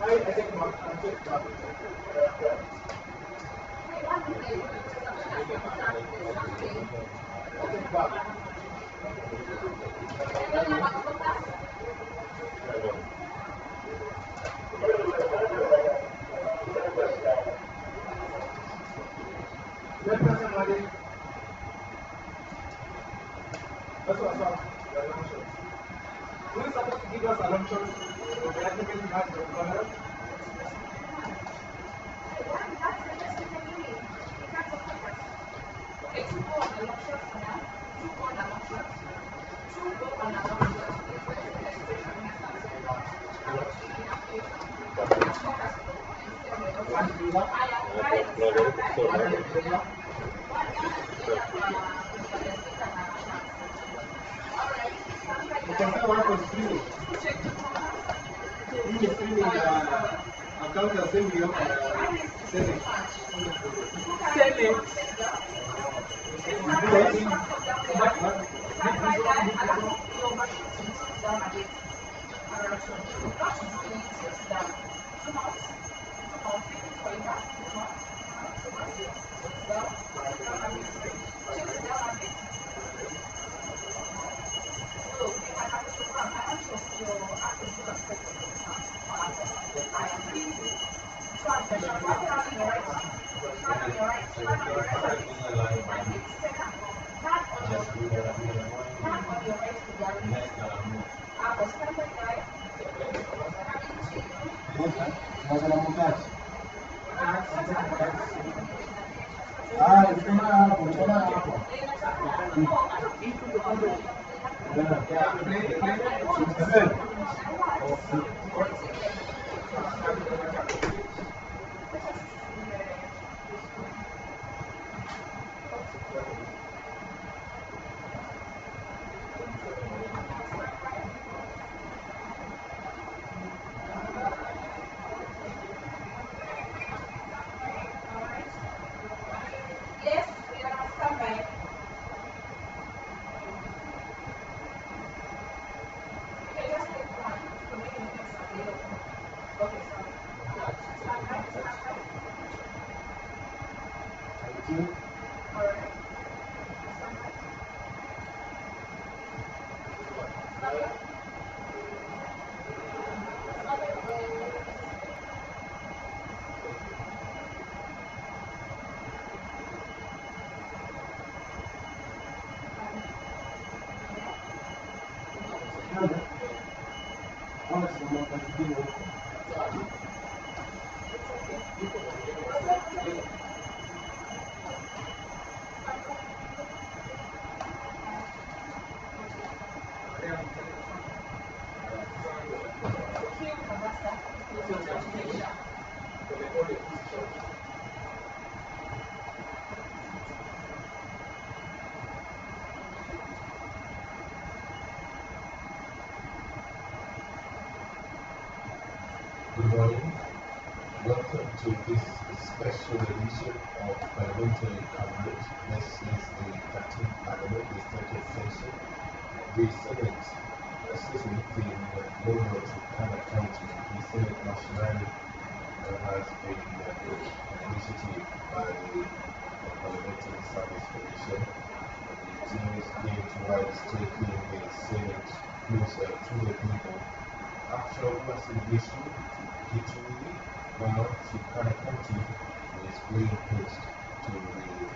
Who is supposed to give us a luncheon? The applicant has the color. Account assembly of Senate. Good morning. Welcome to this special edition of parliamentary coverage. This is the 13th parliament, the 30th session. The Senate sitting in Lower Turkana County, the Senate Mashinani has been an initiative by the Parliamentary Service Commission. The team is aimed towards taking the Senate closer to the people. After reconciliation, Kitui, now Turkana County is being pushed to the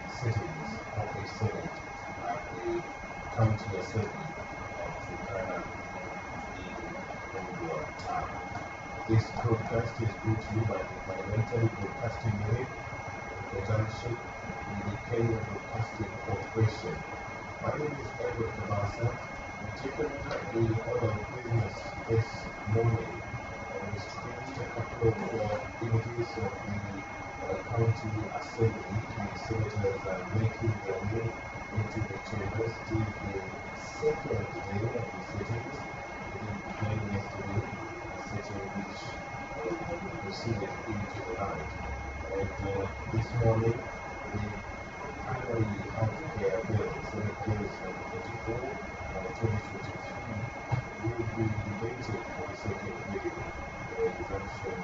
settings of the Senate at the County Assembly of Turkana in Ondo Town. This broadcast is brought to you by the Parliamentary Broadcasting Unit in conjunction with the Kenya Broadcasting Corporation. My name is Edward Kabasa. We've taken the order of business this morning. We screened a couple of images of the county assembly. The senators are making their way into the chambers. It is the second day of the sittings. It began yesterday, a sitting which proceeded into the night. And this morning, the primary healthcare bill, Senate Bill 44 of 2023, will be debated for the second reading. The exemption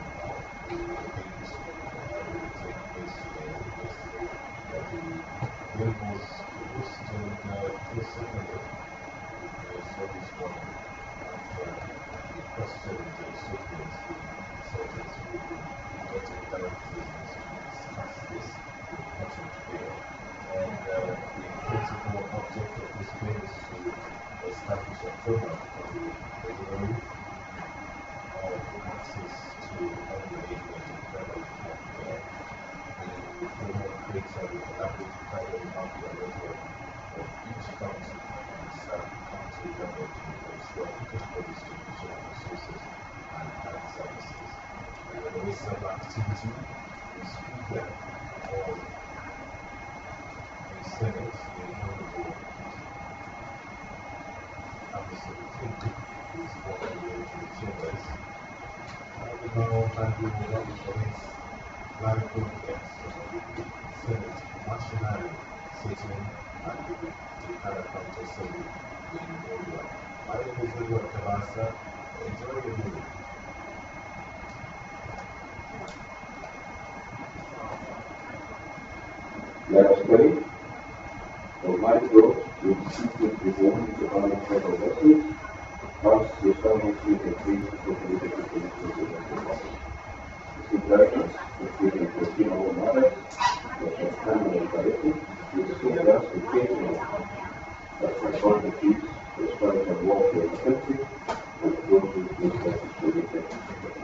with some activity, the Speaker of the Senate, the Honorable King, is walking into the chambers. I will now hand you over for his live broadcast of the Senate Mashinani sitting at the Turkana County Assembly in Oria. My name is William Kabasa. Enjoy your viewing. Let us pray. Almighty God, we beseech you this morning to honor federal vessels, pass your sovereignty and please for political solutions of the world. This is guidance, that we can pursue our matters, that can stand and directly, with so that we occasionally, that can solve the peace, the strife and warfare in the country, and those who think that is related to the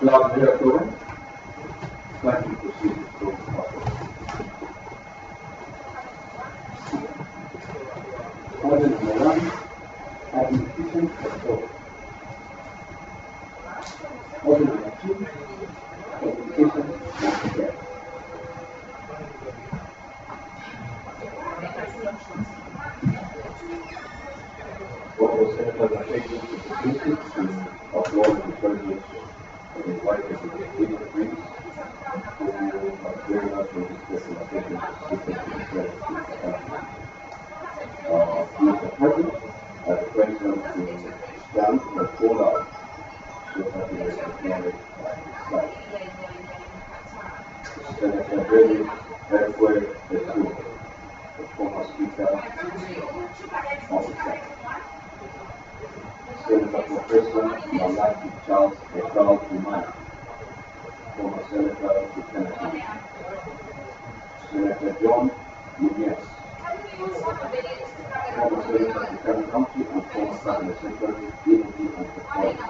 Love therefore, let me proceed to Order number one, administration control. Order number two, education and care. What was Senator Lafayette introduced to upload the president and invite the Secretary of Greece who are very much in this presentation assistance to the Mr. President, the President Senator Professor Malaki Charles Ekal Kumana, former Senator of Turkana, Senator John Nunez, former Senator of Turkana County and former Cabinet Secretary, Unity and Technology.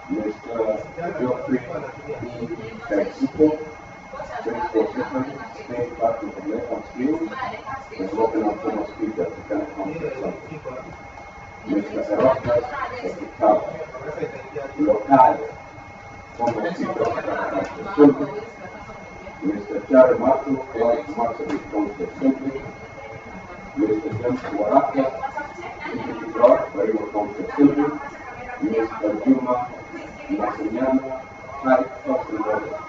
Mr. Geoffrey E. Kaisuko, Principal Secretary, State Department of Labor and Skills, and local and former Speaker of Turkana County Assembly. Mr. Erasmus Ekikao, local, former Speaker of Turkana County Assembly. Mr. Chare Marto, Clark Marsabit County Assembly. Mr. James Waraka, Deputy Guard, Baringo County Assembly. Mr. Juma Mashinani, High Council Lawyer.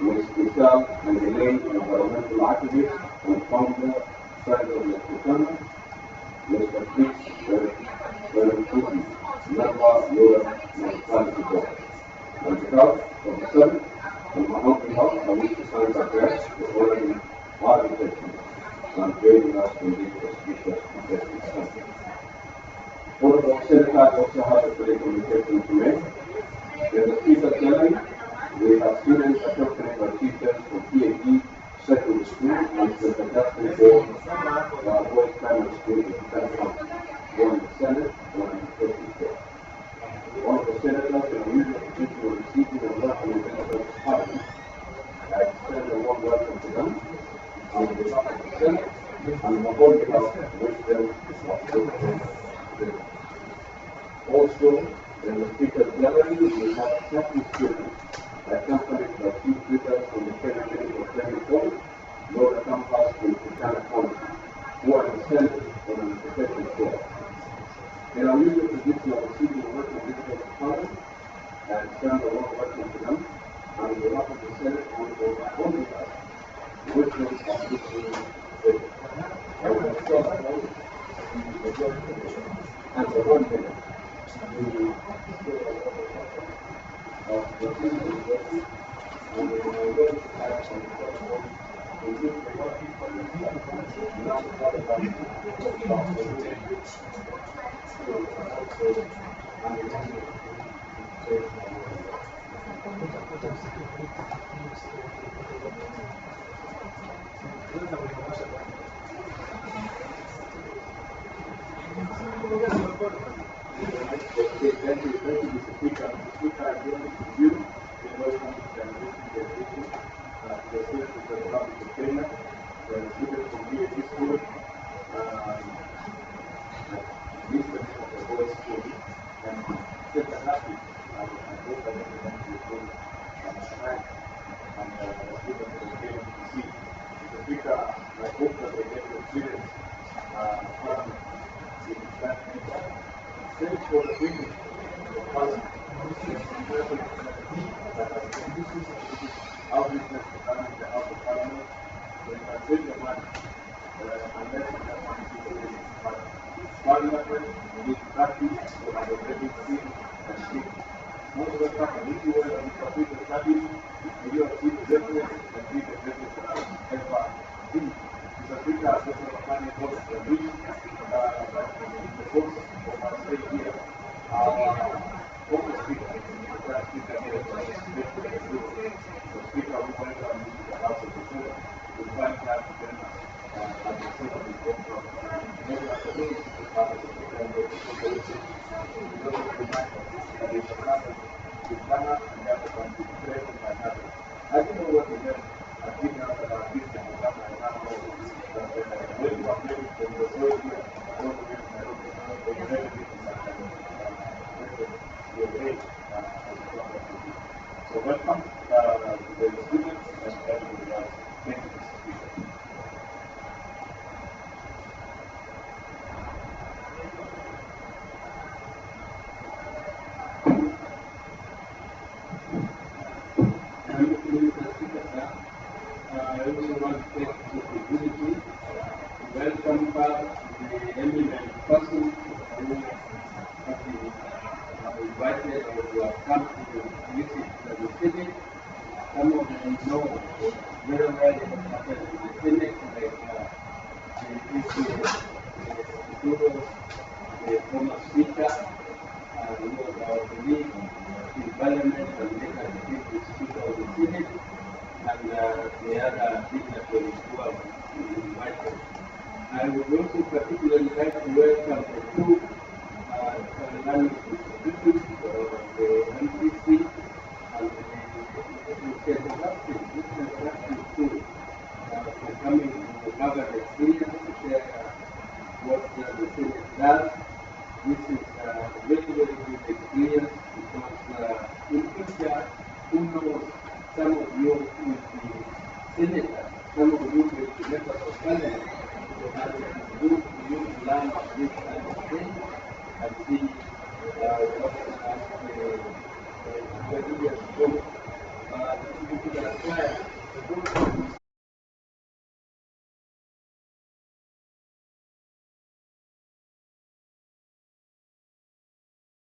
Ms. Michelle Mandelay, environmental activist and founder, Friends of Turkana. Mr. Chris Verentuti, member, Lower Municipality Board. On behalf of the Senate, on my own behalf, I wish to thank our guests for honoring our invitation and joining us in this auspicious festive Sunday. All of our senators also have a communication to make. In the Speaker Gallery, we have students accompanied by teachers from PhD Secondary School and St. Augustine Board, Boys Primary School in Turkana County, one in the Senate, one in the Executive Board. One of the senators in a unusual position of receiving and welcoming visitors to Parliament. I extend a warm welcome to them on behalf of the Senate and on whole behalf of which them of good. Also, in the Speaker's Gallery, we have 30 students accompanied by two tutors from the Kennedy of Training College, Lower Campus in Turkana County, who are in the Senate on an executive board. In our usual position of receiving and working visitors to Parliament, I extend a warm welcome to them, and on behalf of the Senate and on my own behalf, wish them a good day. I will start and for 1 minute. Thank you, Mr. Speaker. Mr. Speaker, I join with you in welcoming the administration to the students of the Republic of Kenya, the students from PhD School, Mr. of the Boys School, and St. Augustine, and both of them belong to the school, and the students of the KMTC. Mr. Speaker, I hope that they get the experience from the Islamic people. Thanks for the meeting. Parliament. Our business to come in the House of Parliament, so you can save your money unless you have money to do it. But Parliament needs practice to have a very clean and strict. Most of the time, if you want to complete the studies, if you have seen the reference and read the reference ever seen. Mr. Speaker, this is a funny book that which the books of our state here. Former Speaker, the Speaker here, the Speaker, we welcome you to the House of the Senate. We find that very much as the Senate is going from maybe after those House of the Senate, we don't remind us that they should happen to Ghana and the other country, created by Ghana. I don't know what they meant at giving us our business to Ghana and now know that when you are playing from the soil here, I don't know where in Nairobi, they really did so welcome to the students and everybody else. Thank you, Mr. Speaker. Thank you, Mr. Speaker. I also want to take this opportunity to welcome back the eminent person who invited or who have come to visit the Senate. Some of them know very well what happened in the Senate, like the the former speaker, who was our colleague in Parliament and later became the Speaker of the Senate, and the other dignitaries who have been invited. I would also particularly like to welcome the two learning institutions, the MPC and the Interactive School, for coming to have an experience to share what the Senate does. This is a very, very good experience because in future, who knows, some of you will be senators, some of you will be members of parliament, and it is good for you to learn this kind of thing and see what the various groups you could acquire.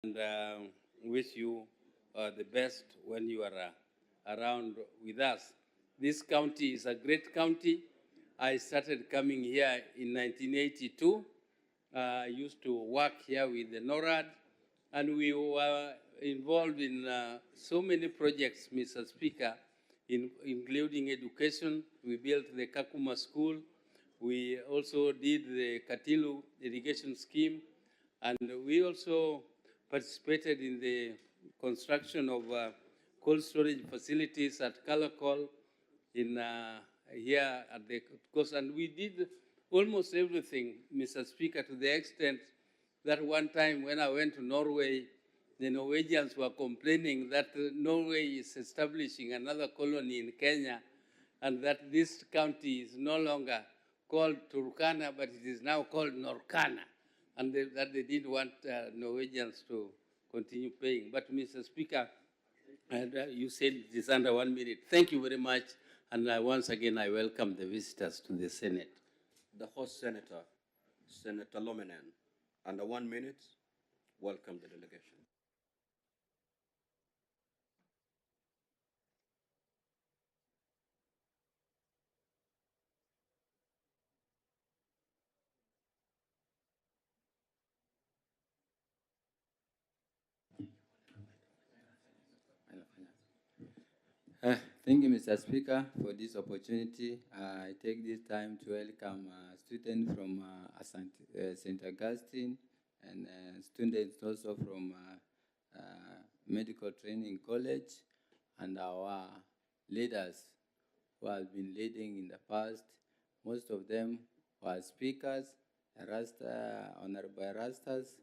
And wish you the best when you are around with us. This county is a great county. I started coming here in 1982. I used to work here with the NORAD, and we were involved in so many projects, Mr. Speaker, including education. We built the Kakuma School. We also did the Katilu irrigation scheme, and we also participated in the construction of cold storage facilities at Kalakol in here at the coast. And we did almost everything, Mr. Speaker, to the extent that one time when I went to Norway, the Norwegians were complaining that Norway is establishing another colony in Kenya, and that this county is no longer called Turkana, but it is now called Norkana, and that they didn't want Norwegians to continue paying. But Mr. Speaker, you said it is under 1 minute. Thank you very much, and once again I welcome the visitors to the Senate. The host senator, Senator Lominen, under 1 minute, welcome the delegation. Thank you, Mr. Speaker, for this opportunity. I take this time to welcome students from St. Augustine and students also from Medical Training College and our leaders who have been leading in the past. Most of them were speakers, Honorable Erastus,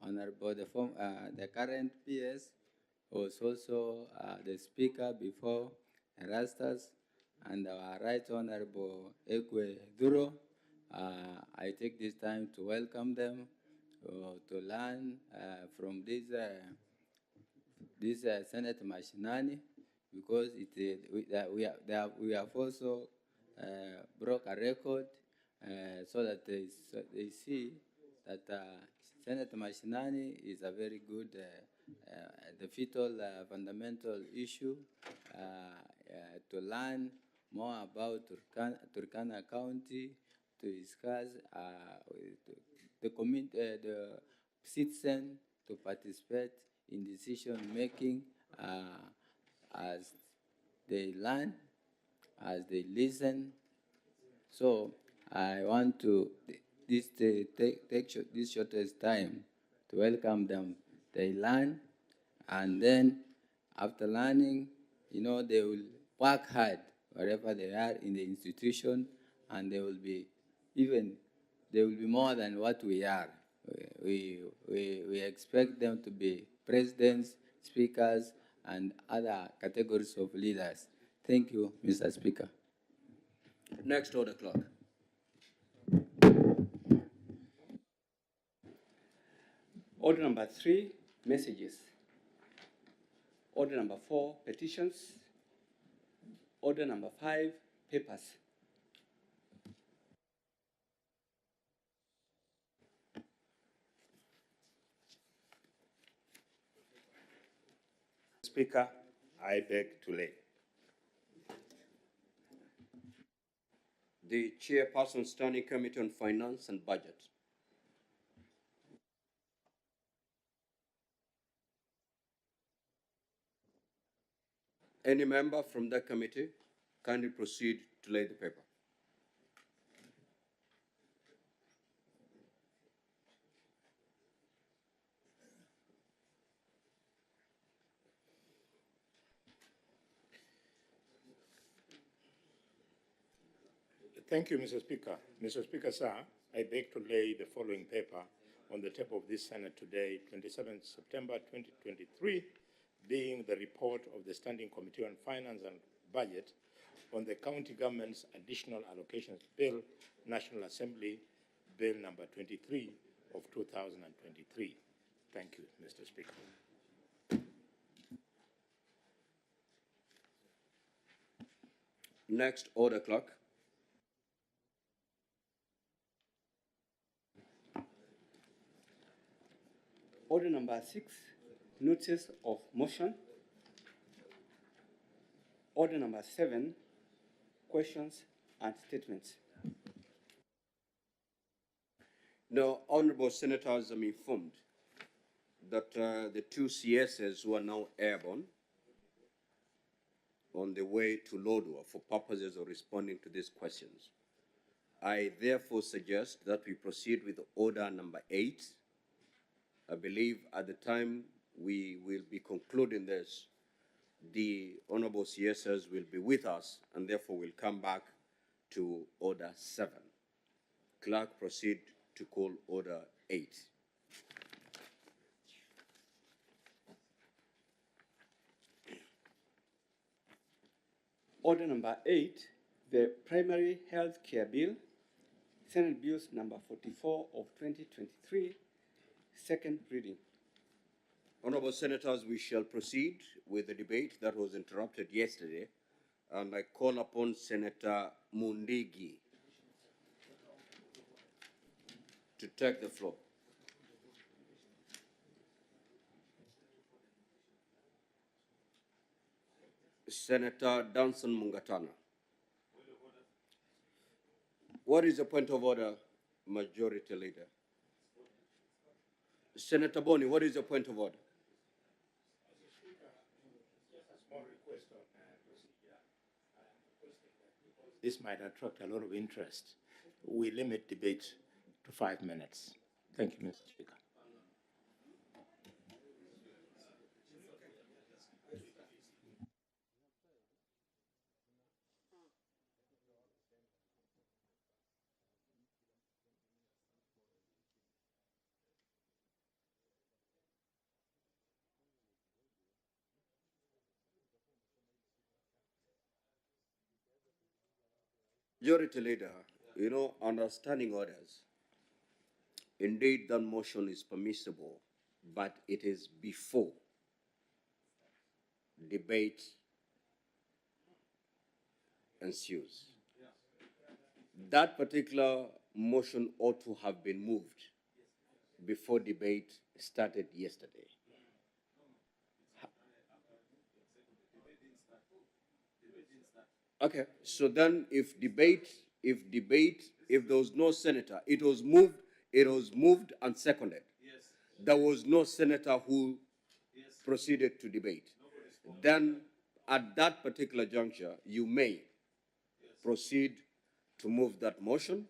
Honorable the current PS, was also the speaker before Erastus, and our Right Honorable Ekwe Duro. I take this time to welcome them, to learn from this Senate Mashinani, because we have also broke a record so that they see that Senate Mashinani is a very good the vital fundamental issue to learn more about Turkana County, to discuss the citizen to participate in decision making as they learn, as they listen. So I want to take this shortest time to welcome them. They learn, and then after learning, they will work hard wherever they are in the institution, and they will be more than what we are. We expect them to be presidents, speakers, and other categories of leaders. Thank you, Mr. Speaker. Next order clock. Order number 3, messages. Order number 4, petitions. Order number 5, papers. Speaker, I beg to lay. The Chairperson Standing Committee on Finance and Budget. Any member from that committee kindly proceed to lay the paper. Thank you, Mr. Speaker. Mr. Speaker, sir, I beg to lay the following paper on the table of this Senate today, 27th September 2023, being the report of the Standing Committee on Finance and Budget on the County Government's Additional Allocations Bill, National Assembly Bill number 23 of 2023. Thank you, Mr. Speaker. Next, order clock. Order number 6, notice of motion. Order number 7, questions and statements. Now, honorable senators, I'm informed that the two CSs who are now airborne on the way to Lodwar for purposes of responding to these questions. I therefore suggest that we proceed with order number 8. I believe at the time we will be concluding this, the honorable CSs will be with us, and therefore we'll come back to order 7. Clerk, proceed to call order 8. Order number 8, the Primary Health Care Bill, Senate Bills number 44 of 2023, second reading. Honorable senators, we shall proceed with the debate that was interrupted yesterday, and I call upon Senator Mundigi to take the floor. Senator Danson Mungatana. What is the point of order, Majority Leader? Senator Boni, what is the point of order? This might attract a lot of interest. We limit debate to 5 minutes. Thank you, Mr. Speaker. Majority Leader, understanding orders, indeed that motion is permissible, but it is before debate ensues. That particular motion ought to have been moved before debate started yesterday. Okay, so then if there was no senator, it was moved and seconded. Yes. There was no senator who proceeded to debate. Then at that particular juncture, you may proceed to move that motion.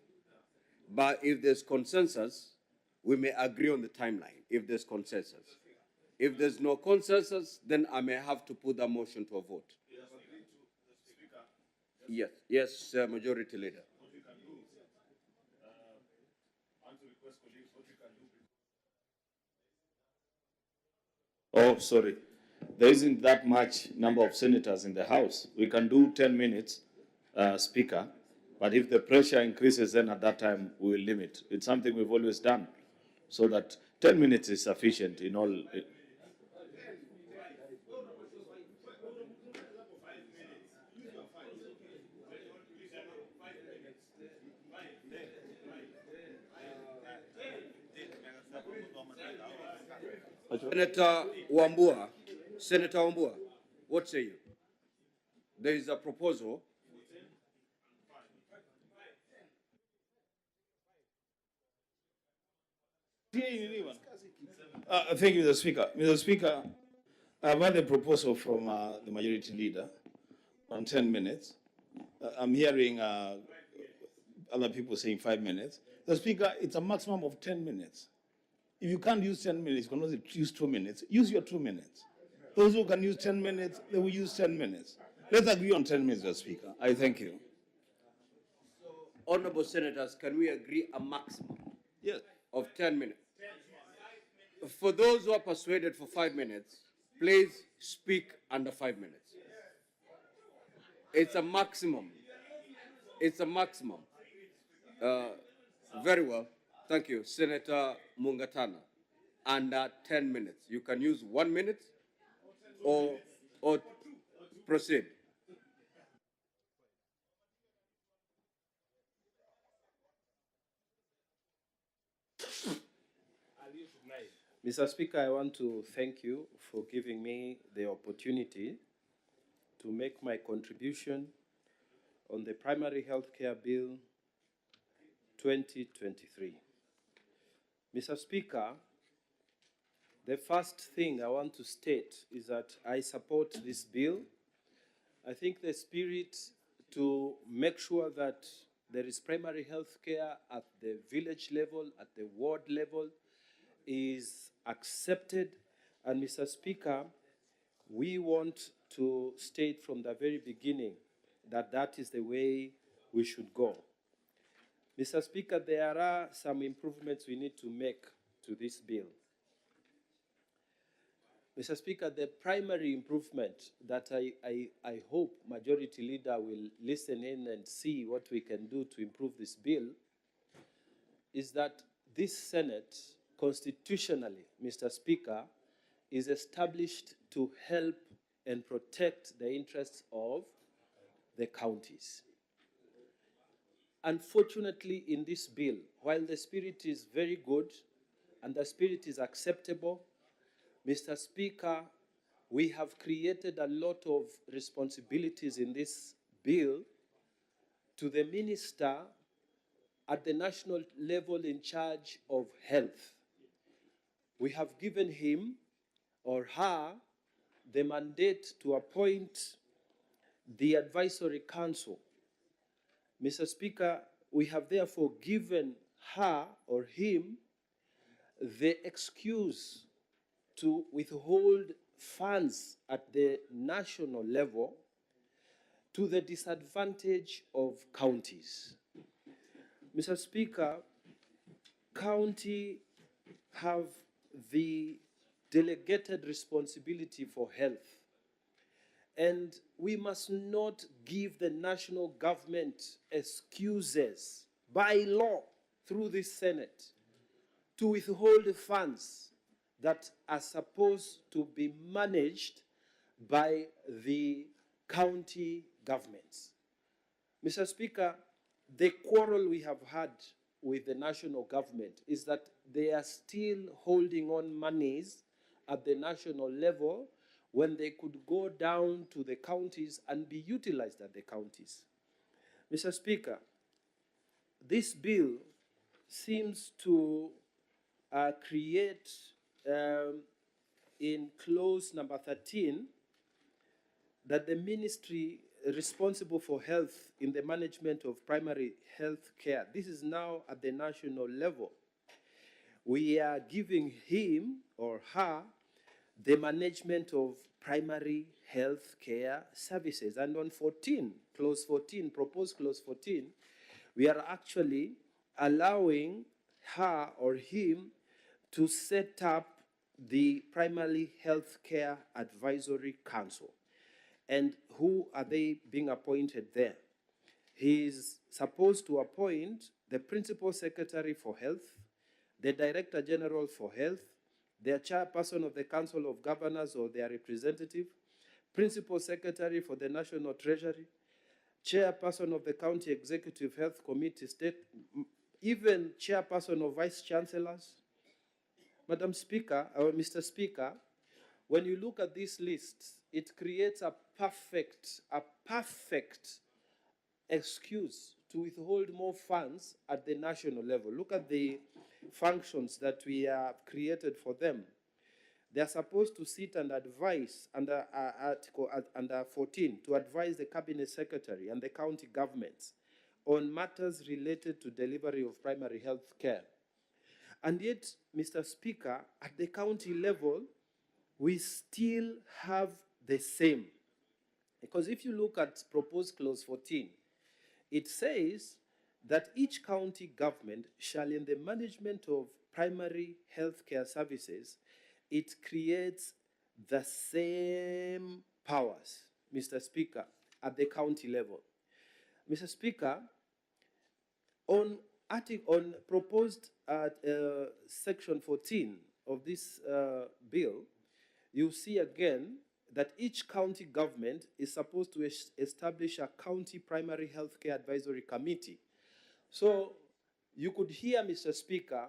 But if there's consensus, we may agree on the timeline, if there's consensus. If there's no consensus, then I may have to put that motion to a vote. Yes, Majority Leader. What we can do, want to request colleagues, what we can do. Oh, sorry. There isn't that much number of senators in the House. We can do 10 minutes, Speaker. But if the pressure increases, then at that time we will limit. It's something we've always done, so that 10 minutes is sufficient in all. Senator Wambua, what say you? There is a proposal. Thank you, Mr. Speaker. Mr. Speaker, I've had a proposal from the majority leader on 10 minutes. I'm hearing other people saying 5 minutes. The Speaker, it's a maximum of 10 minutes. If you can't use 10 minutes, you can use 2 minutes. Use your 2 minutes. Those who can use 10 minutes, they will use 10 minutes. Let's agree on 10 minutes, Mr. Speaker. I thank you. Honorable Senators, can we agree a maximum Yes. of 10 minutes? For those who are persuaded for 5 minutes, please speak under 5 minutes. It's a maximum. It's a maximum. Very well. Thank you, Senator Mungatana. Under 10 minutes. You can use 1 minute or proceed. Mr. Speaker, I want to thank you for giving me the opportunity to make my contribution on the Primary Health Care Bill 2023. Mr. Speaker, the first thing I want to state is that I support this bill. I think the spirit to make sure that there is primary health care at the village level, at the ward level, is accepted. And Mr. Speaker, we want to state from the very beginning that that is the way we should go. Mr. Speaker, there are some improvements we need to make to this bill. Mr. Speaker, the primary improvement that I hope Majority Leader will listen in and see what we can do to improve this bill is that this Senate, constitutionally, Mr. Speaker, is established to help and protect the interests of the counties. Unfortunately, in this bill, while the spirit is very good and the spirit is acceptable, Mr. Speaker, we have created a lot of responsibilities in this bill to the minister at the national level in charge of health. We have given him or her the mandate to appoint the advisory council. Mr. Speaker, we have therefore given her or him the excuse to withhold funds at the national level to the disadvantage of counties. Mr. Speaker, county have the delegated responsibility for health. And we must not give the national government excuses by law through this Senate to withhold funds that are supposed to be managed by the county governments. Mr. Speaker, the quarrel we have had with the national government is that they are still holding on monies at the national level when they could go down to the counties and be utilized at the counties. Mr. Speaker, this bill seems to create in clause number 13 that the ministry responsible for health in the management of primary health care, this is now at the national level. We are giving him or her the management of primary health care services. And on 14, clause 14, proposed clause 14, we are actually allowing her or him to set up the Primary Health Care Advisory Council. And who are they being appointed there? He is supposed to appoint the Principal Secretary for Health, the Director General for Health, the chairperson of the Council of Governors or their representative, Principal Secretary for the National Treasury, chairperson of the County Executive Health Committee, state, even chairperson of Vice Chancellors. Madam Speaker, or Mr. Speaker, when you look at this list, it creates a perfect excuse to withhold more funds at the national level. Look at the functions that we have created for them. They are supposed to sit and advise under under 14 to advise the cabinet secretary and the county governments on matters related to delivery of primary health care. And yet, Mr. Speaker, at the county level, we still have the same. Because if you look at proposed clause 14, it says that each county government shall, in the management of primary health care services, it creates the same powers, Mr. Speaker, at the county level. Mr. Speaker, on proposed section 14 of this bill, you see again that each county government is supposed to establish a county primary health care advisory committee. So you could hear, Mr. Speaker,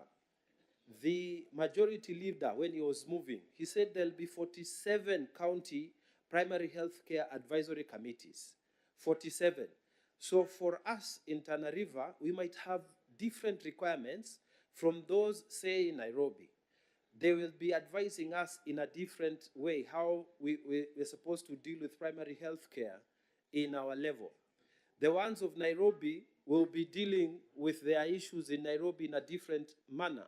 the majority leader when he was moving. He said there'll be 47 county primary health care advisory committees. 47. So for us in Tana River, we might have different requirements from those, say, in Nairobi. They will be advising us in a different way how we're supposed to deal with primary health care in our level. The ones of Nairobi will be dealing with their issues in Nairobi in a different manner.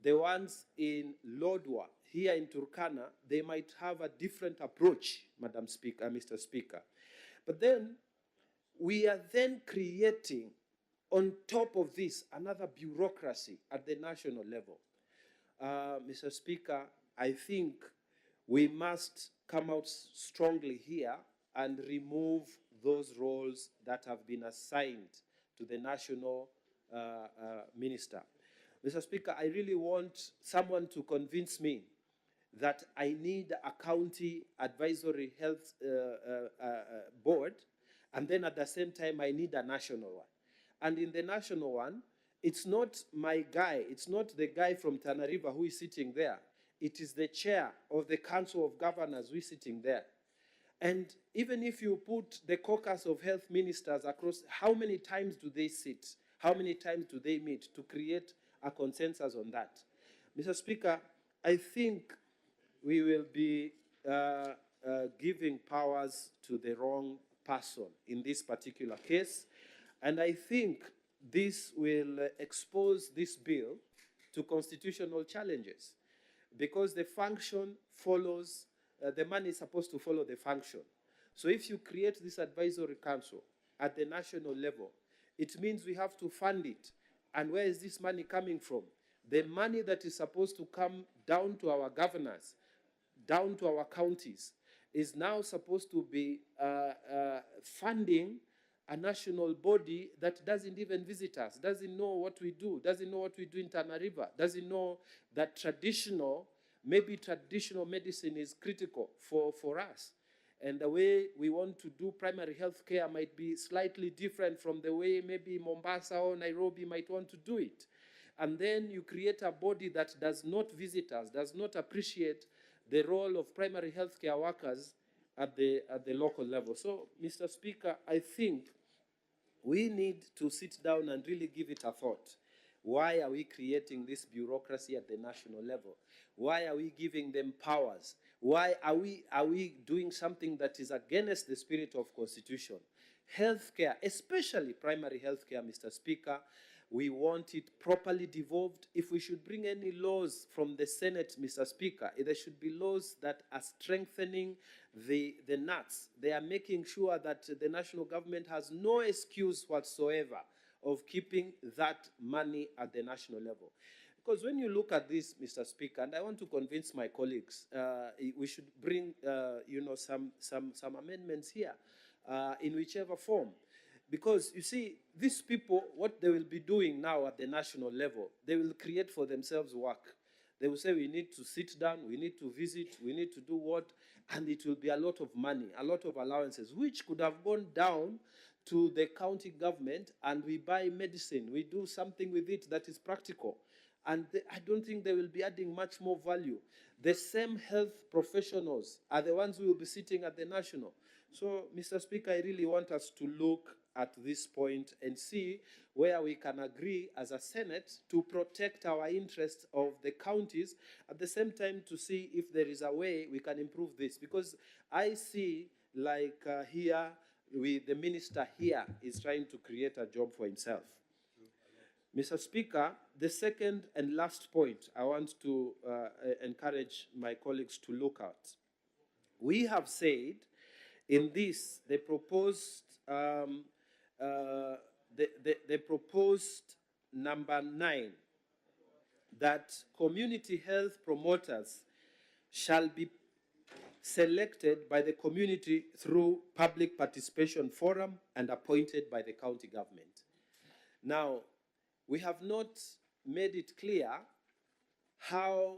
The ones in Lodwar, here in Turkana, they might have a different approach, Madam Speaker, Mr. Speaker. But then we are then creating, on top of this, another bureaucracy at the national level. Mr. Speaker, I think we must come out strongly here and remove those roles that have been assigned to the national minister. Mr. Speaker, I really want someone to convince me that I need a county advisory health board, and then at the same time I need a national one. And in the national one, it's not my guy, it's not the guy from Tana River who is sitting there. It is the chair of the Council of Governors who is sitting there. And even if you put the caucus of health ministers across, how many times do they sit? How many times do they meet to create a consensus on that? Mr. Speaker, I think we will be giving powers to the wrong person in this particular case. And I think this will expose this bill to constitutional challenges because the function follows, the money is supposed to follow the function. So if you create this advisory council at the national level, it means we have to fund it. And where is this money coming from? The money that is supposed to come down to our governors, down to our counties, is now supposed to be funding a national body that doesn't even visit us, doesn't know what we do, doesn't know what we do in Tana River, doesn't know that maybe traditional medicine is critical for us. And the way we want to do primary health care might be slightly different from the way maybe Mombasa or Nairobi might want to do it. And then you create a body that does not visit us, does not appreciate the role of primary health care workers at the local level. So, Mr. Speaker, I think we need to sit down and really give it a thought. Why are we creating this bureaucracy at the national level? Why are we giving them powers? Why are we doing something that is against the spirit of Constitution? Healthcare, especially primary healthcare, Mr. Speaker, we want it properly devolved. If we should bring any laws from the Senate, Mr. Speaker, there should be laws that are strengthening the nuts. They are making sure that the national government has no excuse whatsoever of keeping that money at the national level. Because when you look at this, Mr. Speaker, and I want to convince my colleagues, we should bring, some amendments here in whichever form. Because, you see, these people, what they will be doing now at the national level, they will create for themselves work. They will say, we need to sit down, we need to visit, we need to do what, and it will be a lot of money, a lot of allowances, which could have gone down to the county government, and we buy medicine, we do something with it that is practical. And I don't think they will be adding much more value. The same health professionals are the ones who will be sitting at the national. So, Mr. Speaker, I really want us to look at this point and see where we can agree as a Senate to protect our interests of the counties, at the same time to see if there is a way we can improve this. Because I see, like here, the minister here is trying to create a job for himself. Mr. Speaker, the second and last point I want to encourage my colleagues to look at. We have said in this, the proposed number 9, that community health promoters shall be selected by the community through public participation forum and appointed by the county government. Now, we have not made it clear how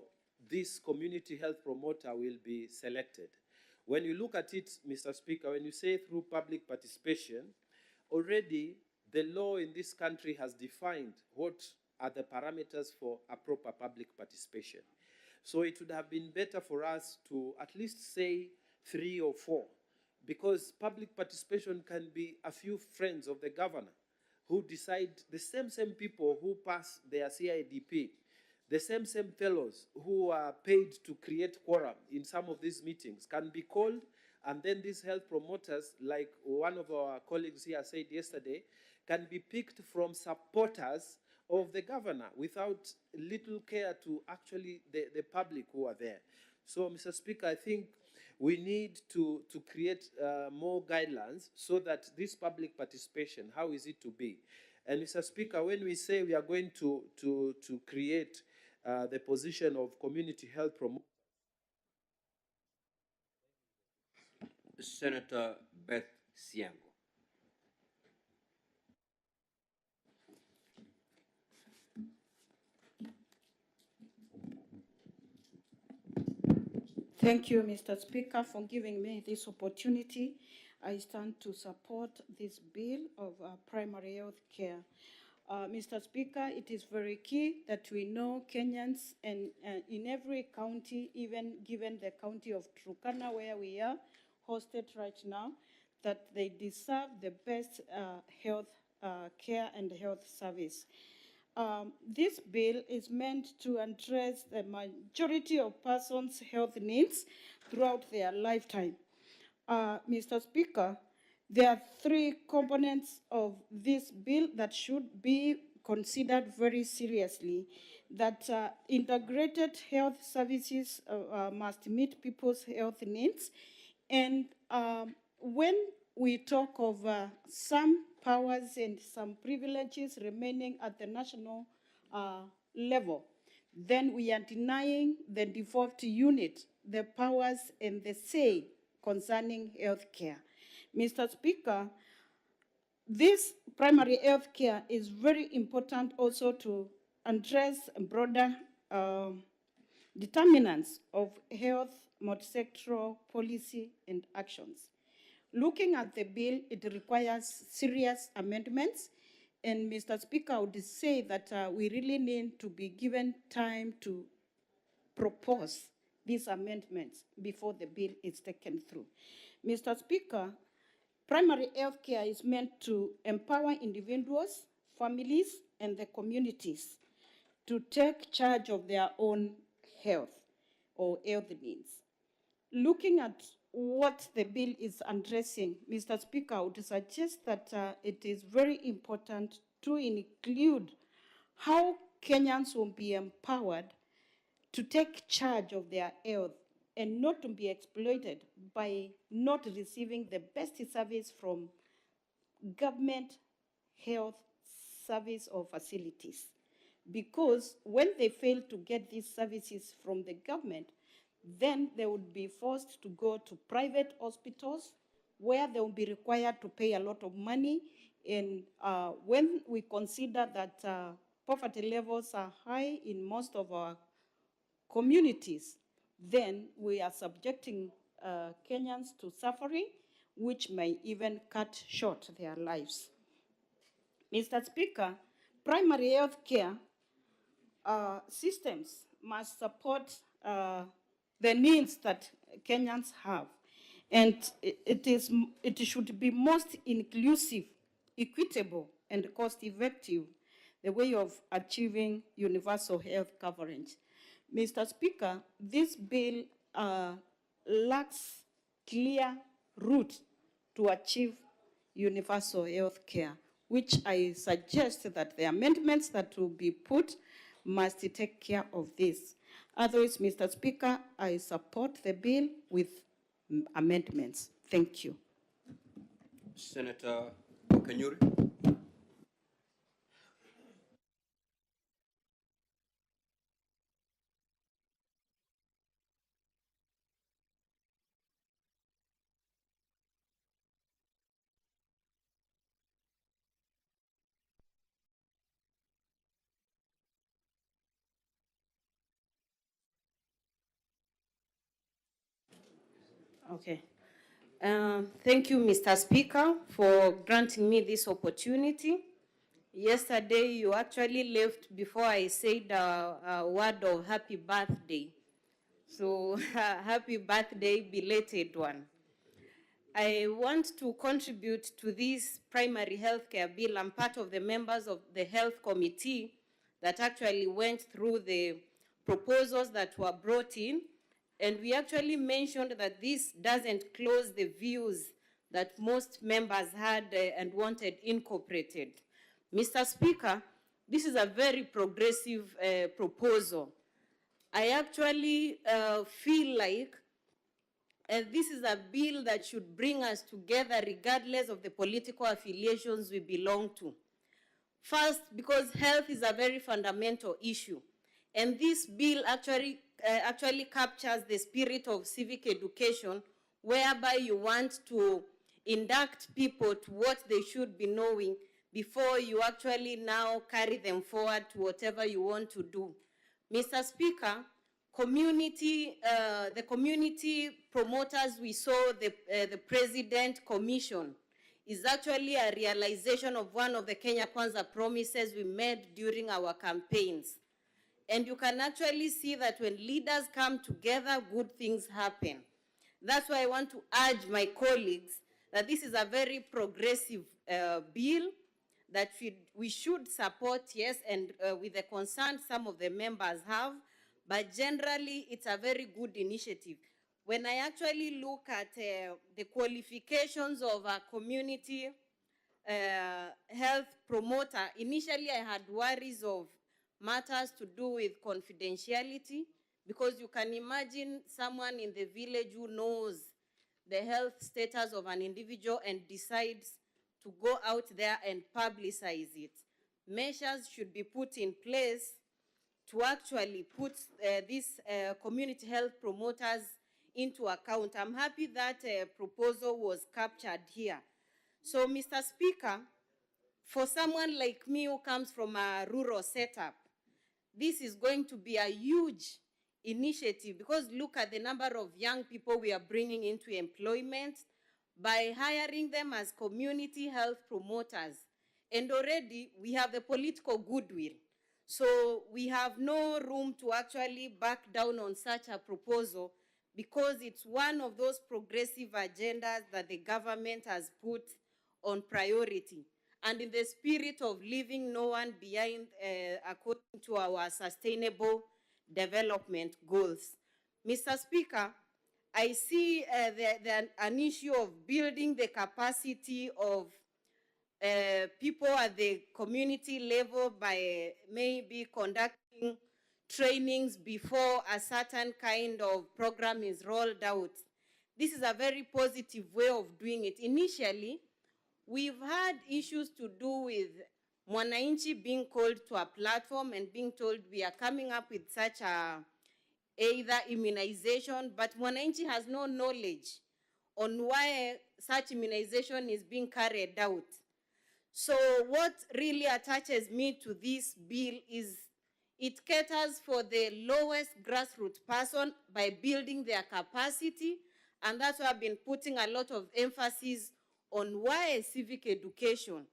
this community health promoter will be selected. When you look at it, Mr. Speaker, when you say through public participation, already the law in this country has defined what are the parameters for a proper public participation. So it would have been better for us to at least say 3 or 4, because public participation can be a few friends of the governor who decide, the same people who pass their CIDP, the same fellows who are paid to create quorum in some of these meetings can be called, and then these health promoters, like one of our colleagues here said yesterday, can be picked from supporters of the governor without little care to actually the public who are there. So, Mr. Speaker, I think we need to create more guidelines so that this public participation, how is it to be? And Mr. Speaker, when we say we are going to create the position of community health promoter, Senator Beth Siango. Thank you, Mr. Speaker, for giving me this opportunity. I stand to support this bill of primary health care. Mr. Speaker, it is very key that we know Kenyans, and in every county, even given the county of Turkana where we are hosted right now, that they deserve the best health care and health service. This bill is meant to address the majority of persons' health needs throughout their lifetime. Mr. Speaker, there are 3 components of this bill that should be considered very seriously. That integrated health services must meet people's health needs. And when we talk of some powers and some privileges remaining at the national level, then we are denying the devolved unit the powers and the say concerning health care. Mr. Speaker, this primary health care is very important also to address broader determinants of health multisectoral policy and actions. Looking at the bill, it requires serious amendments. And Mr. Speaker, I would say that we really need to be given time to propose these amendments before the bill is taken through. Mr. Speaker, primary health care is meant to empower individuals, families, and the communities to take charge of their own health or health needs. Looking at what the bill is addressing, Mr. Speaker, I would suggest that it is very important to include how Kenyans will be empowered to take charge of their health and not to be exploited by not receiving the best service from government health service or facilities. Because when they fail to get these services from the government, then they would be forced to go to private hospitals where they will be required to pay a lot of money. And when we consider that poverty levels are high in most of our communities, then we are subjecting Kenyans to suffering, which may even cut short their lives. Mr. Speaker, primary health care systems must support the needs that Kenyans have. And it should be most inclusive equitable and cost-effective the way of achieving universal health coverage. Mr. Speaker, this bill lacks clear route to achieve universal health care, which I suggest that the amendments that will be put must take care of this. Otherwise, Mr. Speaker, I support the bill with amendments. Thank you. Senator Kanyuri. Okay. Thank you, Mr. Speaker, for granting me this opportunity. Yesterday, you actually left before I said a word of happy birthday. So, happy birthday, belated one. I want to contribute to this primary health care bill. I'm part of the members of the health committee that actually went through the proposals that were brought in. And we actually mentioned that this doesn't close the views that most members had and wanted incorporated. Mr. Speaker, this is a very progressive proposal. I actually feel like this is a bill that should bring us together regardless of the political affiliations we belong to. First, because health is a very fundamental issue. And this bill actually captures the spirit of civic education, whereby you want to induct people to what they should be knowing before you actually now carry them forward to whatever you want to do. Mr. Speaker, the community promoters we saw, the President Commission, is actually a realization of one of the Kenya Kwanza promises we made during our campaigns. And you can actually see that when leaders come together, good things happen. That's why I want to urge my colleagues that this is a very progressive bill that we should support, yes, and with the concern some of the members have, but generally it's a very good initiative. When I actually look at the qualifications of a community health promoter, initially I had worries of matters to do with confidentiality, because you can imagine someone in the village who knows the health status of an individual and decides to go out there and publicize it. Measures should be put in place to actually put these community health promoters into account. I'm happy that proposal was captured here. So, Mr. Speaker, for someone like me who comes from a rural setup, this is going to be a huge initiative, because look at the number of young people we are bringing into employment by hiring them as community health promoters. And already we have the political goodwill. So we have no room to actually back down on such a proposal, because it's one of those progressive agendas that the government has put on priority, and in the spirit of leaving no one behind according to our sustainable development goals. Mr. Speaker, I see an issue of building the capacity of people at the community level by maybe conducting trainings before a certain kind of program is rolled out. This is a very positive way of doing it. Initially, we've had issues to do with Mwananchi being called to a platform and being told we are coming up with such a either immunization, but Mwananchi has no knowledge on why such immunization is being carried out. So what really attaches me to this bill is it caters for the lowest grassroots person by building their capacity, and that's why I've been putting a lot of emphasis on why civic education,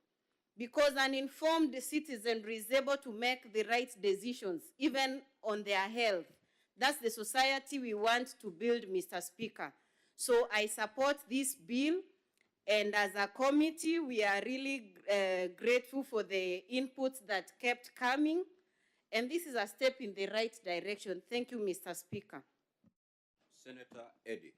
because an informed citizen is able to make the right decisions, even on their health. That's the society we want to build, Mr. Speaker. So I support this bill, And as a committee, we are really grateful for the inputs that kept coming. And this is a step in the right direction. Thank you, Mr. Speaker. Senator Eddy.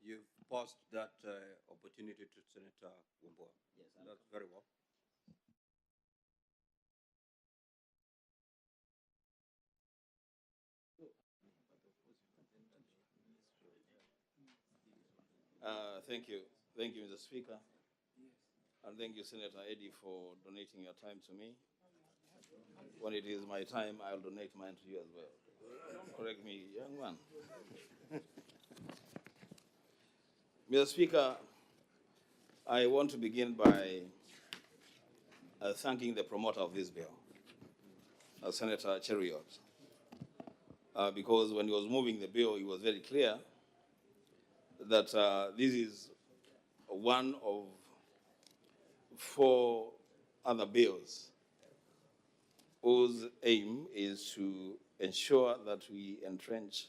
You've passed that opportunity to Senator Wumboa. Yes, that's very well. Thank you, Mr. Speaker, and thank you, Senator Eddy, for donating your time to me. When it is my time, I'll donate mine to you as well. Don't correct me, young man. Mr. Speaker, I want to begin by thanking the promoter of this bill, Senator Cheriot, because when he was moving the bill, he was very clear that this is one of 4 other bills whose aim is to ensure that we entrench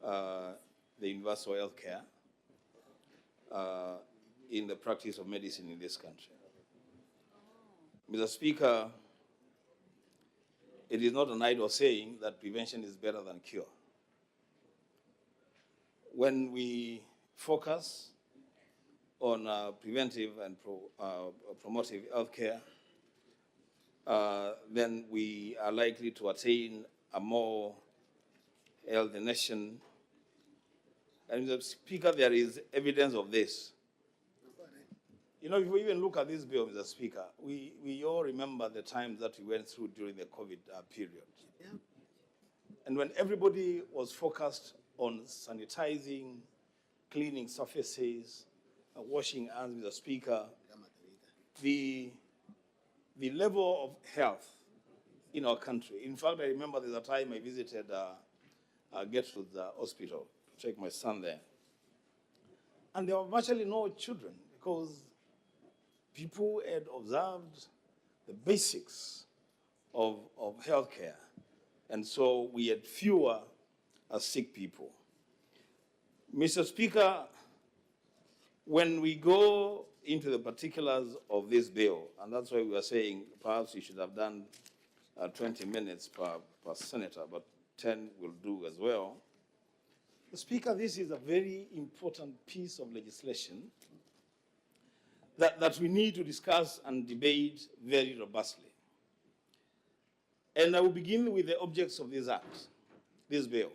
the universal health care in the practice of medicine in this country. Mr. Speaker, it is not an idle saying that prevention is better than cure. When we focus on preventive and promotive health care, then we are likely to attain a more healthy nation. And Mr. Speaker, there is evidence of this. You know, if we even look at this bill, Mr. Speaker, we all remember the times that we went through during the COVID period. Yeah. And when everybody was focused on sanitizing, cleaning surfaces, washing hands, Mr. Speaker, the level of health in our country. In fact, I remember there's a time I visited Gertrude Hospital to take my son there. And there were virtually no children because people had observed the basics of healthcare. And so we had fewer sick people. Mr. Speaker, when we go into the particulars of this bill, and that's why we were saying perhaps we should have done 20 minutes per senator, but 10 will do as well. Mr. Speaker, this is a very important piece of legislation that we need to discuss and debate very robustly. And I will begin with the objects of this act, this bill.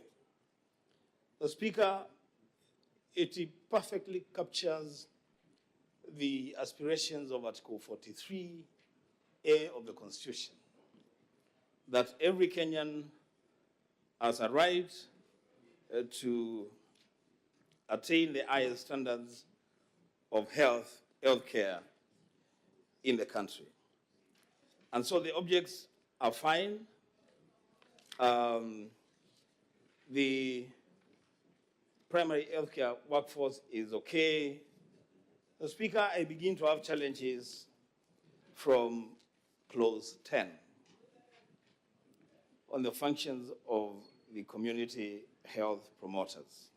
The Speaker, it perfectly captures the aspirations of Article 43A of the Constitution, that every Kenyan has a right to attain the highest standards of health care in the country. And so the objects are fine. The primary healthcare workforce is okay. The Speaker, I begin to have challenges from clause 10 on the functions of the community health promoters.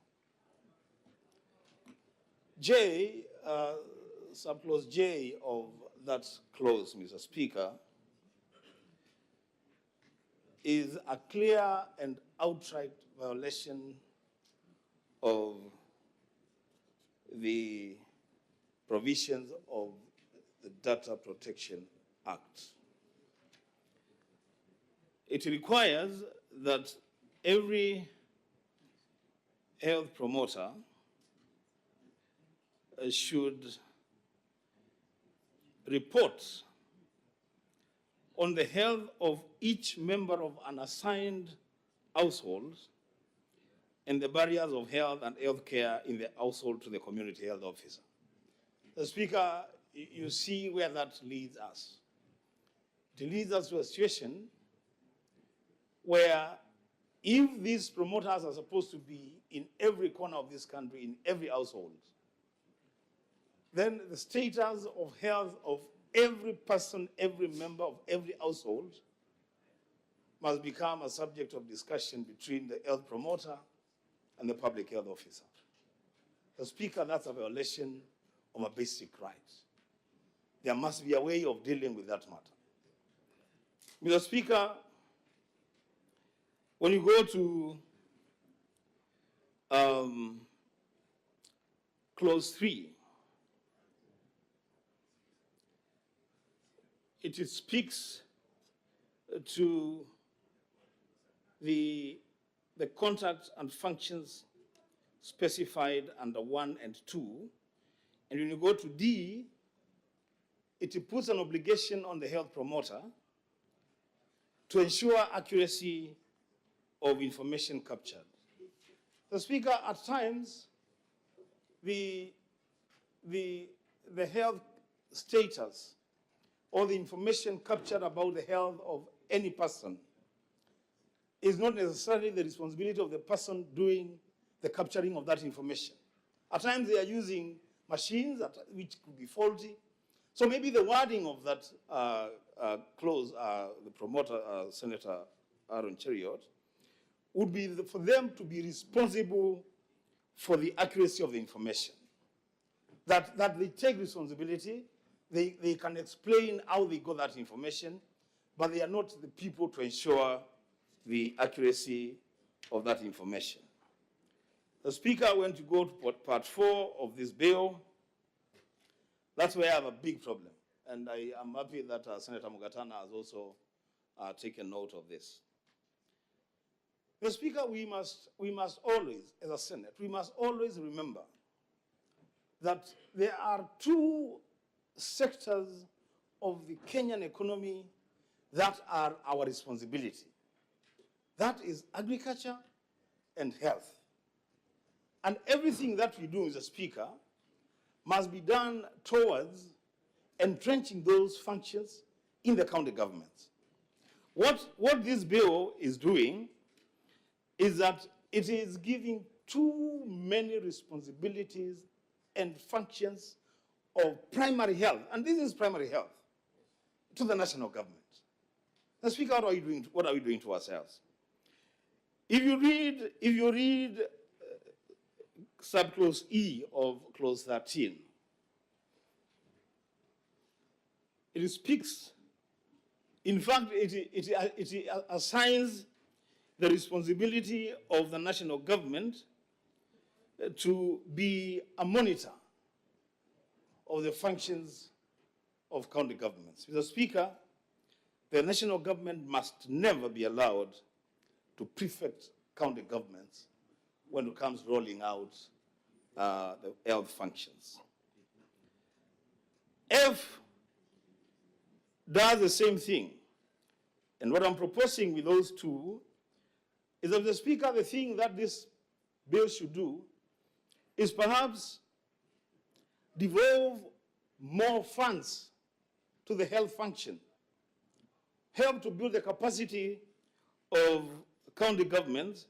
Subclause J of that clause, Mr. Speaker, is a clear and outright violation of the provisions of the Data Protection Act. It requires that every health promoter should report on the health of each member of an assigned household and the barriers of health and health care in the household to the community health officer. The Speaker, you see where that leads us. It leads us to a situation where if these promoters are supposed to be in every corner of this country, in every household, then the status of health of every person, every member of every household must become a subject of discussion between the health promoter and the public health officer. The Speaker, that's a violation of a basic right. There must be a way of dealing with that matter. Mr. Speaker, when you go to clause 3, it speaks to the contract and functions specified under 1 and 2. And when you go to D, it puts an obligation on the health promoter to ensure accuracy of information captured. The Speaker, at times, the health status or the information captured about the health of any person is not necessarily the responsibility of the person doing the capturing of that information. At times they are using machines which could be faulty. So maybe the wording of that clause, the promoter, Senator Aaron Cheriot, would be for them to be responsible for the accuracy of the information. That they take responsibility, they can explain how they got that information, but they are not the people to ensure the accuracy of that information. The Speaker, when to go to part 4 of this bill, that's where I have a big problem. And I am happy that Senator Mugatana has also taken note of this. The Speaker, we must always, as a Senate, we must always remember that there are 2 sectors of the Kenyan economy that are our responsibility. That is agriculture and health. And everything that we do, Mr. Speaker, must be done towards entrenching those functions in the county governments. What this bill is doing is that it is giving too many responsibilities and functions of primary health, and this is primary health, to the national government. Now, Speaker, what are we doing to ourselves? If you read subclause E of clause 13, it speaks, in fact, it assigns the responsibility of the national government to be a monitor of the functions of county governments. Mr. Speaker, the national government must never be allowed to prefect county governments when it comes rolling out the health functions. F does the same thing. And what I'm proposing with those 2 is that, the Speaker, the thing that this bill should do is perhaps devolve more funds to the health function, help to build the capacity of county governments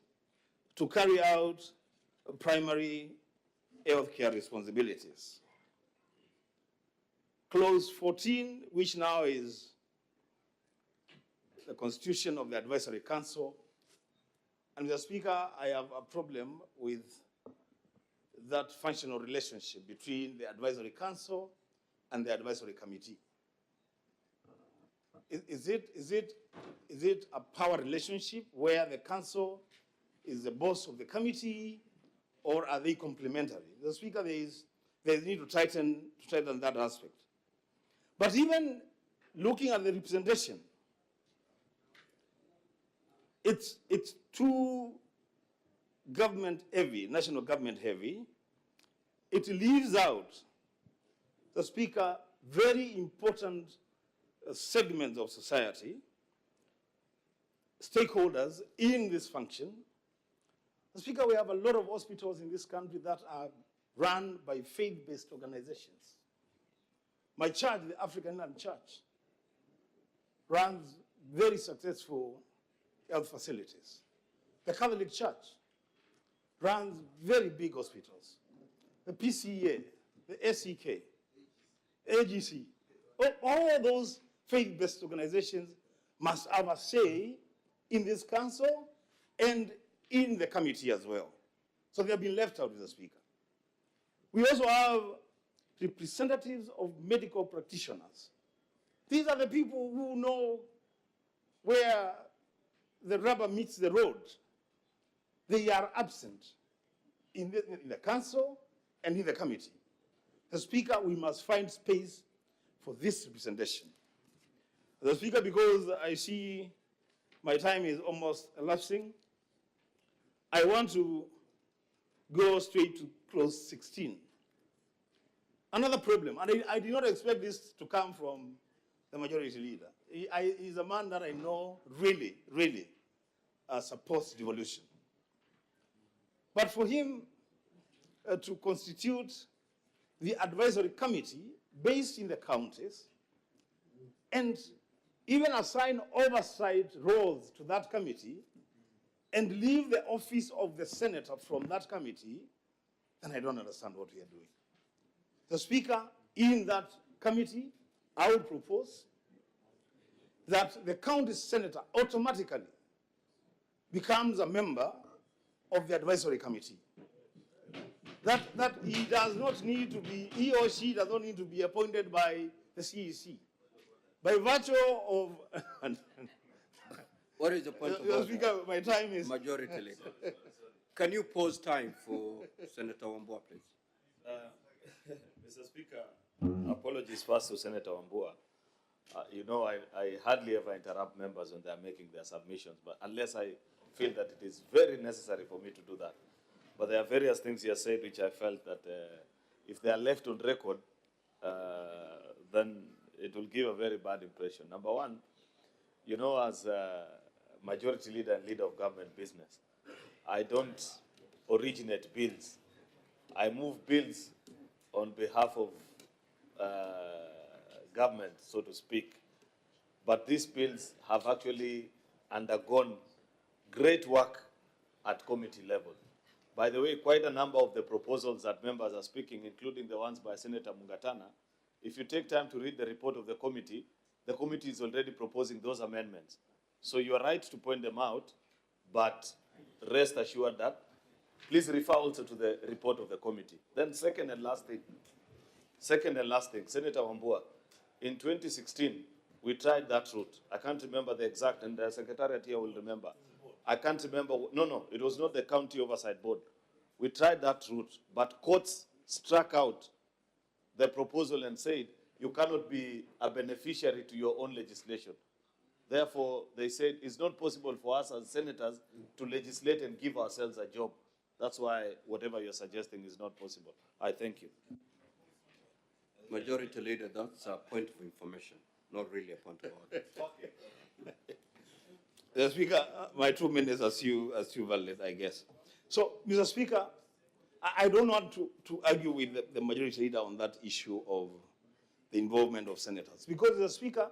to carry out primary health care responsibilities. Clause 14, which now is the constitution of the Advisory Council, and Mr. Speaker, I have a problem with that functional relationship between the Advisory Council and the Advisory Committee. Is it a power relationship where the Council is the boss of the committee, or are they complementary? The Speaker, there is need to tighten that aspect. But even looking at the representation, it's too government heavy, national government heavy. It leaves out, the Speaker, very important segments of society, stakeholders in this function. The Speaker, we have a lot of hospitals in this country that are run by faith-based organizations. My church, the African Inland Church, runs very successful health facilities. The Catholic Church runs very big hospitals. The PCA the SEK, AGC, all those faith-based organizations must have a say in this council and in the committee as well. So they have been left out, Mr. Speaker. We also have representatives of medical practitioners. These are the people who know where the rubber meets the road. They are absent in the council and in the committee. Mr. Speaker, we must find space for this representation. Mr. Speaker, because I see my time is almost elapsing, I want to go straight to clause 16. Another problem, and I did not expect this to come from the majority leader. He's a man that I know really, really supports devolution. But for him to constitute the advisory committee based in the counties and even assign oversight roles to that committee and leave the office of the senator from that committee, then I don't understand what we are doing. The Speaker, in that committee, I would propose that the county senator automatically becomes a member of the advisory committee. That he does not need to be, he or she does not need to be appointed by the CEC. By virtue of... What is the point of order? Speaker, my time is... Majority leader. Can you pause time for Senator Wambua, please? Mr. Speaker, apologies first to Senator Wambua. You know, I hardly ever interrupt members when they are making their submissions, but unless I feel that it is very necessary for me to do that. But there are various things he has said which I felt that if they are left on record, then it will give a very bad impression. Number one, you know, as majority leader and leader of government business, I don't originate bills. I move bills on behalf of government, so to speak. But these bills have actually undergone great work at committee level. By the way, quite a number of the proposals that members are speaking, including the ones by Senator Mungatana, if you take time to read the report of the committee is already proposing those amendments. So you are right to point them out, but rest assured that please refer also to the report of the committee. Then second and last thing, Senator Wambua, in 2016, we tried that route. I can't remember the exact, and the Secretariat here will remember. I can't remember, no, it was not the County Oversight Board. We tried that route, but courts struck out the proposal and said, you cannot be a beneficiary to your own legislation. Therefore, they said it's not possible for us as senators to legislate and give ourselves a job. That's why whatever you're suggesting is not possible. I thank you. Majority leader, that's a point of information, not really a point of order. Mr. Speaker, my 2 minutes as you valid, I guess. So, Mr. Speaker, I don't want to argue with the majority leader on that issue of the involvement of senators. Because, Mr. Speaker,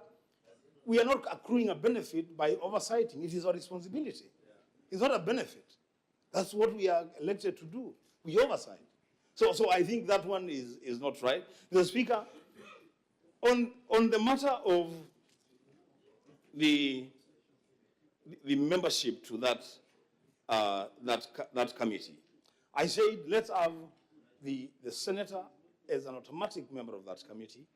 we are not accruing a benefit by oversighting. It is our responsibility. It's not a benefit. That's what we are elected to do. We oversight. So I think that one is not right. Mr. Speaker, on the matter of the membership to that committee, I said let's have the senator as an automatic member of that committee.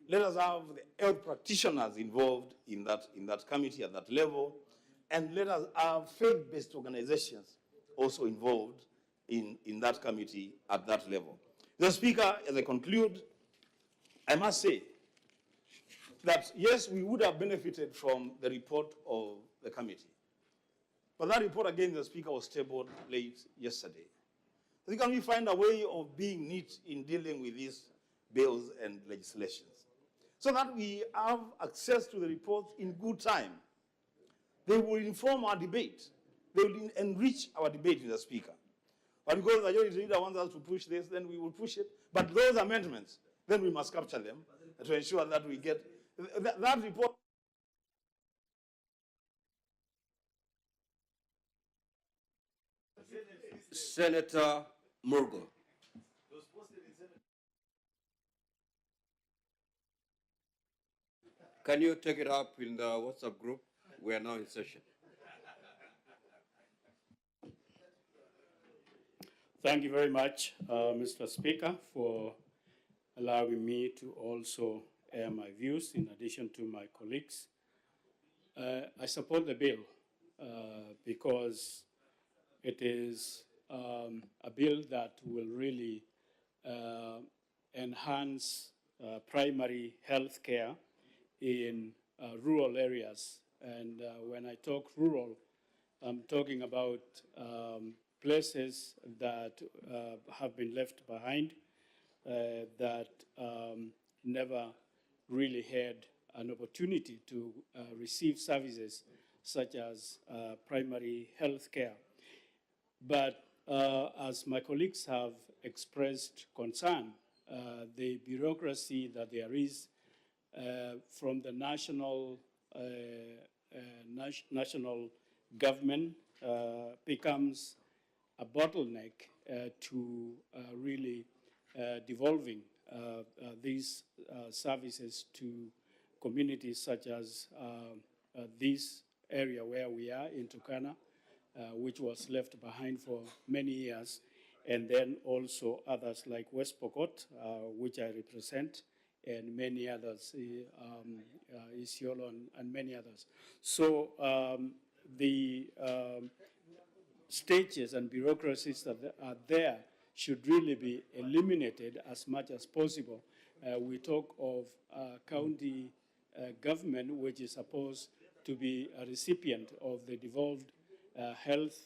Let us have the health practitioners involved in that committee at that level, and let us have faith-based organizations also involved in that committee at that level. Mr. Speaker, as I conclude, I must say that, yes, we would have benefited from the report of the committee. But that report, again, Mr. Speaker, was tabled late yesterday. So can we find a way of being neat in dealing with these bills and legislations so that we have access to the reports in good time? They will inform our debate. They will enrich our debate, Mr. Speaker. But because the majority leader wants us to push this, then we will push it. But those amendments, then we must capture them to ensure that we get that report. Senator Murgo. Can you take it up in the WhatsApp group? We are now in session. Thank you very much, Mr. Speaker, for allowing me to also air my views in addition to my colleagues. I support the bill because it is a bill that will really enhance primary health care in rural areas. And when I talk rural, I'm talking about places that have been left behind, that never really had an opportunity to receive services such as primary health care. But as my colleagues have expressed concern, the bureaucracy that there is from the national government becomes a bottleneck to really devolving these services to communities such as this area where we are in Turkana, which was left behind for many years, and then also others like West Pokot, which I represent, and many others, Isiolo and many others. So the stages and bureaucracies that are there should really be eliminated as much as possible. We talk of county government, which is supposed to be a recipient of the devolved health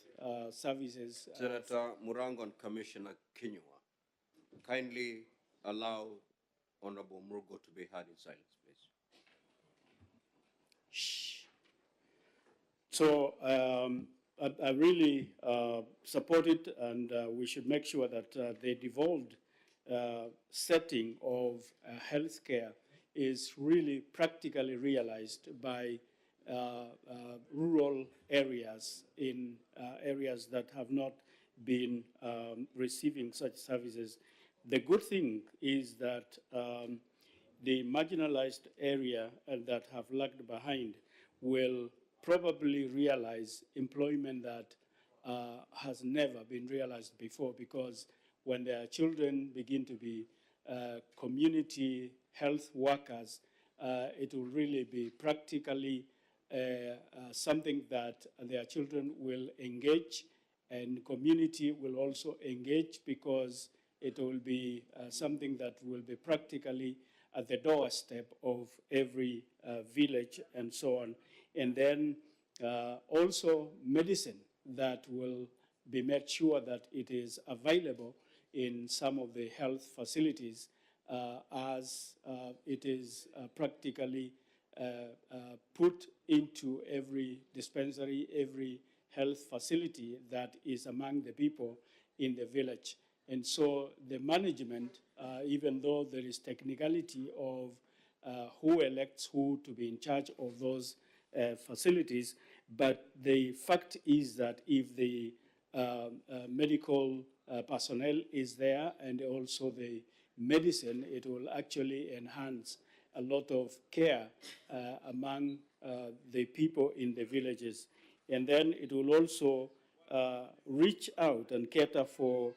services. Senator Murango and Commissioner Kinyua, kindly allow Honorable Murugo to be heard in silence, please. Shh. So I really support it, and we should make sure that the devolved setting of healthcare is really practically realized by rural areas, in areas that have not been receiving such services. The good thing is that the marginalized area that have lagged behind will probably realize employment that has never been realized before, because when their children begin to be community health workers, it will really be practically something that their children will engage, and community will also engage, because it will be something that will be practically at the doorstep of every village and so on. And then also medicine that will be made sure that it is available in some of the health facilities as it is practically put into every dispensary, every health facility that is among the people in the village. And so the management, even though there is technicality of who elects who to be in charge of those facilities, but the fact is that if the medical personnel is there and also the medicine, it will actually enhance a lot of care among the people in the villages. And then it will also reach out and cater for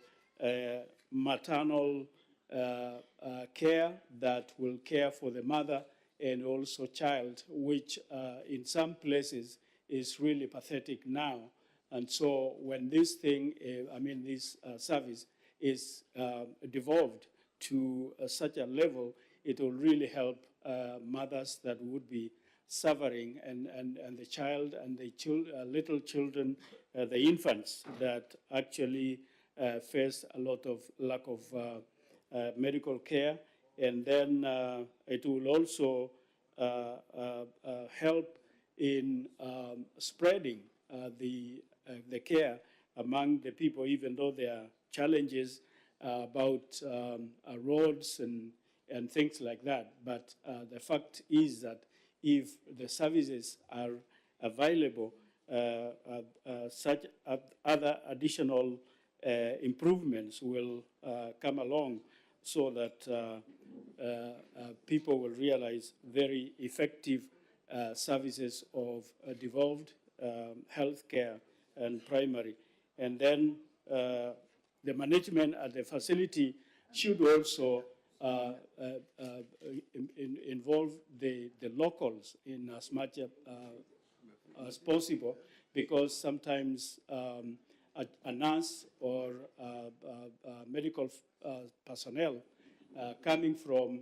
maternal care that will care for the mother and also child, which in some places is really pathetic now. And so when this thing, this service is devolved to such a level, it will really help mothers that would be suffering, and the child and the little children, the infants that actually face a lot of lack of medical care. And then it will also help in spreading the care among the people, even though there are challenges about roads and things like that. But the fact is that if the services are available, such other additional improvements will come along, so that people will realize very effective services of devolved healthcare and primary. And then the management at the facility should also involve the locals in as much as possible, because sometimes a nurse or medical personnel coming from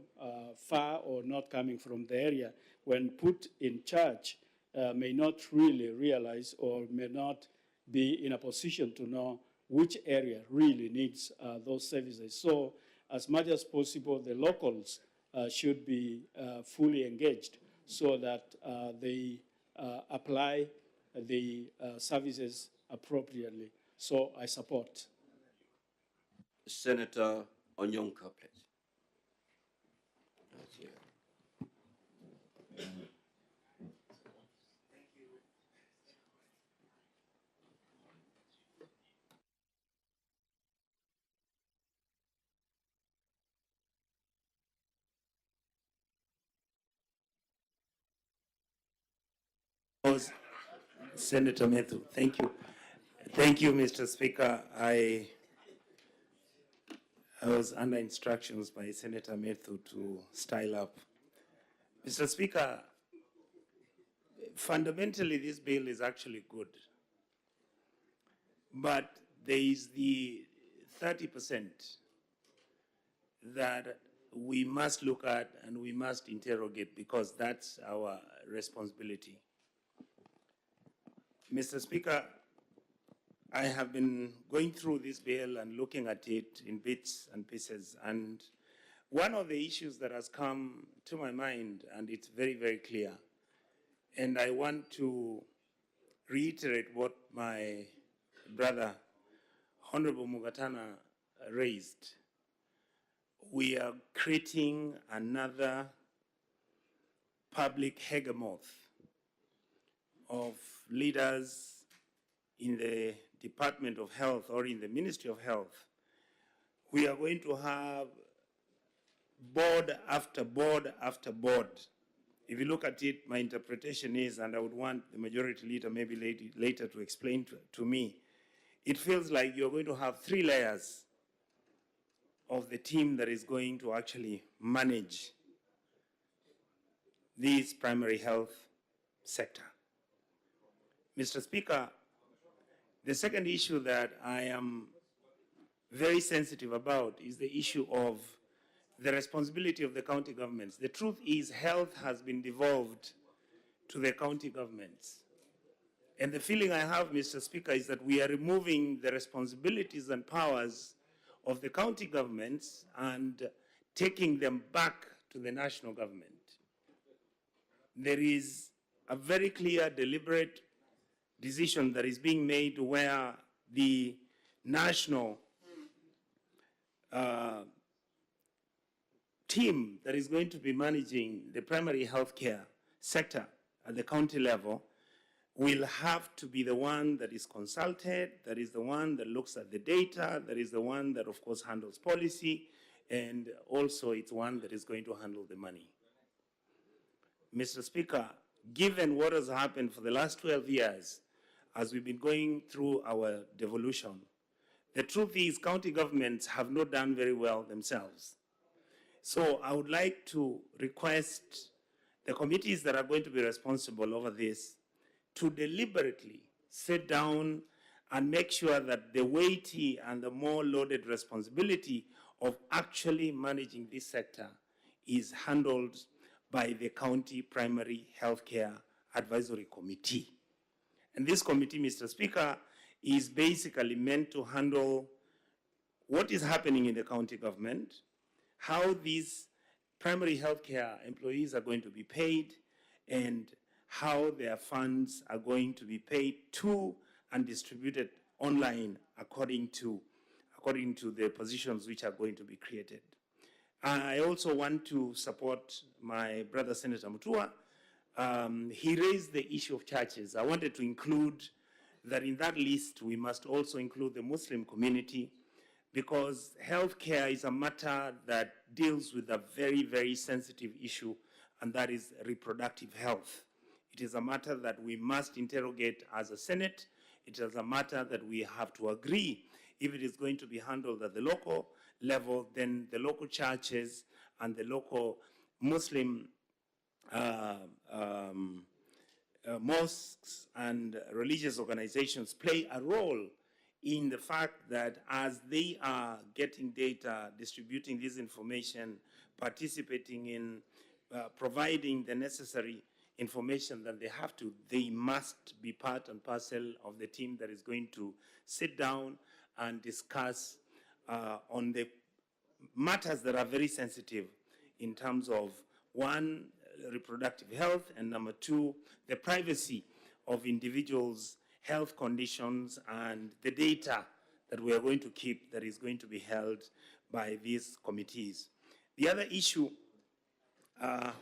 far or not coming from the area, when put in charge, may not really realize or may not be in a position to know which area really needs those services. So as much as possible, the locals should be fully engaged so that they apply the services appropriately. So I support. Senator Onyonka, please. Senator Methu, thank you. Thank you, Mr. Speaker. I was under instructions by Senator Methu to style up. Mr. Speaker, fundamentally this bill is actually good, but there is the 30% that we must look at and we must interrogate, because that's our responsibility. Mr. Speaker, I have been going through this bill and looking at it in bits and pieces, and one of the issues that has come to my mind, and it's very, very clear, and I want to reiterate what my brother, Honorable Mugatana, raised. We are creating another public hegemoth of leaders in the Department of Health or in the Ministry of Health. We are going to have board after board after board. If you look at it, my interpretation is, and I would want the majority leader maybe later to explain to me, it feels like you're going to have 3 layers of the team that is going to actually manage this primary health sector. Mr. Speaker, the second issue that I am very sensitive about is the issue of the responsibility of the county governments. The truth is, health has been devolved to the county governments. And the feeling I have, Mr. Speaker, is that we are removing the responsibilities and powers of the county governments and taking them back to the national government. There is a very clear, deliberate decision that is being made where the national team that is going to be managing the primary health care sector at the county level will have to be the one that is consulted, that is the one that looks at the data, that is the one that, of course, handles policy, and also it's one that is going to handle the money. Mr. Speaker, given what has happened for the last 12 years, as we've been going through our devolution, the truth is county governments have not done very well themselves. So I would like to request the committees that are going to be responsible over this to deliberately sit down and make sure that the weighty and the more loaded responsibility of actually managing this sector is handled by the County Primary Healthcare Advisory Committee. And this committee, Mr. Speaker, is basically meant to handle what is happening in the county government, how these primary healthcare employees are going to be paid, and how their funds are going to be paid to and distributed online according to the positions which are going to be created. I also want to support my brother Senator Mutua. He raised the issue of churches. I wanted to include that in that list we must also include the Muslim community, because healthcare is a matter that deals with a very, very sensitive issue, and that is reproductive health. It is a matter that we must interrogate as a Senate. It is a matter that we have to agree. If it is going to be handled at the local level, then the local churches and the local Muslim mosques and religious organizations play a role in the fact that as they are getting data, distributing this information, participating in providing the necessary information that they have to, they must be part and parcel of the team that is going to sit down and discuss on the matters that are very sensitive in terms of, one, reproductive health, and number two, the privacy of individuals' health conditions and the data that we are going to keep that is going to be held by these committees. The other issue,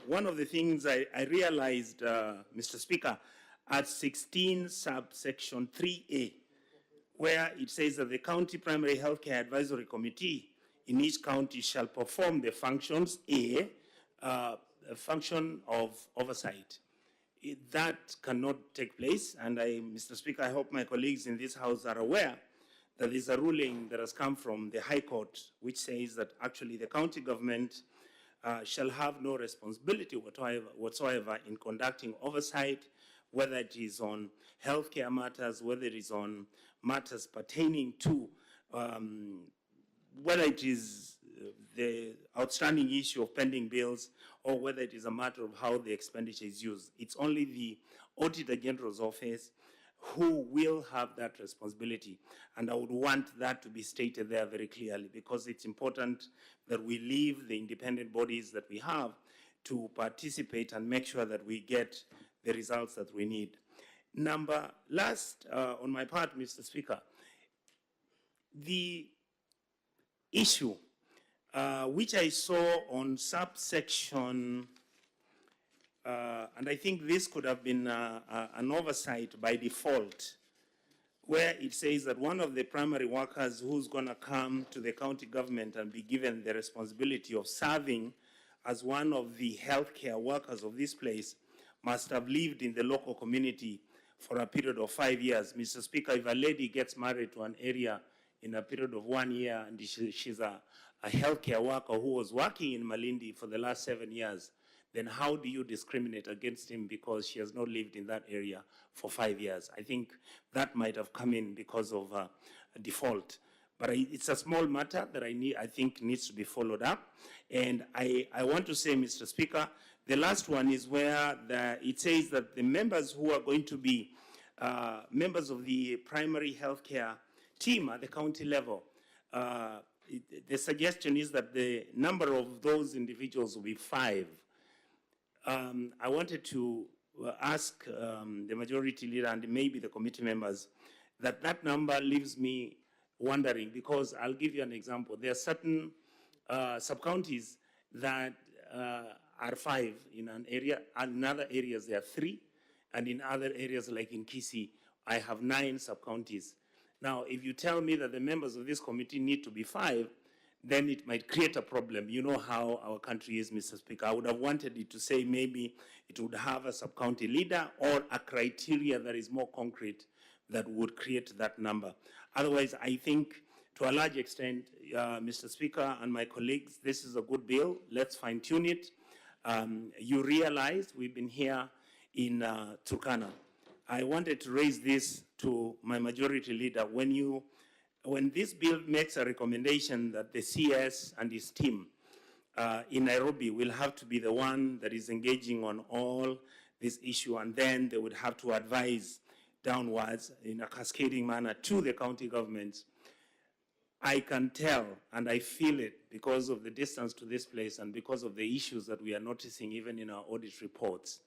one of the things I realized, Mr. Speaker, at 16 subsection 3A, where it says that the County Primary Healthcare Advisory Committee in each county shall perform the functions, a function of oversight. That cannot take place, and Mr. Speaker, I hope my colleagues in this House are aware that there's a ruling that has come from the High Court which says that actually the county government shall have no responsibility whatsoever in conducting oversight, whether it is on healthcare matters, whether it is on matters pertaining to whether it is the outstanding issue of pending bills or whether it is a matter of how the expenditure is used. It's only the Auditor General's office who will have that responsibility. And I would want that to be stated there very clearly, because it's important that we leave the independent bodies that we have to participate and make sure that we get the results that we need. Last, on my part, Mr. Speaker, the issue which I saw on subsection, and I think this could have been an oversight by default, where it says that one of the primary workers who's going to come to the county government and be given the responsibility of serving as one of the healthcare workers of this place must have lived in the local community for a period of 5 years. Mr. Speaker, if a lady gets married to an area in a period of 1 year and she's a healthcare worker who was working in Malindi for the last 7 years, then how do you discriminate against him because she has not lived in that area for 5 years? I think that might have come in because of a default. But it's a small matter that I think needs to be followed up. And I want to say, Mr. Speaker, the last one is where it says that the members who are going to be members of the primary healthcare team at the county level, the suggestion is that the number of those individuals will be 5. I wanted to ask the majority leader and maybe the committee members that number leaves me wondering, because I'll give you an example. There are certain sub-counties that are 5 in an area, and in other areas there are 3, and in other areas like in Kisii, I have 9 sub-counties. Now, if you tell me that the members of this committee need to be 5, then it might create a problem. You know how our country is, Mr. Speaker. I would have wanted it to say maybe it would have a sub-county leader or a criteria that is more concrete that would create that number. Otherwise, I think to a large extent, Mr. Speaker and my colleagues, this is a good bill. Let's fine-tune it. You realize we've been here in Turkana. I wanted to raise this to my majority leader. When this bill makes a recommendation that the CS and his team in Nairobi will have to be the one that is engaging on all this issue, and then they would have to advise downwards in a cascading manner to the county governments, I can tell and I feel it because of the distance to this place and because of the issues that we are noticing even in our audit reports.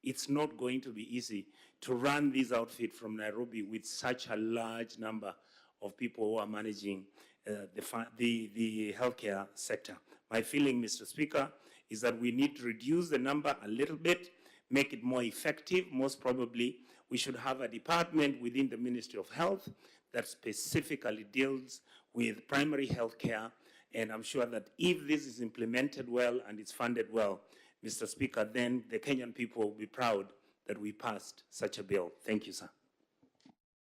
It's not going to be easy to run this outfit from Nairobi with such a large number of people who are managing the healthcare sector. My feeling, Mr. Speaker, is that we need to reduce the number a little bit, make it more effective. Most probably, we should have a department within the Ministry of Health that specifically deals with primary health care. And I'm sure that if this is implemented well and it's funded well, Mr. Speaker, then the Kenyan people will be proud that we passed such a bill. Thank you, sir.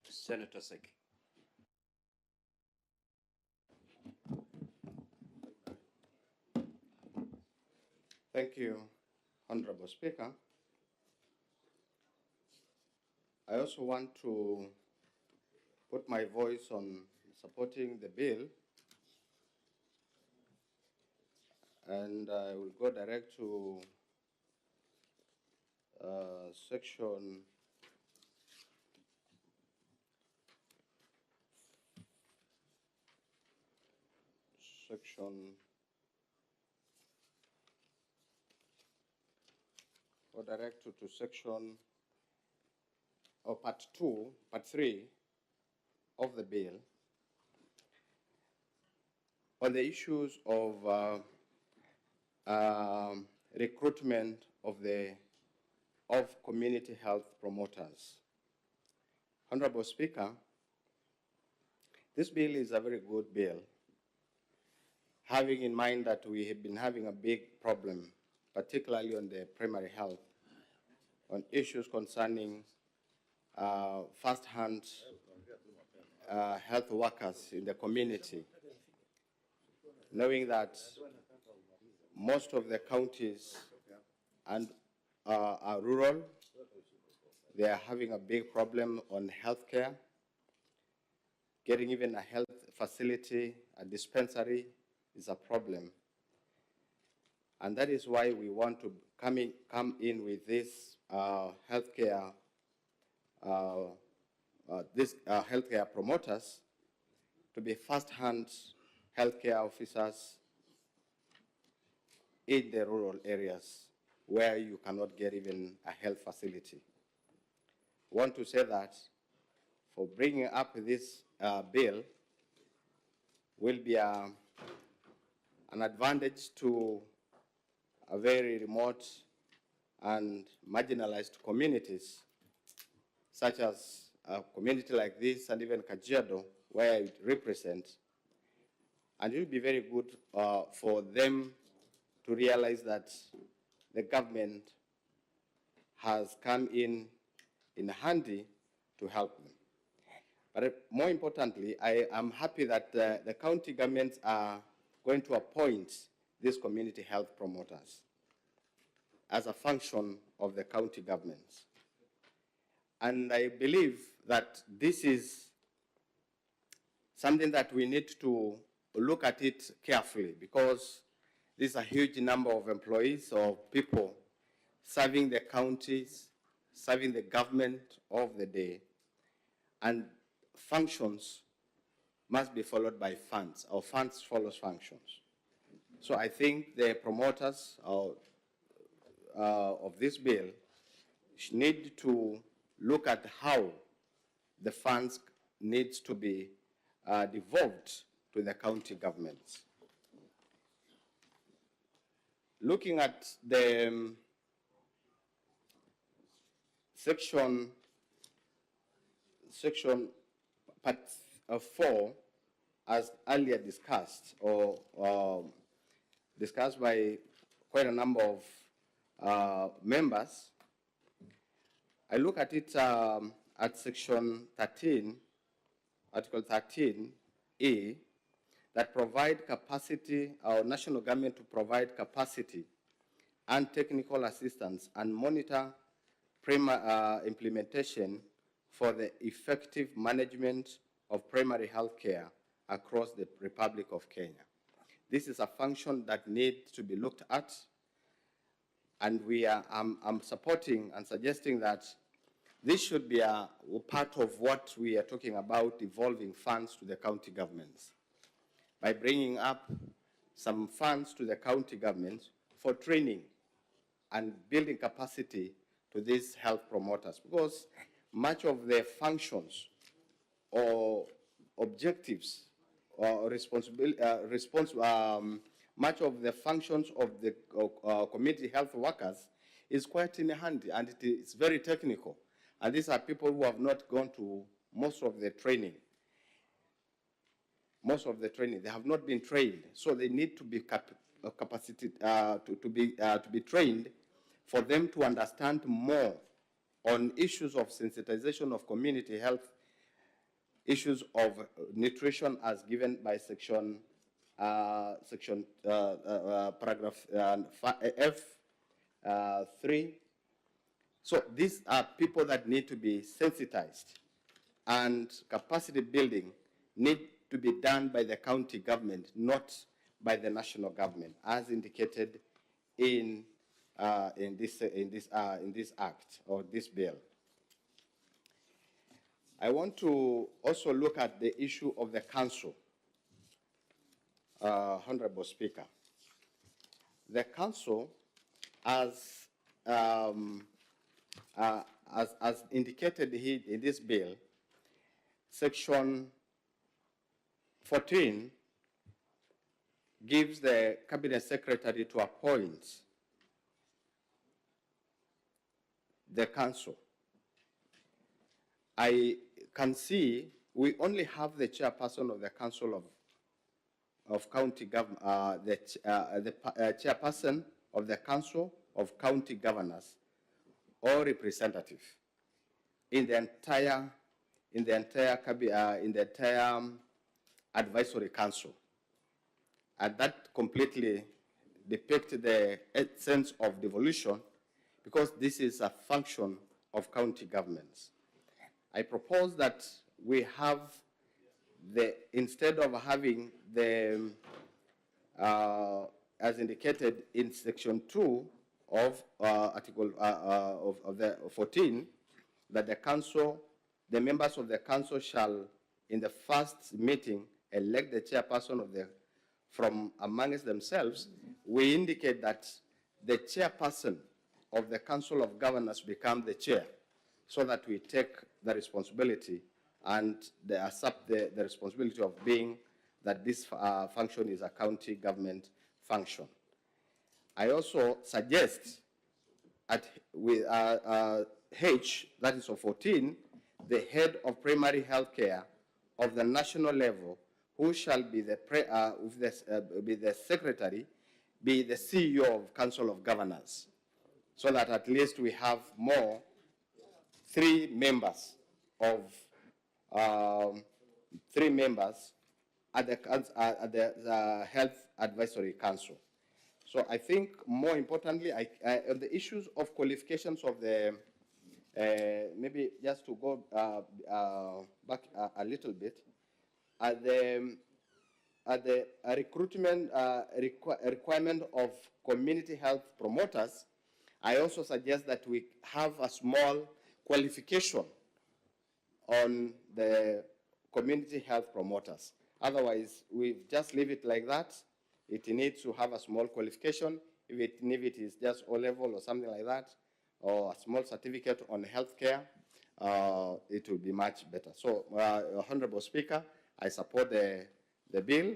Senator Seki. Thank you, Honorable Speaker. I also want to put my voice on supporting the bill, and I will go direct to section section or part 3 of the bill on the issues of recruitment of community health promoters. Honorable Speaker, this bill is a very good bill, having in mind that we have been having a big problem, particularly on the primary health, on issues concerning first-hand health workers in the community, knowing that most of the counties are rural. They are having a big problem on healthcare. Getting even a health facility, a dispensary, is a problem. And that is why we want to come in with this healthcare promoters to be first-hand healthcare officers in the rural areas where you cannot get even a health facility. I want to say that for bringing up this bill will be an advantage to a very remote and marginalized communities, such as a community like this and even Kajiado, where it represents. And it will be very good for them to realize that the government has come in handy to help them. But more importantly, I am happy that the county governments are going to appoint these community health promoters as a function of the county governments. And I believe that this is something that we need to look at it carefully, because this is a huge number of employees or people serving the counties, serving the government of the day, and functions must be followed by funds, or funds follows functions. So I think the promoters of this bill need to look at how the funds needs to be devolved to the county governments. Looking at the section part 4, as earlier discussed, or discussed by quite a number of members, I look at it at section 13, article 13A, that provide capacity, our national government to provide capacity and technical assistance and monitor implementation for the effective management of primary health care across the Republic of Kenya. This is a function that needs to be looked at, and I'm supporting and suggesting that this should be a part of what we are talking about, devolving funds to the county governments, by bringing up some funds to the county governments for training and building capacity to these health promoters, because much of their functions or objectives or much of the functions of the community health workers is quite in hand, and it is very technical. And these are people who have not gone to most of the training. most of the training. They have not been trained, so they need to be capacitated to be trained for them to understand more on issues of sensitization of community health, issues of nutrition as given by paragraph F3. So these are people that need to be sensitized, and capacity building need to be done by the county government, not by the national government, as indicated in this act or this bill. I want to also look at the issue of the council, Honorable Speaker. The council, as indicated here in this bill, Section 14 gives the Cabinet Secretary to appoint the council. I can see we only have the chairperson of the Council of County Government, chairperson of the Council of County Governors or representative in the entire advisory council, and that completely depicts the sense of devolution, because this is a function of county governments. I propose that we have instead of having the, as indicated in Section 2 of Article of the 14, that the council, the members of the council shall, in the first meeting, elect the chairperson from amongst themselves. We indicate that the chairperson of the Council of Governors become the chair, so that we take the responsibility and accept the responsibility of being that this function is a county government function. I also suggest with H, that is of 14, the head of primary health care of the national level, who shall be the secretary, be the CEO of Council of Governors, so that at least we have more 3 members of 3 members at the Health Advisory Council. So I think more importantly, on the issues of qualifications of the, maybe just to go back a little bit, at the recruitment requirement of community health promoters, I also suggest that we have a small qualification on the community health promoters. Otherwise, we just leave it like that. It needs to have a small qualification. If it is just O-level or something like that, or a small certificate on healthcare, it will be much better. So, Honorable Speaker, I support the bill,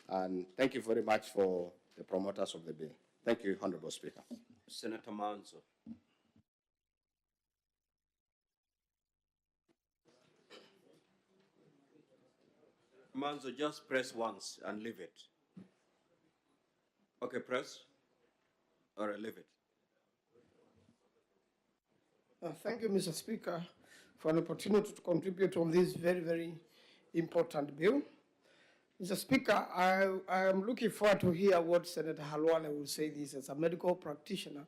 and thank you very much for the promoters of the bill. Thank you, Honorable Speaker. Senator Manzo. Manzo, just press once and leave it. Okay, press, or leave it. Thank you, Mr. Speaker, for an opportunity to contribute on this very, very important bill. Mr. Speaker, I am looking forward to hear what Senator Halwale will say this as a medical practitioner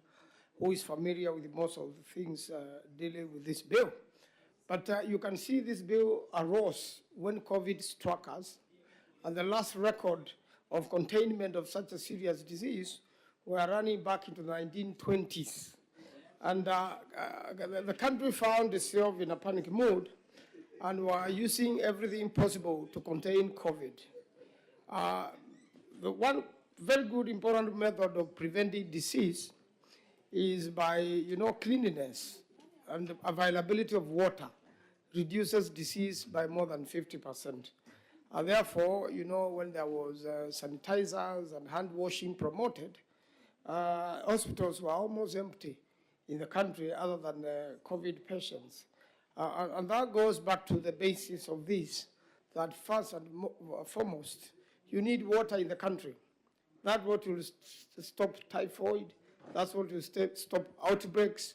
who is familiar with most of the things dealing with this bill. But you can see this bill arose when COVID struck us, and the last record of containment of such a serious disease were running back into the 1920s. And the country found itself in a panic mood and were using everything possible to contain COVID. The one very good, important method of preventing disease is by, cleanliness, and the availability of water reduces disease by more than 50%. Therefore, when there was sanitizers and hand washing promoted, hospitals were almost empty in the country other than COVID patients. And that goes back to the basis of this, that first and foremost, you need water in the country. That's what will stop typhoid. That's what will stop outbreaks.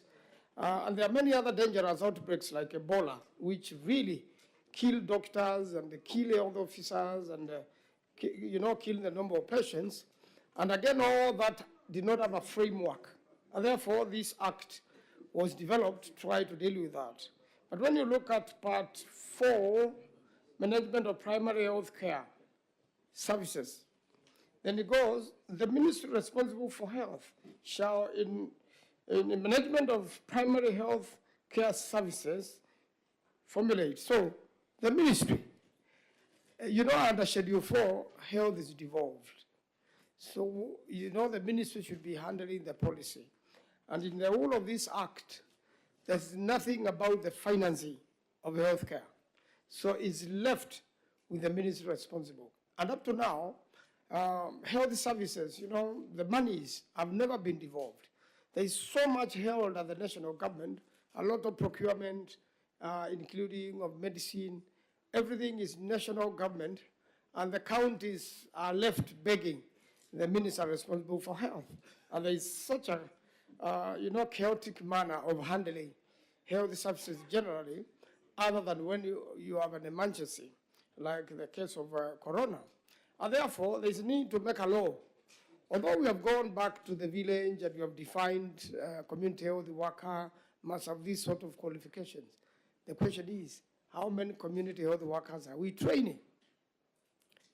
And there are many other dangerous outbreaks like Ebola, which really kill doctors and kill health officers and, kill the number of patients. And again, all that did not have a framework. And therefore, this act was developed to try to deal with that. But when you look at part 4, management of primary health care services, then it goes, the ministry responsible for health shall, in the management of primary health care services, formulate. So the ministry, under Schedule 4, health is devolved. So, the ministry should be handling the policy. And in the whole of this act, there's nothing about the financing of healthcare. So it's left with the ministry responsible. And up to now, health services, the monies have never been devolved. There is so much held at the national government, a lot of procurement, including of medicine. Everything is national government, and the counties are left begging the minister responsible for health. And there is such a, chaotic manner of handling health services generally, other than when you have an emergency, like the case of corona. And therefore, there is a need to make a law. Although we have gone back to the village and we have defined community health worker must have these sort of qualifications, the question is, how many community health workers are we training?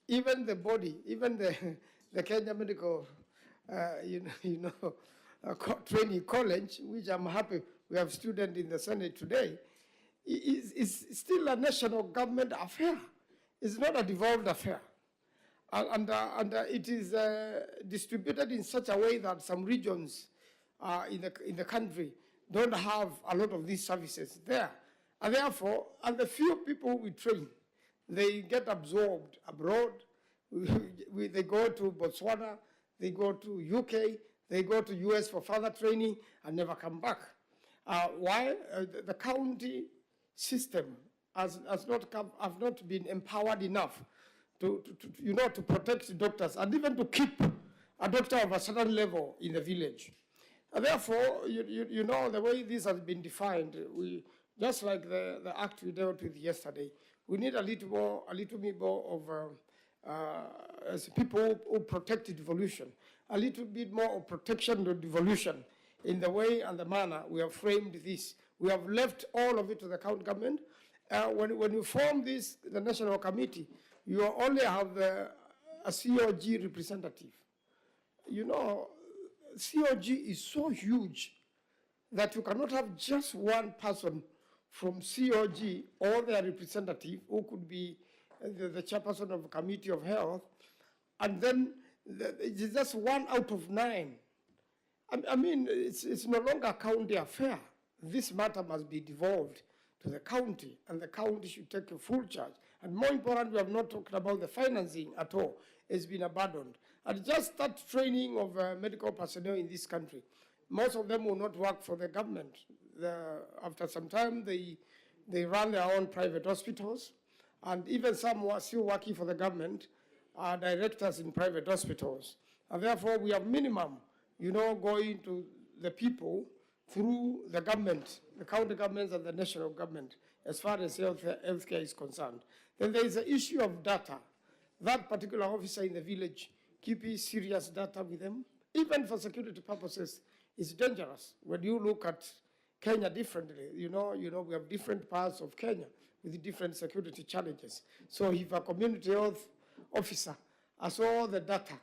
Even the body, even the Kenya Medical, training college, which I'm happy we have students in the Senate today, is still a national government affair. It's not a devolved affair. And it is distributed in such a way that some regions in the country don't have a lot of these services there. And therefore, the few people we train, they get absorbed abroad. They go to Botswana, they go to UK, they go to US for further training and never come back. Why? The county system has not been empowered enough to protect doctors and even to keep a doctor of a certain level in the village. And therefore, the way this has been defined, just like the act we dealt with yesterday, we need a little bit more of as people who protect devolution, a little bit more of protection of devolution in the way and the manner we have framed this. We have left all of it to the county government. When you form this, the national committee, you only have a COG representative. COG is so huge that you cannot have just one person from COG or their representative who could be the chairperson of a committee of health, and then it's just 1 out of 9. I mean, it's no longer a county affair. This matter must be devolved to the county, and the county should take a full charge. And more important, we have not talked about the financing at all. It's been abandoned. And just that training of medical personnel in this country, most of them will not work for the government. After some time, they run their own private hospitals, and even some who are still working for the government are directors in private hospitals. And therefore, we have minimum, going to the people through the government, the county governments and the national government, as far as healthcare is concerned. Then there is the issue of data. That particular officer in the village keeping serious data with them, even for security purposes, is dangerous. When you look at Kenya differently, we have different parts of Kenya with different security challenges. So if a community health officer has all the data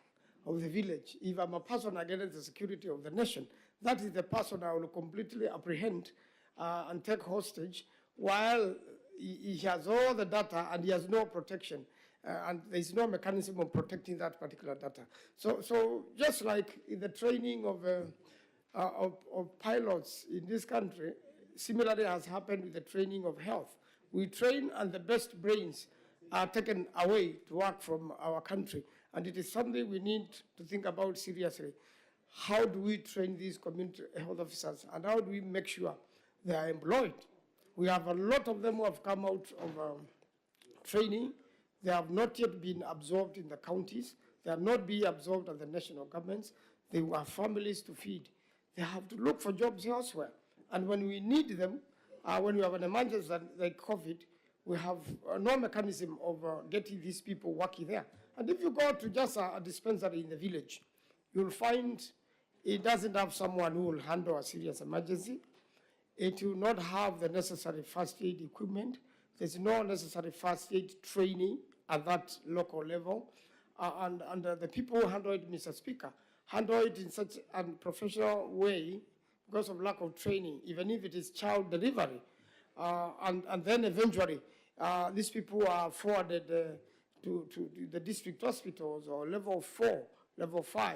of the village, if I'm a person against the security of the nation, that is the person I will completely apprehend and take hostage, while he has all the data and he has no protection, and there is no mechanism of protecting that particular data. So just like in the training of pilots in this country, similarly has happened with the training of health. We train and the best brains are taken away to work from our country, and it is something we need to think about seriously. How do we train these community health officers, and how do we make sure they are employed? We have a lot of them who have come out of training, They have not yet been absorbed in the counties. They are not being absorbed at the national governments. They have families to feed. They have to look for jobs elsewhere. And when we need them, when we have an emergency like COVID, we have no mechanism of getting these people working there. And if you go to just a dispensary in the village, you'll find it doesn't have someone who will handle a serious emergency. It will not have the necessary first aid equipment. There's no necessary first aid training at that local level. And the people who handle it, Mr. Speaker, handle it in such a professional way because of lack of training, even if it is child delivery. And then eventually, these people are forwarded to the district hospitals or level 4, level 5.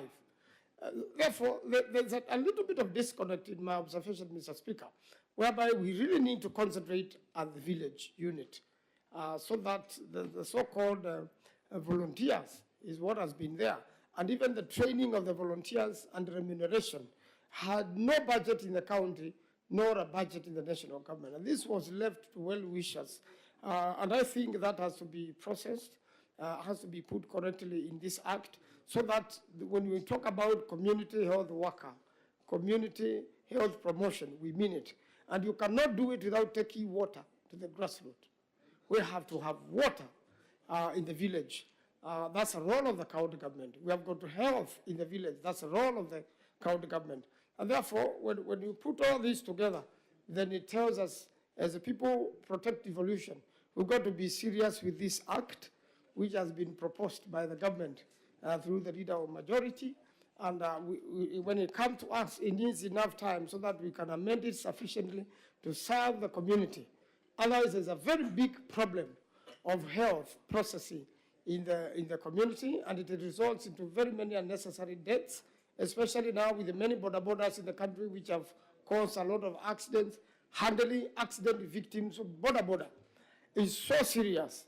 Therefore, there's a little bit of disconnect in my observation, Mr. Speaker, whereby we really need to concentrate at the village unit so that the so-called volunteers is what has been there. And even the training of the volunteers and remuneration had no budget in the county, nor a budget in the national government. And this was left to well-wishers. And I think that has to be processed, has to be put correctly in this act, so that when we talk about community health worker, community health promotion, we mean it. And you cannot do it without taking water to the grassroots. We have to have water in the village. That's a role of the county government. We have got to health in the village. That's a role of the county government. And therefore, when you put all this together, then it tells us, as a people protect evolution, we've got to be serious with this act, which has been proposed by the government through the leader of majority. And when it comes to us, it needs enough time so that we can amend it sufficiently to serve the community. Otherwise, there's a very big problem of health processing in the community, and it results into very many unnecessary deaths, especially now with the many borders in the country which have caused a lot of accidents. Handling accident victims of border is so serious.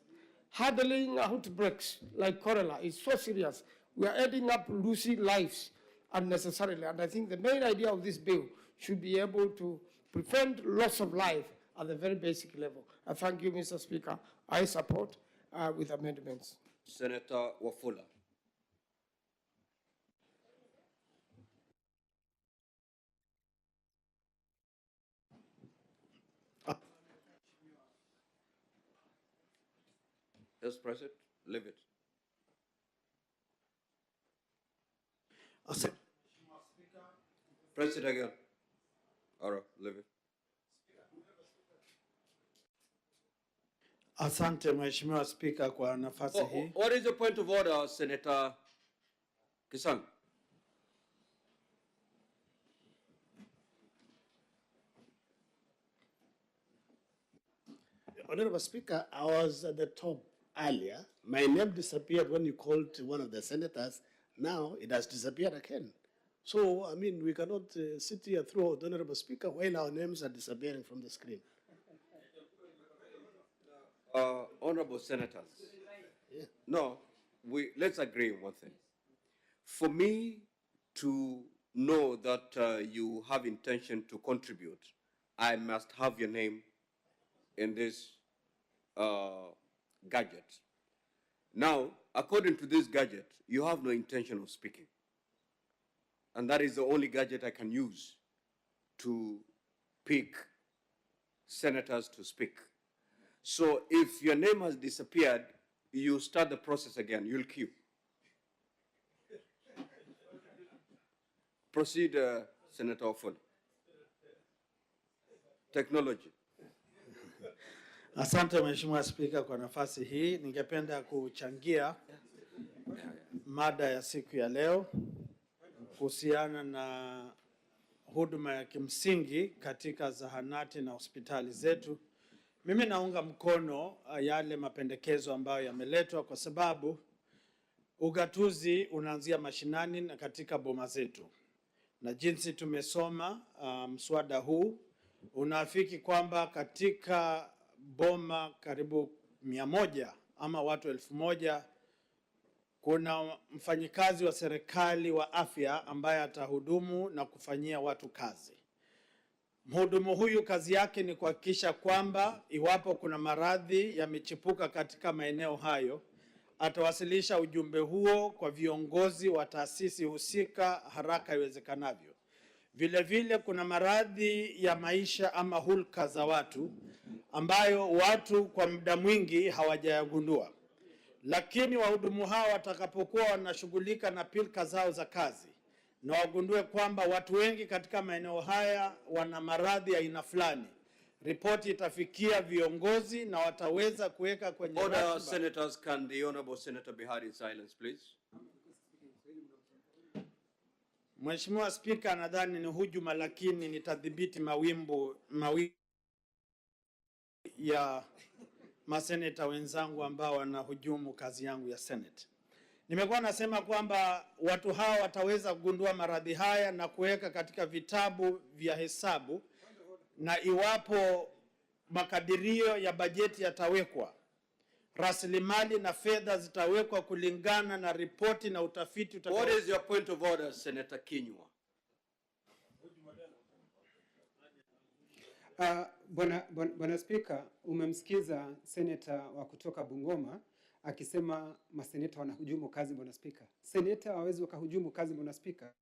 Handling outbreaks like cholera is so serious. We are ending up losing lives unnecessarily. And I think the main idea of this bill should be able to prevent loss of life at the very basic level. I thank you, Mr. Speaker. I support with amendments. Senator Wafula. Just press it, leave it. Press it again. All right, leave it. Asante Mheshimiwa Spika kwa nafasi hii. What is the point of order, Senator Kisang? Honorable Speaker, I was at the top earlier. My name disappeared when you called one of the senators. Now it has disappeared again. So, I mean, we cannot sit here throughout, Honorable Speaker, while our names are disappearing from the screen. Honorable Senators, no, let's agree on one thing. For me to know that you have intention to contribute, I must have your name in this gadget. Now, according to this gadget, you have no intention of speaking. And that is the only gadget I can use to pick senators to speak. So if your name has disappeared, you start the process again, you'll queue. Proceed, Senator Ofun. Technology. Asante Mheshimiwa Spika kwa nafasi hii. Ningependa kuchangia mada ya siku ya leo kuhusiana na huduma ya kimsingi katika zahanati na hospitali zetu. Mimi naunga mkono yale mapendekezo ambayo yameletwa kwa sababu ugatuzi unaanzia mashinani na katika boma zetu. Na jinsi tumesoma mswada huu unaafiki kwamba katika boma karibu 100 ama watu 1000 kuna mfanyikazi wa serikali wa afya ambaye atahudumu na kufanyia watu kazi. Mhudumu huyu kazi yake ni kuhakikisha kwamba iwapo kuna maradhi yamechipuka katika maeneo hayo, atawasilisha ujumbe huo kwa viongozi wa taasisi husika haraka iwezekanavyo. Vile vile kuna maradhi ya maisha ama hulka za watu ambayo watu kwa muda mwingi hawajayagundua. Lakini wahudumu hao watakapokuwa wanashughulika na pilka zao za kazi na wagundue kwamba watu wengi katika maeneo haya wana maradhi ya aina fulani, ripoti itafikia viongozi na wataweza kuweka kwenye Order, senators, can the honorable senator be heard in silence, please? Mheshimiwa Spika, nadhani ni hujuma, lakini nitadhibiti mawimbi ya maseneta wenzangu ambao wanahujumu kazi yangu ya Senate. Nimekuwa nasema kwamba watu hawa wataweza kugundua maradhi haya na kuweka katika vitabu vya hesabu, na iwapo makadirio ya bajeti yatawekwa, rasilimali na fedha zitawekwa kulingana na ripoti na utafiti What is your point of order, Senator Kinyua? Bwana Spika, umemsikiza seneta wa kutoka Bungoma akisema maseneta wanahujumu kazi. Bwana Spika, seneta hawezi wakahujumu kazi. Bwana Spika.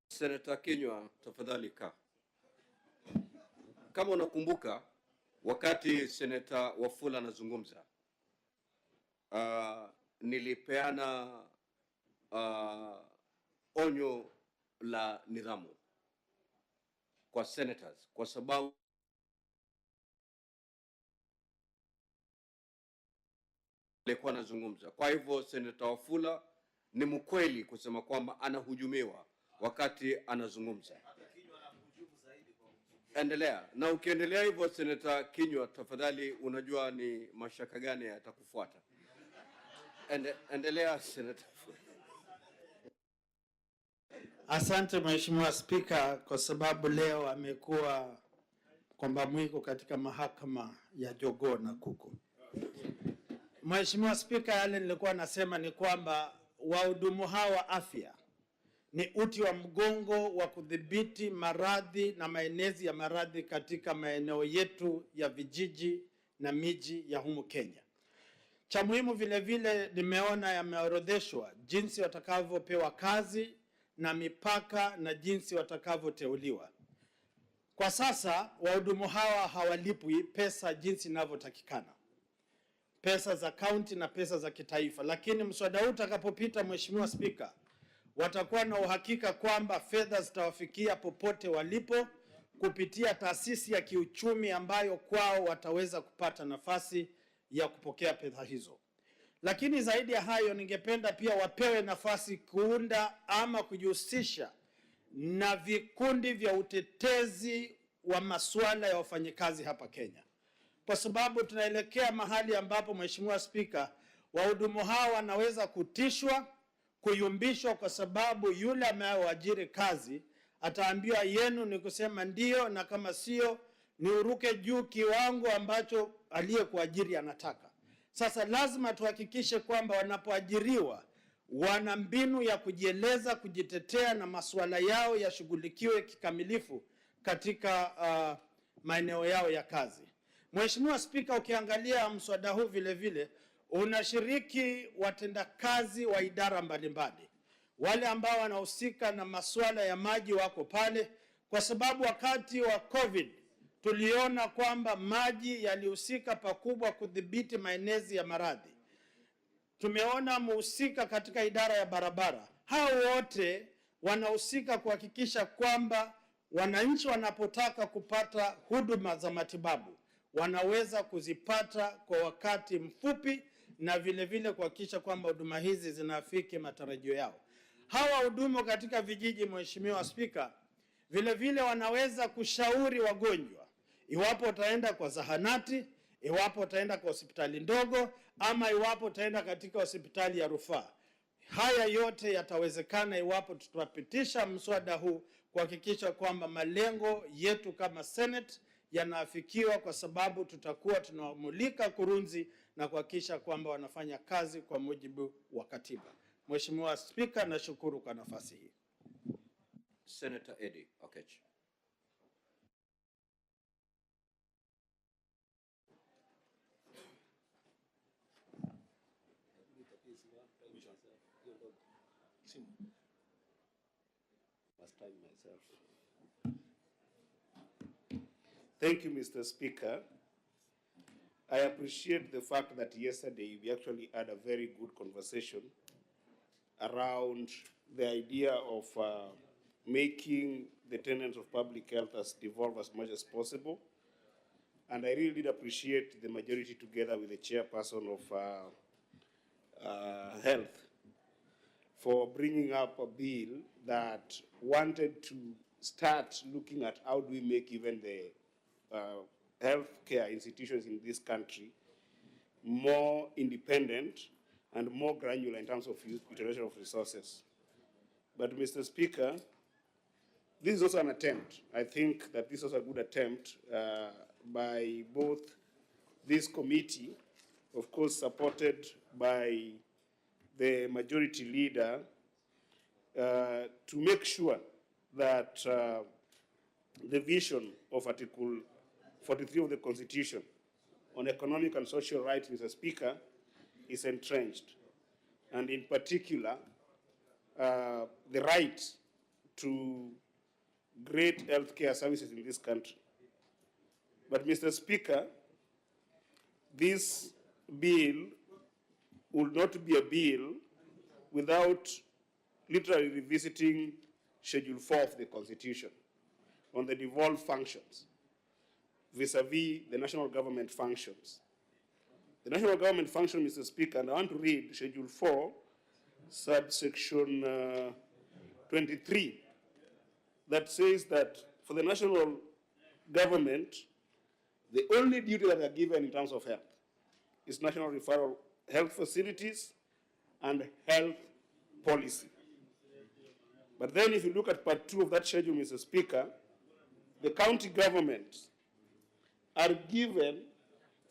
Senator Kinyua, tafadhali kaa. Kama unakumbuka wakati Senator Wafula anazungumza, nilipeana onyo la nidhamu kwa senators kwa sababu alikuwa anazungumza. Kwa hivyo Senator Wafula ni mkweli kusema kwamba anahujumiwa wakati anazungumza. Endelea. Na ukiendelea hivyo Senator Kinyua, tafadhali, unajua ni mashaka gani yatakufuata. Endelea Senator. Asante Mheshimiwa Spika, kwa sababu leo amekuwa kwamba mwiko katika mahakama ya jogoo na kuku. Mheshimiwa Spika, yale nilikuwa nasema ni kwamba wahudumu hawa afya ni uti wa mgongo wa kudhibiti maradhi na maenezi ya maradhi katika maeneo yetu ya vijiji na miji ya humu Kenya. Cha muhimu vile vile nimeona yameorodheshwa jinsi watakavyopewa kazi na mipaka na jinsi watakavyoteuliwa. Kwa sasa wahudumu hawa hawalipwi pesa jinsi inavyotakikana, pesa za kaunti na pesa za kitaifa, lakini mswada huu utakapopita, Mheshimiwa Spika, watakuwa na uhakika kwamba fedha zitawafikia popote walipo kupitia taasisi ya kiuchumi ambayo kwao wataweza kupata nafasi ya kupokea pesa hizo. Lakini zaidi ya hayo, ningependa pia wapewe nafasi kuunda ama kujihusisha na vikundi vya utetezi wa masuala ya wafanyikazi hapa Kenya, kwa sababu tunaelekea mahali ambapo, Mheshimiwa Spika, wahudumu hawa wanaweza kutishwa, kuyumbishwa, kwa sababu yule amewaajiri kazi ataambiwa yenu ni kusema ndio, na kama sio ni uruke juu kiwango ambacho aliyekuajiri anataka. Sasa lazima tuhakikishe kwamba wanapoajiriwa wana mbinu ya kujieleza, kujitetea, na masuala yao yashughulikiwe kikamilifu katika maeneo yao ya kazi. Mheshimiwa Spika, ukiangalia mswada huu vile vile unashiriki watendakazi wa idara mbalimbali. Wale ambao wanahusika na masuala ya maji wako pale, kwa sababu wakati wa COVID tuliona kwamba maji yalihusika pakubwa kudhibiti maenezi ya maradhi. Tumeona mhusika katika idara ya barabara. Hao wote wanahusika kuhakikisha kwamba wananchi wanapotaka kupata huduma za matibabu wanaweza kuzipata kwa wakati mfupi, na vile vile kuhakikisha kwamba huduma hizi zinafiki matarajio yao. Hawa hudumu katika vijiji, Mheshimiwa Spika, vile vile wanaweza kushauri wagonjwa iwapo utaenda kwa zahanati, iwapo utaenda kwa hospitali ndogo, ama iwapo utaenda katika hospitali ya rufaa. Haya yote yatawezekana iwapo tutapitisha mswada huu kuhakikisha kwamba malengo yetu kama Senate yanaafikiwa, kwa sababu tutakuwa tunamulika kurunzi na kuhakikisha kwamba wanafanya kazi kwa mujibu wa katiba. Mheshimiwa Spika, nashukuru kwa nafasi hii. Senator Eddie Okech. Thank you, Mr. Speaker. I appreciate the fact that yesterday we actually had a very good conversation around the idea of making the tenets of public health as devolve as much as possible. And I really did appreciate the majority together with the chairperson of health for bringing up a bill that wanted to start looking at how do we make even the healthcare institutions in this country more independent and more granular in terms of utilization of resources. But, Mr. Speaker, this is also an attempt. I think that this was a good attempt by both this committee, of course supported by the majority leader, to make sure that the vision of Article 43 of the Constitution on economic and social rights, Mr. Speaker, is entrenched. And in particular, the right to great healthcare services in this country. But, Mr. Speaker, this bill would not be a bill without literally revisiting Schedule 4 of the Constitution on the devolved functions vis-a-vis the national government functions. The national government function, Mr. Speaker, and I want to read Schedule 4, subsection 23, that says that for the national government, the only duty that are given in terms of health is national referral health facilities and health policy. But then if you look at part 2 of that schedule, Mr. Speaker, the county governments are given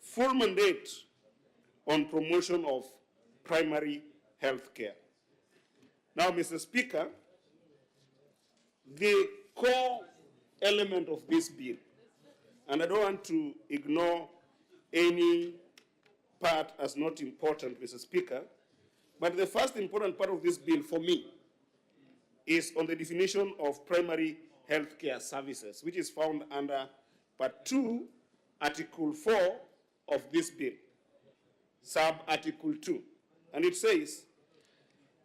full mandate on promotion of primary health care. Now, Mr. Speaker, the core element of this bill, and I don't want to ignore any part as not important, Mr. Speaker, but the first important part of this bill for me is on the definition of primary health care services, which is found under Part 2, Article 4 of this bill, Sub-Article 2. And it says,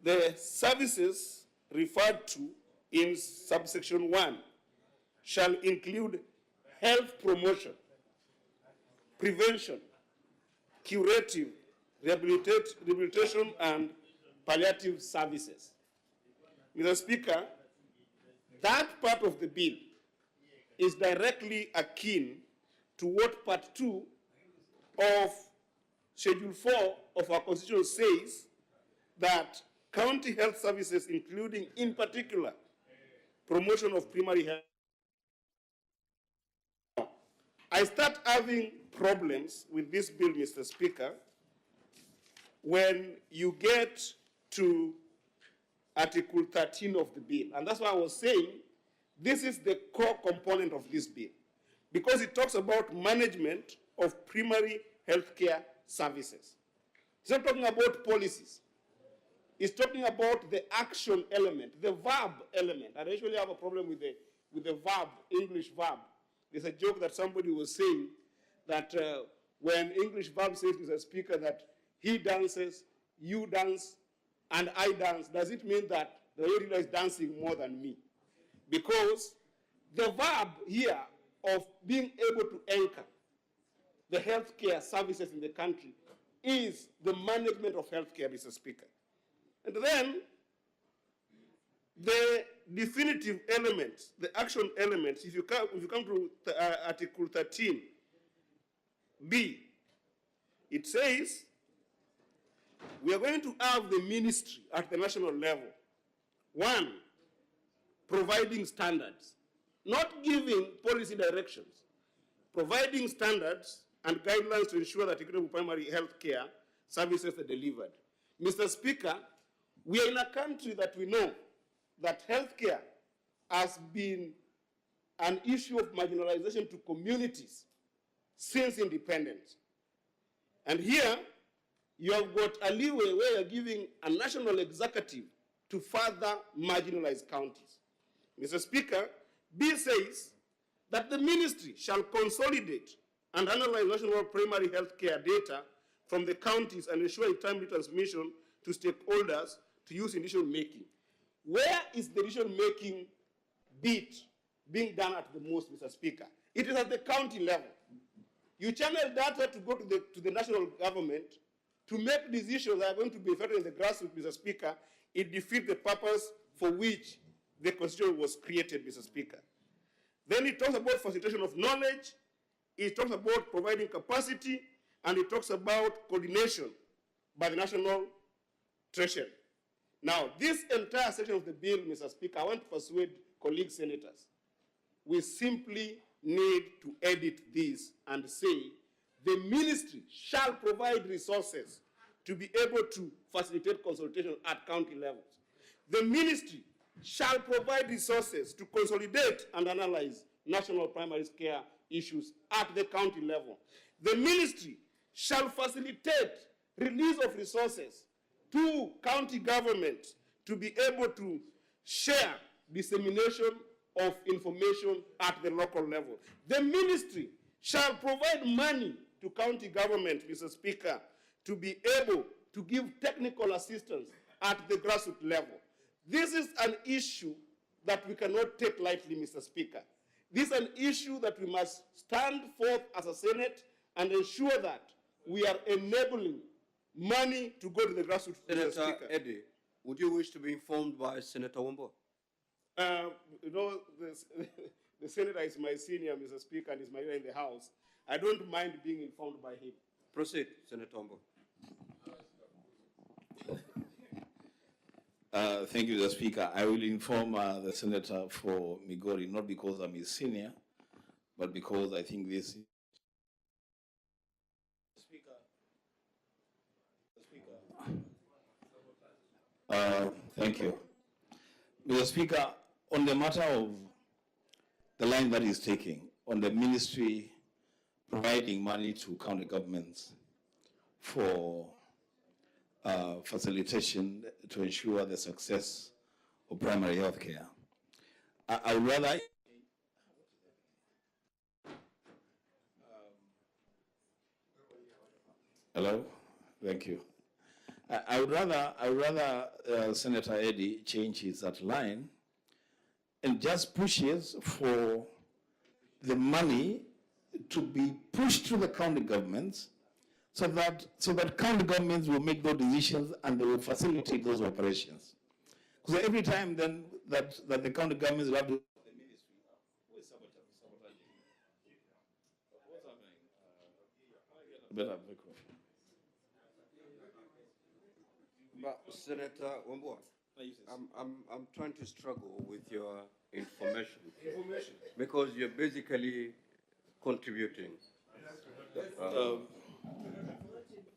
the services referred to in subsection 1 shall include health promotion, prevention, curative, rehabilitation, and palliative services. Mr. Speaker, that part of the bill is directly akin to what Part 2 of Schedule 4 of our Constitution says, that county health services, including in particular promotion of primary health. I start having problems with this bill, Mr. Speaker, when you get to Article 13 of the bill. And that's why I was saying this is the core component of this bill, because it talks about management of primary healthcare services. It's not talking about policies. It's talking about the action element, the verb element. I usually have a problem with the verb, English verb. There's a joke that somebody was saying that when English verb says, Mr. Speaker, that he dances, you dance, and I dance, does it mean that the lady is dancing more than me? Because the verb here of being able to anchor the healthcare services in the country is the management of healthcare, Mr. Speaker. And then the definitive elements, the action elements, if you come to Article 13, B, it says we are going to have the ministry at the national level. One, providing standards, not giving policy directions, providing standards and guidelines to ensure that equitable primary health care services are delivered. Mr. Speaker, we are in a country that we know that health care has been an issue of marginalization to communities since independence. And here, you have got a leeway where you're giving a national executive to further marginalize counties. Mr. Speaker, Bill says that the ministry shall consolidate and analyze national primary health care data from the counties and ensure a timely transmission to stakeholders to use in decision-making. Where is the decision-making bit being done at the most, Mr. Speaker? It is at the county level. You channel data to go to the national government to make decisions that are going to be effective in the grassroots, Mr. Speaker. It defeats the purpose for which the Constitution was created, Mr. Speaker. Then it talks about facilitation of knowledge, it talks about providing capacity, and it talks about coordination by the National Treasury. Now, this entire section of the bill, Mr. Speaker, I want to persuade colleague senators. We simply need to edit this and say the ministry shall provide resources to be able to facilitate consultation at county levels. The ministry shall provide resources to consolidate and analyze national primary care issues at the county level. The ministry shall facilitate release of resources to county governments to be able to share dissemination of information at the local level. The ministry shall provide money to county government, Mr. Speaker, to be able to give technical assistance at the grassroots level. This is an issue that we cannot take lightly, Mr. Speaker. This is an issue that we must stand forth as a Senate and ensure that we are enabling money to go to the grassroots. Senator Eddie, would you wish to be informed by Senator Wombo? You know, the senator is my senior, Mr. Speaker, and is my leader in the House. I don't mind being informed by him. Proceed, Senator Wombo. Thank you, Mr. Speaker. I will inform the senator for Migori, not because I'm his senior, but because I think this. Thank you. Mr. Speaker, on the matter of the line that is taking, on the ministry providing money to county governments for facilitation to ensure the success of primary health care, I would rather hello? Thank you. I would rather Senator Eddie changes that line and just pushes for the money to be pushed to the county governments so that county governments will make those decisions and they will facilitate those operations. Because every time then that the county governments will have to better microphone. But Senator Wombo, I'm trying to struggle with your information. Because you're basically contributing.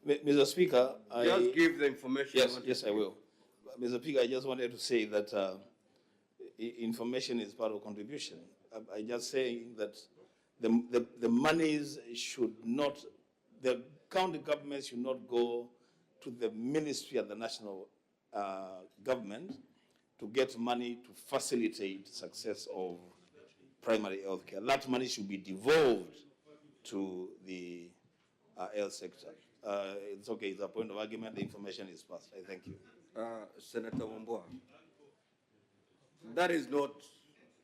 Mr. Speaker, just give the information. Yes, I will. Mr. Speaker, I just wanted to say that information is part of contribution. I just saying that the monies should not, the county government should not go to the ministry and the national government to get money to facilitate success of primary health care. That money should be devolved to the health sector. It's okay, it's a point of argument, the information is passed. I thank you. Senator Wombo, that is not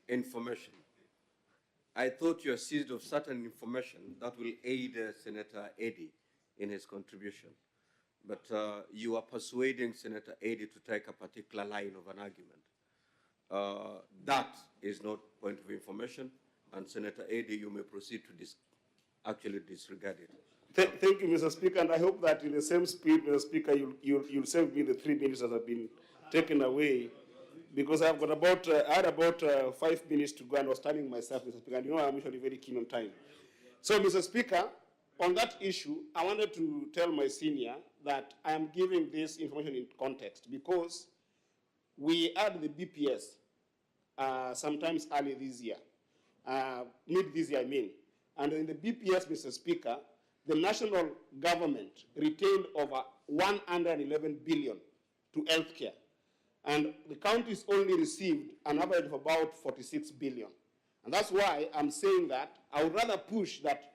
information. I thought you are seized of certain information that will aid Senator Eddie in his contribution. But you are persuading Senator Eddie to take a particular line of an argument. That is not point of information, and Senator Eddie, you may proceed to actually disregard it. Thank you, Mr. Speaker, and I hope that in the same spirit, Mr. Speaker, you'll save me the 3 minutes that have been taken away, because I've got about, I had about 5 minutes to go and I was timing myself, Mr. Speaker, and you know I'm usually very keen on time. So, Mr. Speaker, on that issue, I wanted to tell my senior that I am giving this information in context because we had the BPS sometimes early this year, mid this year, I mean. And in the BPS, Mr. Speaker, the national government retained over 111 billion to healthcare. And the counties only received an average of about 46 billion. And that's why I'm saying that I would rather push that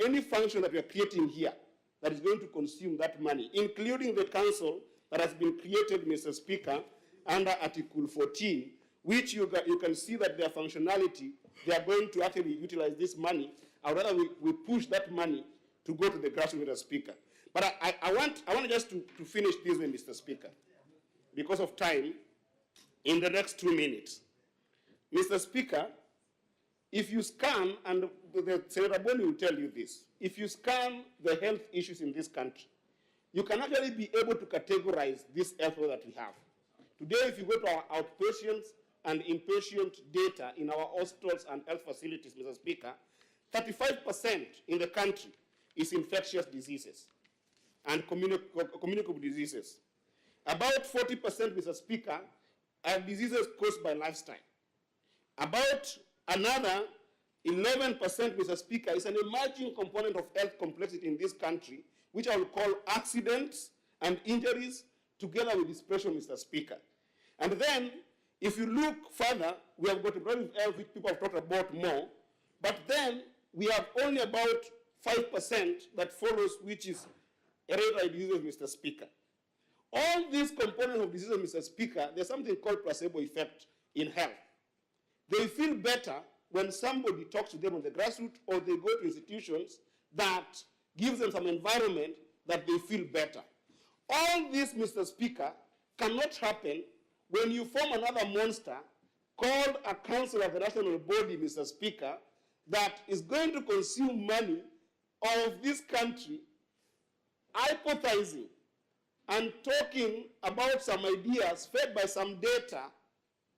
any function that we are creating here that is going to consume that money, including the council that has been created, Mr. Speaker, under Article 14, which you can see that their functionality, they are going to actually utilize this money. I would rather we push that money to go to the grassroots, Mr. Speaker. But I want just to finish this way, Mr. Speaker, because of time, in the next 2 minutes. Mr. Speaker, if you scan, and Senator Boni will tell you this, if you scan the health issues in this country, you can actually be able to categorize this health that we have. Today, if you go to our outpatients and inpatient data in our hospitals and health facilities, Mr. Speaker, 35% in the country is infectious diseases and communicable diseases. About 40%, Mr. Speaker, are diseases caused by lifestyle. About another 11%, Mr. Speaker, is an emerging component of health complexity in this country, which I will call accidents and injuries together with depression, Mr. Speaker. And then, if you look further, we have got a problem of health which people have talked about more, but then we have only about 5% that follows, which is hereditary diseases, Mr. Speaker. All these components of diseases, Mr. Speaker, there's something called placebo effect in health. They feel better when somebody talks to them on the grassroots or they go to institutions that gives them some environment that they feel better. All this, Mr. Speaker, cannot happen when you form another monster called a council of the national body, Mr. Speaker, that is going to consume money of this country, hypothesizing and talking about some ideas fed by some data,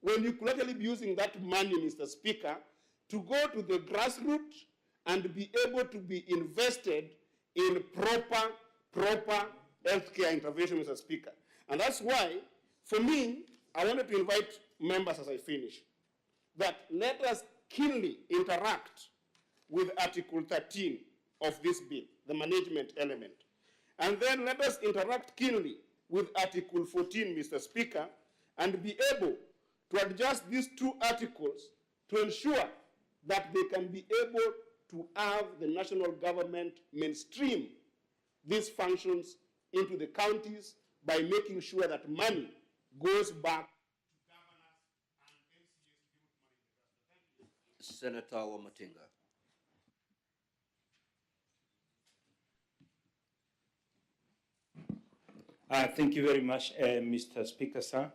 when you could actually be using that money, Mr. Speaker, to go to the grassroots and be able to be invested in proper healthcare intervention, Mr. Speaker. And that's why, for me, I wanted to invite members as I finish, that let us keenly interact with Article 13 of this bill, the management element. And then let us interact keenly with Article 14, Mr. Speaker, and be able to adjust these two articles to ensure that they can be able to have the national government mainstream these functions into the counties by making sure that money goes back to governors and MCAs. Senator Wamatinga. Thank you very much, Mr. Speaker, sir.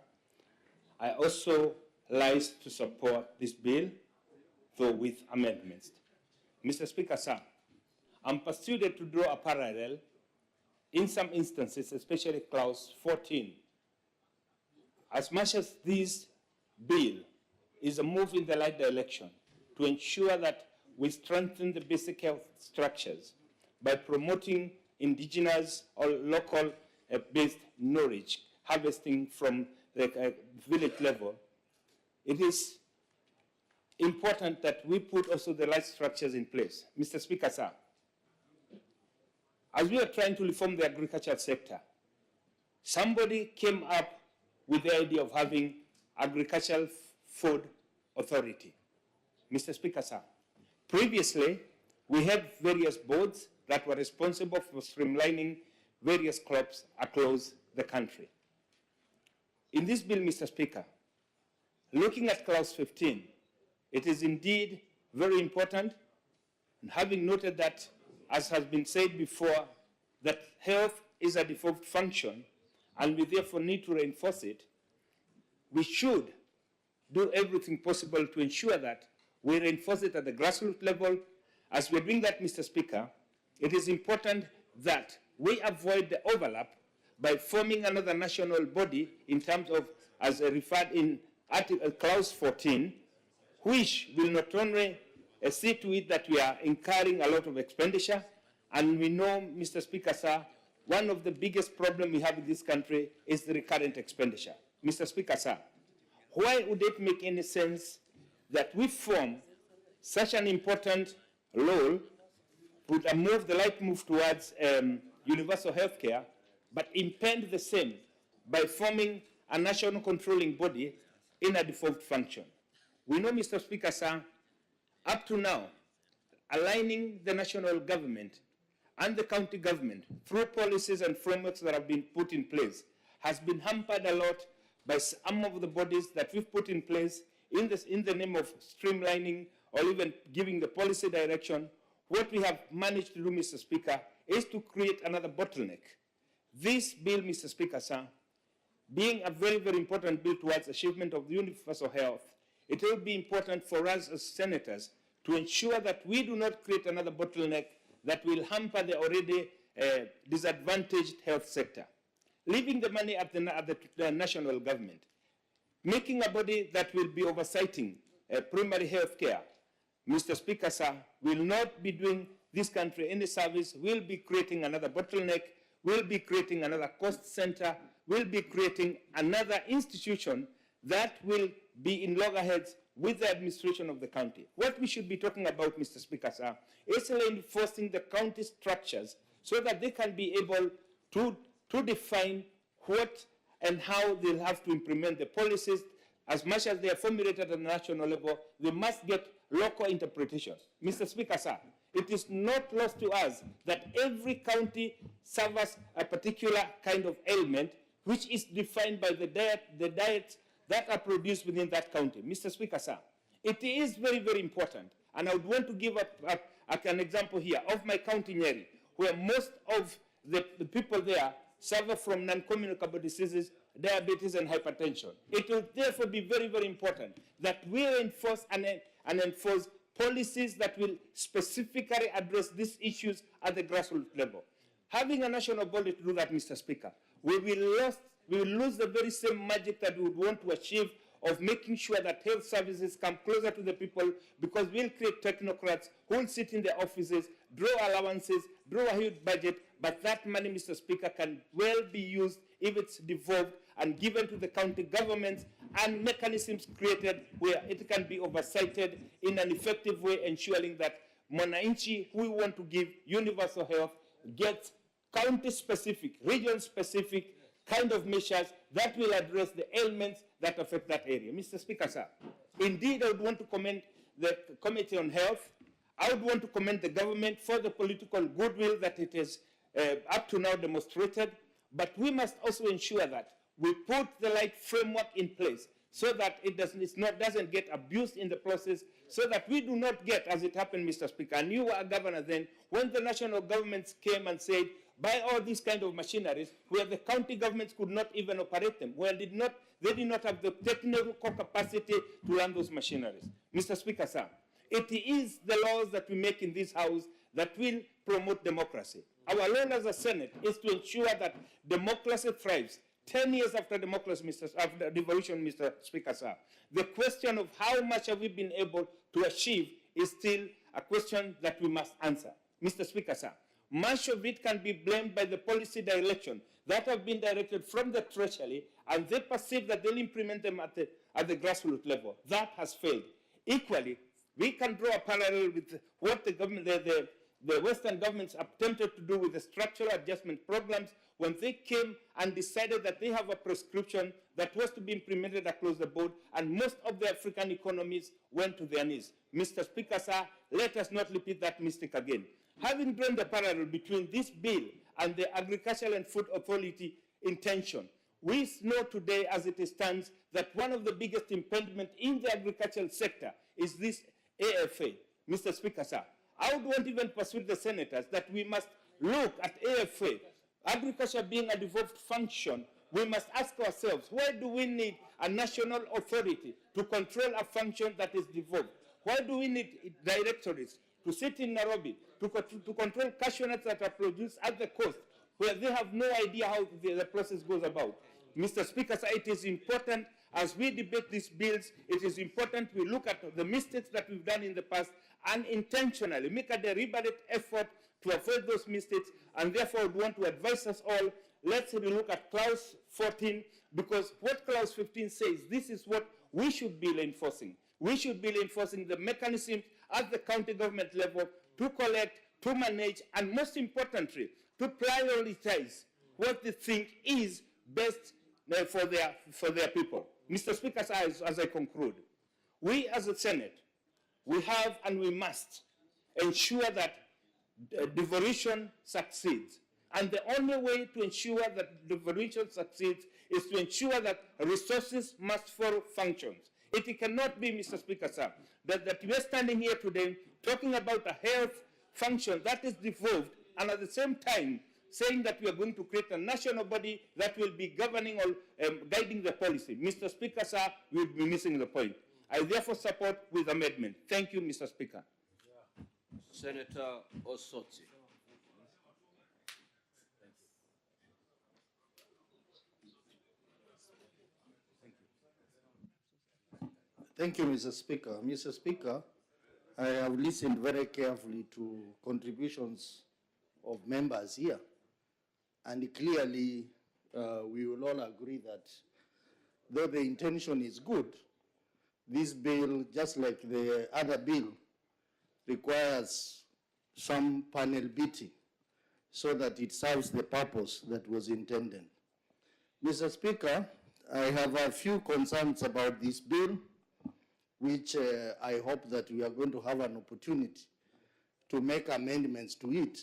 I also like to support this bill, though with amendments. Mr. Speaker, sir, I'm persuaded to draw a parallel in some instances, especially clause 14. As much as this bill is a move in the right direction to ensure that we strengthen the basic health structures by promoting indigenous or local based knowledge, harvesting from the village level, it is important that we put also the right structures in place. Mr. Speaker, sir, as we are trying to reform the agricultural sector, somebody came up with the idea of having agricultural food authority. Mr. Speaker, sir, previously we had various boards that were responsible for streamlining various crops across the country. In this bill, Mr. Speaker, looking at clause 15, it is indeed very important, and having noted that, as has been said before, that health is a default function, and we therefore need to reinforce it, we should do everything possible to ensure that we reinforce it at the grassroots level. As we're doing that, Mr. Speaker, it is important that we avoid the overlap by forming another national body in terms of, as referred in clause 14, which will not only see to it that we are incurring a lot of expenditure, and we know, Mr. Speaker, sir, one of the biggest problems we have in this country is the recurrent expenditure. Mr. Speaker, sir, why would it make any sense that we form such an important law, put a move, the right move towards universal health care, but impede the same by forming a national controlling body in a default function? We know, Mr. Speaker, sir, up to now, aligning the national government and the county government through policies and frameworks that have been put in place has been hampered a lot by some of the bodies that we've put in place in the name of streamlining or even giving the policy direction. What we have managed to do, Mr. Speaker, is to create another bottleneck. This bill, Mr. Speaker, sir, being a very, very important bill towards achievement of universal health, it will be important for us as senators to ensure that we do not create another bottleneck that will hamper the already disadvantaged health sector. Leaving the money at the national government, making a body that will be oversighting primary health care, Mr. Speaker, sir, will not be doing this country any service, will be creating another bottleneck, will be creating another cost center, will be creating another institution that will be in loggerheads with the administration of the county. What we should be talking about, Mr. Speaker, sir, is reinforcing the county structures so that they can be able to define what and how they'll have to implement the policies. As much as they are formulated at the national level, they must get local interpretations. Mr. Speaker, sir, it is not lost to us that every county suffers a particular kind of ailment which is defined by the diets that are produced within that county. Mr. Speaker, sir, it is very, very important, and I would want to give an example here of my county, Nyeri, where most of the people there suffer from non-communicable diseases, diabetes, and hypertension. It will therefore be very, very important that we enforce and enforce policies that will specifically address these issues at the grassroots level. Having a national body to do that, Mr. Speaker, we will lose the very same magic that we would want to achieve of making sure that health services come closer to the people, because we'll create technocrats who will sit in their offices, draw allowances, draw a huge budget, but that money, Mr. Speaker, can well be used if it's devolved and given to the county governments and mechanisms created where it can be oversighted in an effective way, ensuring that Mwananchi who we want to give universal health gets county-specific, region-specific kind of measures that will address the ailments that affect that area. Mr. Speaker, sir, indeed I would want to commend the Committee on Health. I would want to commend the government for the political goodwill that it has up to now demonstrated, but we must also ensure that we put the right framework in place so that it doesn't get abused in the process, so that we do not get, as it happened, Mr. Speaker, and you were a governor then, when the national governments came and said, buy all these kind of machineries, where the county governments could not even operate them, where they did not have the technical capacity to run those machineries. Mr. Speaker, sir, it is the laws that we make in this house that will promote democracy. Our role as a Senate is to ensure that democracy thrives. 10 years after democracy, after devolution, Mr. Speaker, sir, the question of how much have we been able to achieve is still a question that we must answer. Mr. Speaker, sir, much of it can be blamed by the policy direction that have been directed from the Treasury, and they perceive that they'll implement them at the grassroots level. That has failed. Equally, we can draw a parallel with what the Western governments attempted to do with the structural adjustment programs when they came and decided that they have a prescription that was to be implemented across the board, and most of the African economies went to their knees. Mr. Speaker, sir, let us not repeat that mistake again. Having drawn the parallel between this bill and the Agricultural and Food Authority intention, we know today as it stands that one of the biggest impediments in the agricultural sector is this AFA. Mr. Speaker, sir, I would want even persuade the senators that we must look at AFA. Agriculture being a devolved function, we must ask ourselves, why do we need a national authority to control a function that is devolved? Why do we need directorates to sit in Nairobi to control cashew nuts that are produced at the coast, where they have no idea how the process goes about? Mr. Speaker, sir, it is important as we debate these bills, it is important we look at the mistakes that we've done in the past and intentionally make a deliberate effort to avoid those mistakes, and therefore I would want to advise us all, let's look at clause 14, because what clause 15 says, this is what we should be reinforcing. We should be reinforcing the mechanisms at the county government level to collect, to manage, and most importantly, to prioritize what they think is best for their people. Mr. Speaker, as I conclude, we as a Senate, we have and we must ensure that devolution succeeds. And the only way to ensure that devolution succeeds is to ensure that resources must follow functions. It cannot be, Mr. Speaker, sir, that we are standing here today talking about a health function that is devolved, and at the same time saying that we are going to create a national body that will be governing or guiding the policy. Mr. Speaker, sir, we will be missing the point. I therefore support with amendment. Thank you, Mr. Speaker. Senator Osotsi. Thank you, Mr. Speaker. Mr. Speaker, I have listened very carefully to contributions of members here, and clearly we will all agree that though the intention is good, this bill, just like the other bill, requires some panel beating so that it serves the purpose that was intended. Mr. Speaker, I have a few concerns about this bill, which I hope that we are going to have an opportunity to make amendments to it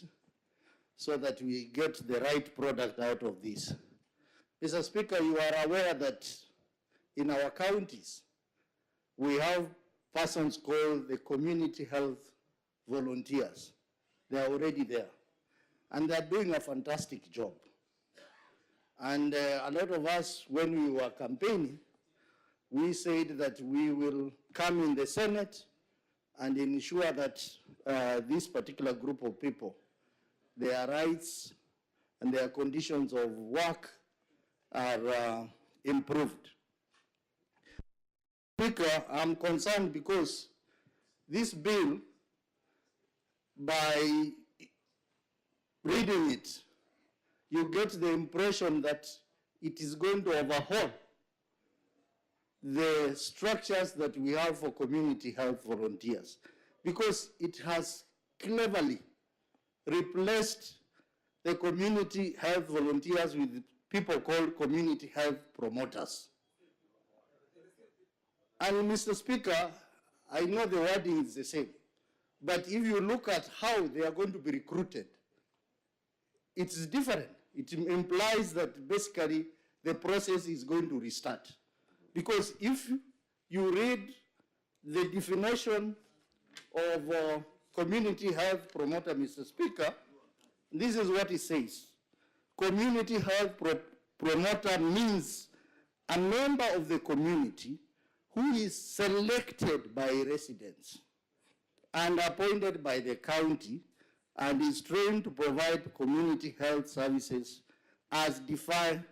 so that we get the right product out of this. Mr. Speaker, you are aware that in our counties, we have persons called the community health volunteers. They are already there, and they're doing a fantastic job. And a lot of us, when we were campaigning, we said that we will come in the Senate and ensure that this particular group of people, their rights and their conditions of work are improved. Speaker, I'm concerned because this bill, by reading it, you get the impression that it is going to overhaul the structures that we have for community health volunteers, because it has cleverly replaced the community health volunteers with people called community health promoters. And Mr. Speaker, I know the wording is the same, but if you look at how they are going to be recruited, it's different. It implies that basically the process is going to restart. Because if you read the definition of community health promoter, Mr. Speaker, this is what it says. Community health promoter means a member of the community who is selected by residents and appointed by the county and is trained to provide community health services as defined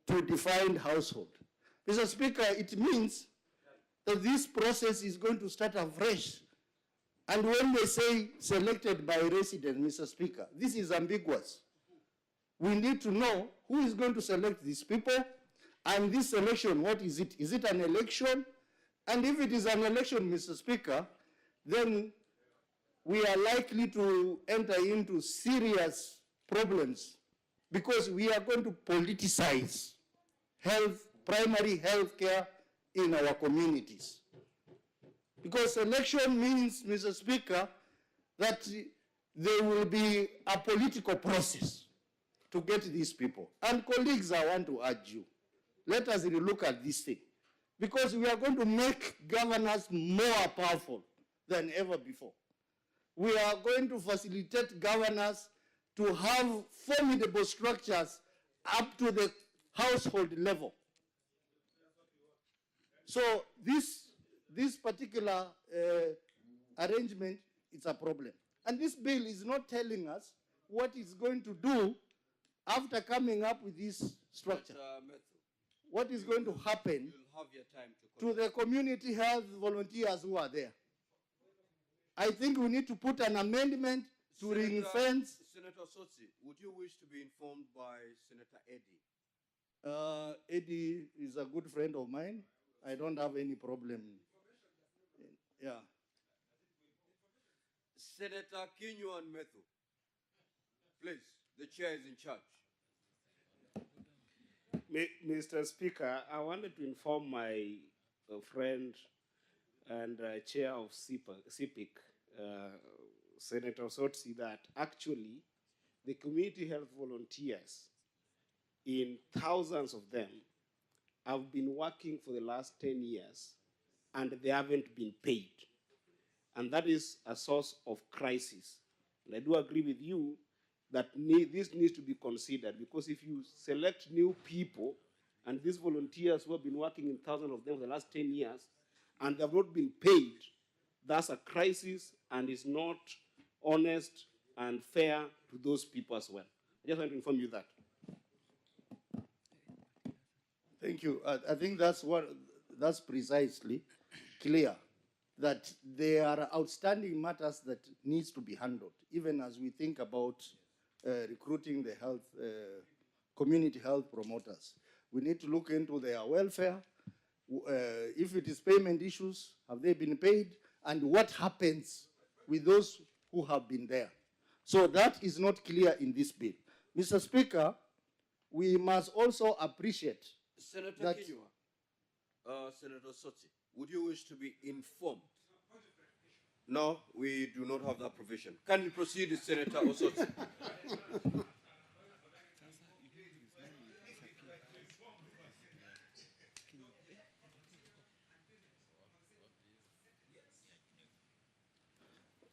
to defined household. Mr. Speaker, it means that this process is going to start afresh. And when they say selected by residents, Mr. Speaker, this is ambiguous. We need to know who is going to select these people, and this selection, what is it? Is it an election? And if it is an election, Mr. Speaker, then we are likely to enter into serious problems because we are going to politicize health, primary health care in our communities. Because election means, Mr. Speaker, that there will be a political process to get these people. And colleagues, I want to urge you, let us look at this thing, because we are going to make governors more powerful than ever before. We are going to facilitate governors to have formidable structures up to the household level. So this particular arrangement is a problem. And this bill is not telling us what it's going to do after coming up with this structure. What is going to happen to the community health volunteers who are there? I think we need to put an amendment to ring-fence. Senator Sotsi, would you wish to be informed by Senator Eddy? Eddie is a good friend of mine. I don't have any problem. Yeah. Senator Kinyo and Methu, please, the chair is in charge. Mr. Speaker, I wanted to inform my friend and chair of CPIC, Senator Sotsi, that actually the community health volunteers, in thousands of them, have been working for the last 10 years and they haven't been paid. And that is a source of crisis. And I do agree with you that this needs to be considered, because if you select new people and these volunteers who have been working in thousands of them for the last 10 years and they have not been paid, that's a crisis and is not honest and fair to those people as well. I just want to inform you that. Thank you. I think that's precisely clear, that there are outstanding matters that needs to be handled, even as we think about recruiting the health, community health promoters. We need to look into their welfare. If it is payment issues, have they been paid? And what happens with those who have been there? So that is not clear in this bill. Mr. Speaker, we must also appreciate Senator that Kinyo, Senator Sotsi, would you wish to be informed? No, we do not have that provision. Can you proceed, Senator Osotsi?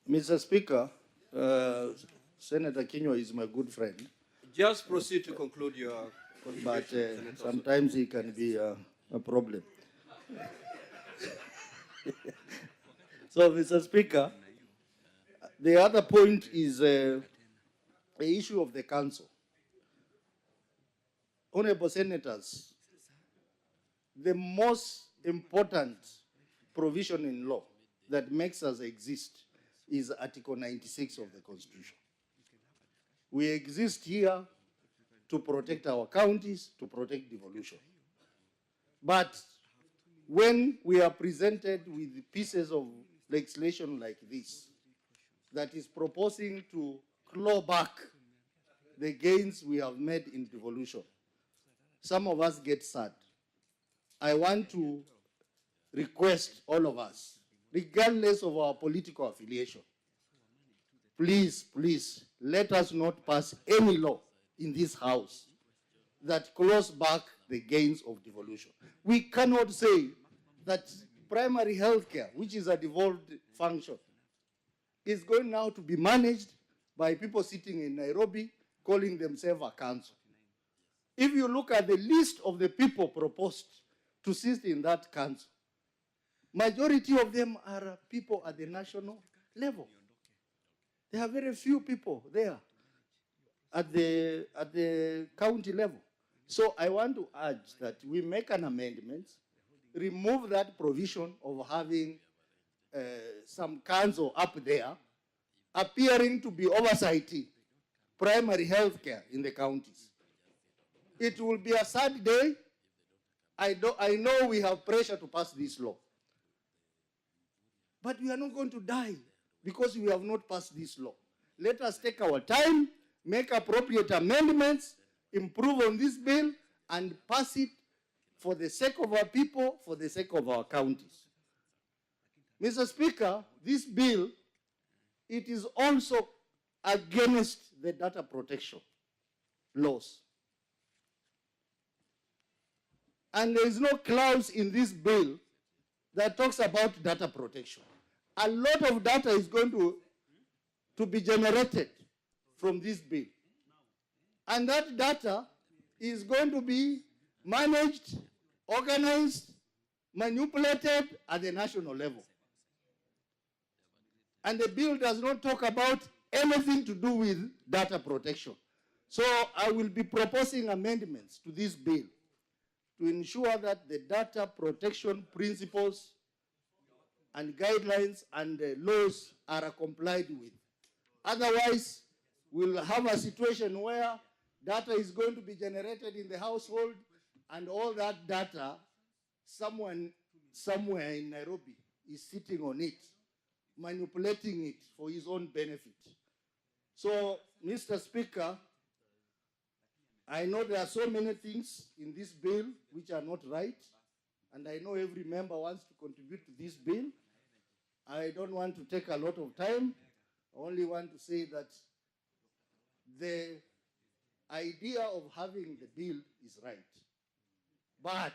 Mr. Speaker, Senator Kinyo is my good friend. Just proceed to conclude your But sometimes he can be a problem. So, Mr. Speaker, the other point is the issue of the council. Honorable Senators, the most important provision in law that makes us exist is Article 96 of the Constitution. We exist here to protect our counties, to protect devolution. But when we are presented with pieces of legislation like this, that is proposing to claw back the gains we have made in devolution, some of us get sad. I want to request all of us, regardless of our political affiliation, please, please, let us not pass any law in this house that claws back the gains of devolution. We cannot say that primary health care, which is a devolved function, is going now to be managed by people sitting in Nairobi calling themselves a council. If you look at the list of the people proposed to sit in that council, majority of them are people at the national level. There are very few people there at the county level. So I want to urge that we make an amendment, remove that provision of having some council up there appearing to be oversighting primary health care in the counties. It will be a sad day. I know we have pressure to pass this law. But we are not going to die because we have not passed this law. Let us take our time, make appropriate amendments, improve on this bill, and pass it for the sake of our people, for the sake of our counties. Mr. Speaker, this bill, it is also against the data protection laws. And there is no clause in this bill that talks about data protection. A lot of data is going to be generated from this bill. And that data is going to be managed, organized, manipulated at the national level. And the bill does not talk about anything to do with data protection. So I will be proposing amendments to this bill to ensure that the data protection principles and guidelines and laws are complied with. Otherwise, we'll have a situation where data is going to be generated in the household and all that data someone somewhere in Nairobi is sitting on it, manipulating it for his own benefit. So, Mr. Speaker, I know there are so many things in this bill which are not right, and I know every member wants to contribute to this bill. I don't want to take a lot of time. I only want to say that the idea of having the bill is right. But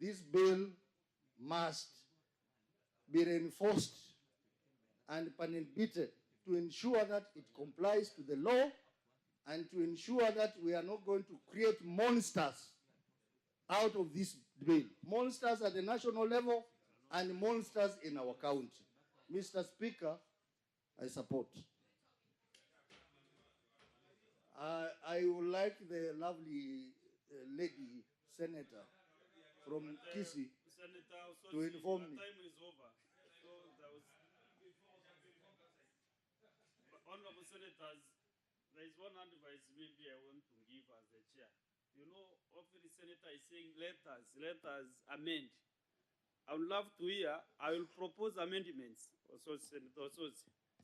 this bill must be reinforced and beaten to ensure that it complies to the law and to ensure that we are not going to create monsters out of this bill. Monsters at the national level and monsters in our county. Mr. Speaker, I support. I would like the lovely lady senator from Kisii to inform me. Time is over. So there was... Honorable senators, there is one advice maybe I want to give as the chair. You know, often the senator is saying, let us amend. I would love to hear, I will propose amendments. Also, Senator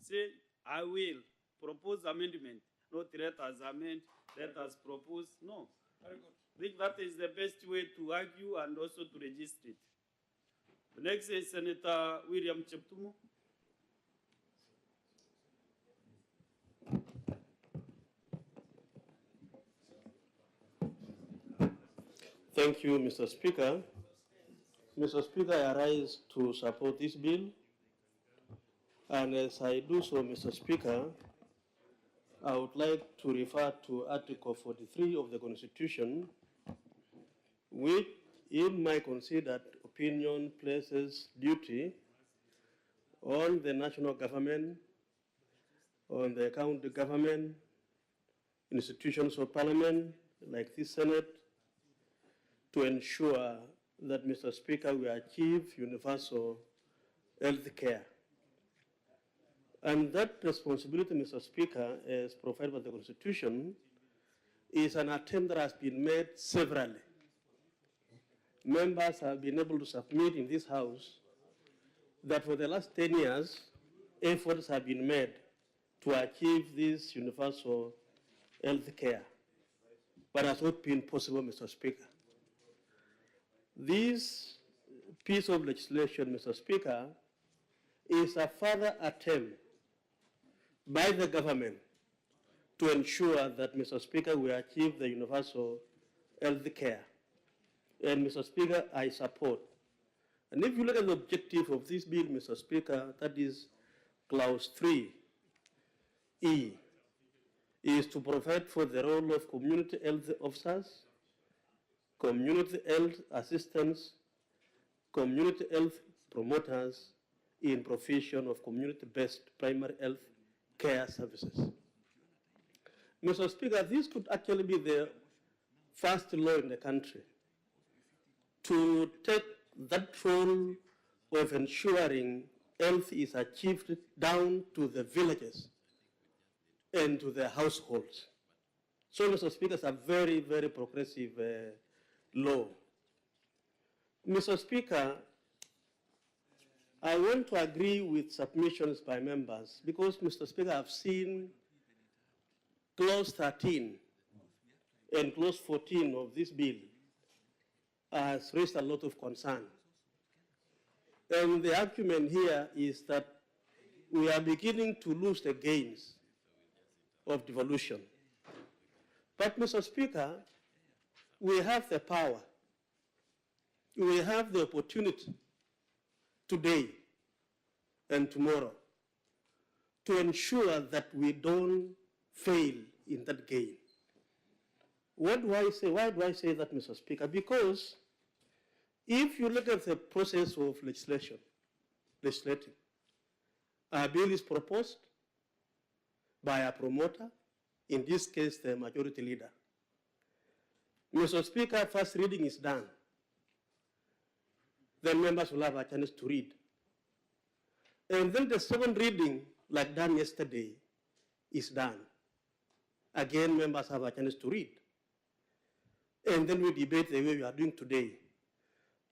say, I will propose amendment. Not let us amend, let us propose. No. Very good. I think that is the best way to argue and also to register it. The next is Senator William Cheptumo. Thank you, Mr. Speaker. Mr. Speaker, I rise to support this bill. And as I do so, Mr. Speaker, I would like to refer to Article 43 of the Constitution, which, in my considered opinion, places duty on the national government, on the county government, institutions of parliament, like the Senate, to ensure that, Mr. Speaker, we achieve universal health care. And that responsibility, Mr. Speaker, as provided by the Constitution, is an attempt that has been made severally. Members have been able to submit in this House that for the last 10 years, efforts have been made to achieve this universal health care, but has not been possible, Mr. Speaker. This piece of legislation, Mr. Speaker, is a further attempt by the government to ensure that, Mr. Speaker, we achieve the universal health care. And, Mr. Speaker, I support. And if you look at the objective of this bill, Mr. Speaker, that is clause 3E, is to provide for the role of community health officers, community health assistants, community health promoters in provision of community-based primary health care services. Mr. Speaker, this could actually be the first law in the country to take that role of ensuring health is achieved down to the villages and to the households. So, Mr. Speaker, it's a very, very progressive law. Mr. Speaker, I want to agree with submissions by members because, Mr. Speaker, I've seen clause 13 and clause 14 of this bill has raised a lot of concern. And the argument here is that we are beginning to lose the gains of devolution. But, Mr. Speaker, we have the power, we have the opportunity today and tomorrow to ensure that we don't fail in that game. What do I say? Why do I say that, Mr. Speaker? Because if you look at the process of legislating, a bill is proposed by a promoter, in this case, the majority leader. Mr. Speaker, first reading is done. Then members will have a chance to read. And then the second reading, like done yesterday, is done. Again, members have a chance to read. And then we debate the way we are doing today.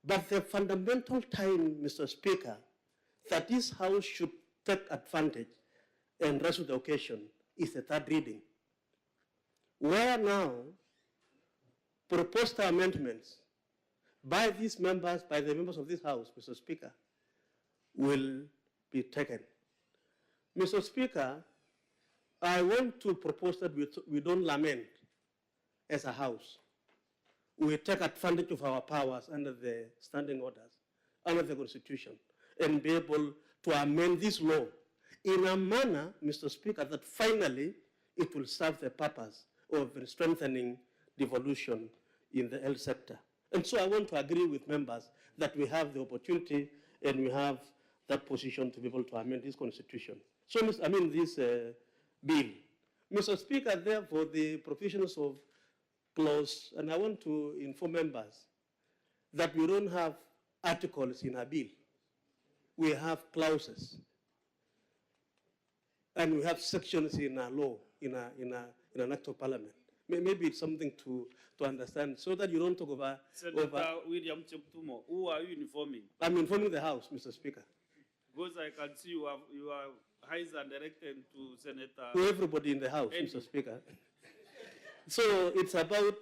But the fundamental time, Mr. Speaker, that this House should take advantage and rise to the occasion is the third reading, where now proposed amendments by these members, by the members of this House, Mr. Speaker, will be taken. Mr. Speaker, I want to propose that we don't lament as a House. We take advantage of our powers under the standing orders, under the Constitution, and be able to amend this law in a manner, Mr. Speaker, that finally it will serve the purpose of strengthening devolution in the health sector. And so I want to agree with members that we have the opportunity and we have that position to be able to amend this Constitution. So, this bill. Mr. Speaker, therefore, the provisions of clause, and I want to inform members that we don't have articles in our bill. We have clauses. And we have sections in our law, in an act of parliament. Maybe it's something to understand so that you don't talk over. Senator William Cheptumo, who are you informing? I'm informing the House, Mr. Speaker. Because I can see your eyes are directed to Senator. To everybody in the House, Mr. Speaker. So it's about.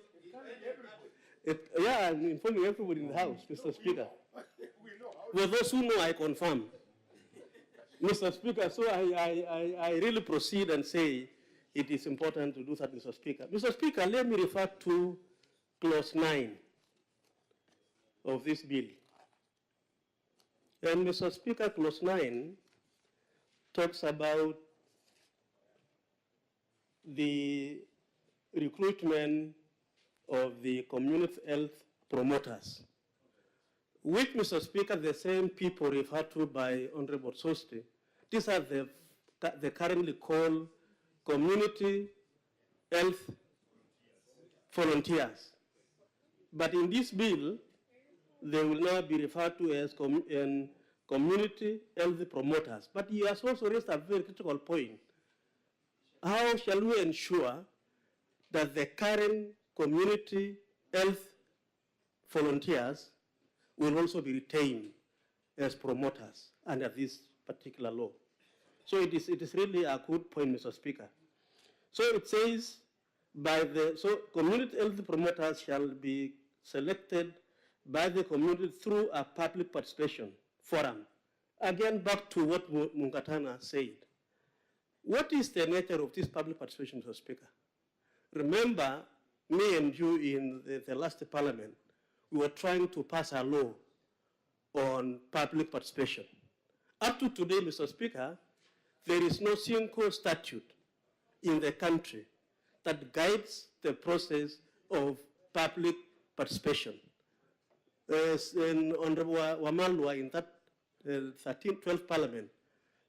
Yeah, I'm informing everybody in the House, Mr. Speaker. For those who know, I confirm. Mr. Speaker, so I really proceed and say it is important to do that, Mr. Speaker. Mr. Speaker, let me refer to clause 9 of this bill. And Mr. Speaker, clause 9 talks about the recruitment of the community health promoters, which, Mr. Speaker, the same people referred to by Honorable Sosti. These are the currently called community health volunteers. But in this bill, they will now be referred to as community health promoters. But he has also raised a very critical point. How shall we ensure that the current community health volunteers will also be retained as promoters under this particular law? So it is really a good point, Mr. Speaker. So it says, community health promoters shall be selected by the community through a public participation forum. Again, back to what Munkatana said. What is the nature of this public participation, Mr. Speaker? Remember, me and you in the last parliament, we were trying to pass a law on public participation. Up to today, Mr. Speaker, there is no single statute in the country that guides the process of public participation. Honorable Wamalwa in that 12th parliament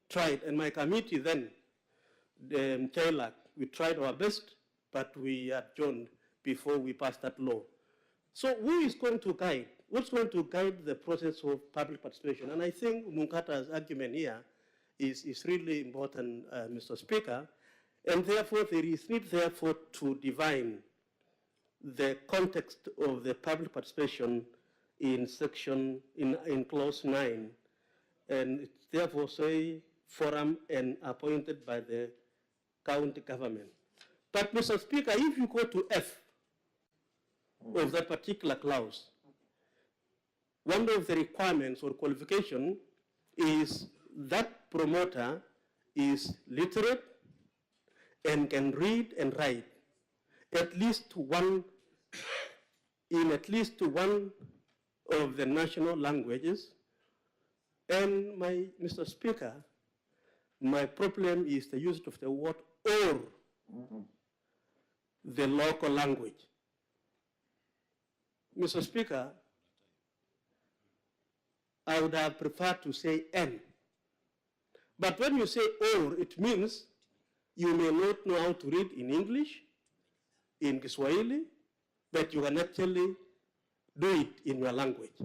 tried, and my committee then, Taylor, we tried our best, but we adjourned before we passed that law. So who is going to guide? What's going to guide the process of public participation? And I think Munkata's argument here is really important, Mr. Speaker, and therefore there is need therefore to define the context of the public participation in clause 9, and it therefore say forum and appointed by the county government. But Mr. Speaker, if you go to F of that particular clause, one of the requirements or qualification is that promoter is literate and can read and write in at least one of the national languages. And Mr. Speaker, my problem is the use of the word or, the local language. Mr. Speaker, I would have preferred to say and. But when you say or, it means you may not know how to read in English, in Kiswahili, but you can actually do it in your language.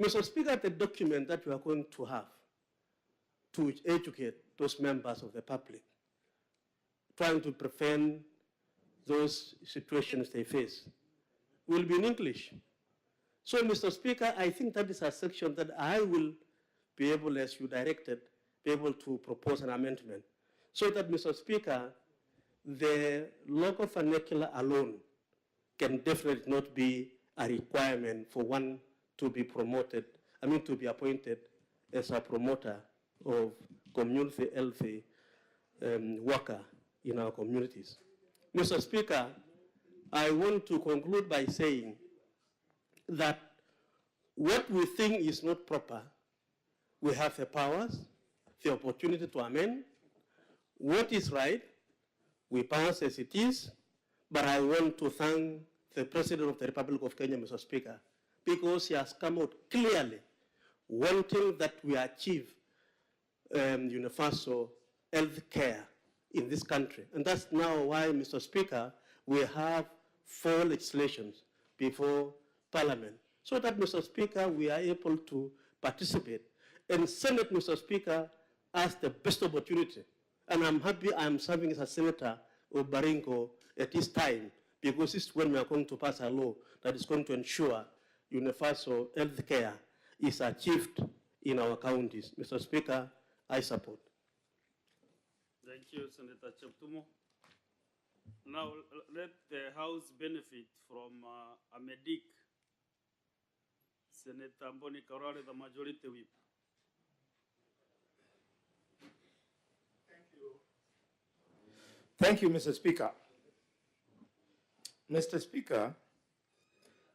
Mr. Speaker, the document that we are going to have to educate those members of the public, trying to prevent those situations they face, will be in English. So, Mr. Speaker, I think that is a section that I will be able, as you directed, be able to propose an amendment. So that, Mr. Speaker, the local vernacular alone can definitely not be a requirement for one to be promoted, to be appointed as a promoter of community healthy worker in our communities. Mr. Speaker, I want to conclude by saying that what we think is not proper, we have the powers, the opportunity to amend. What is right, we pass as it is, but I want to thank the President of the Republic of Kenya, Mr. Speaker, because he has come out clearly wanting that we achieve universal health care in this country. And that's now why, Mr. Speaker, we have 4 legislations before Parliament, so that, Mr. Speaker, we are able to participate. And Senate, Mr. Speaker, has the best opportunity. And I'm happy I'm serving as a senator of Baringo at this time, because this is when we are going to pass a law that is going to ensure universal health care is achieved in our counties. Mr. Speaker, I support. Thank you, Senator Cheptumo. Now, let the House benefit from a medic. Senator Mboni Karare, the Majority Whip. Thank you, Mr. Speaker. Mr. Speaker,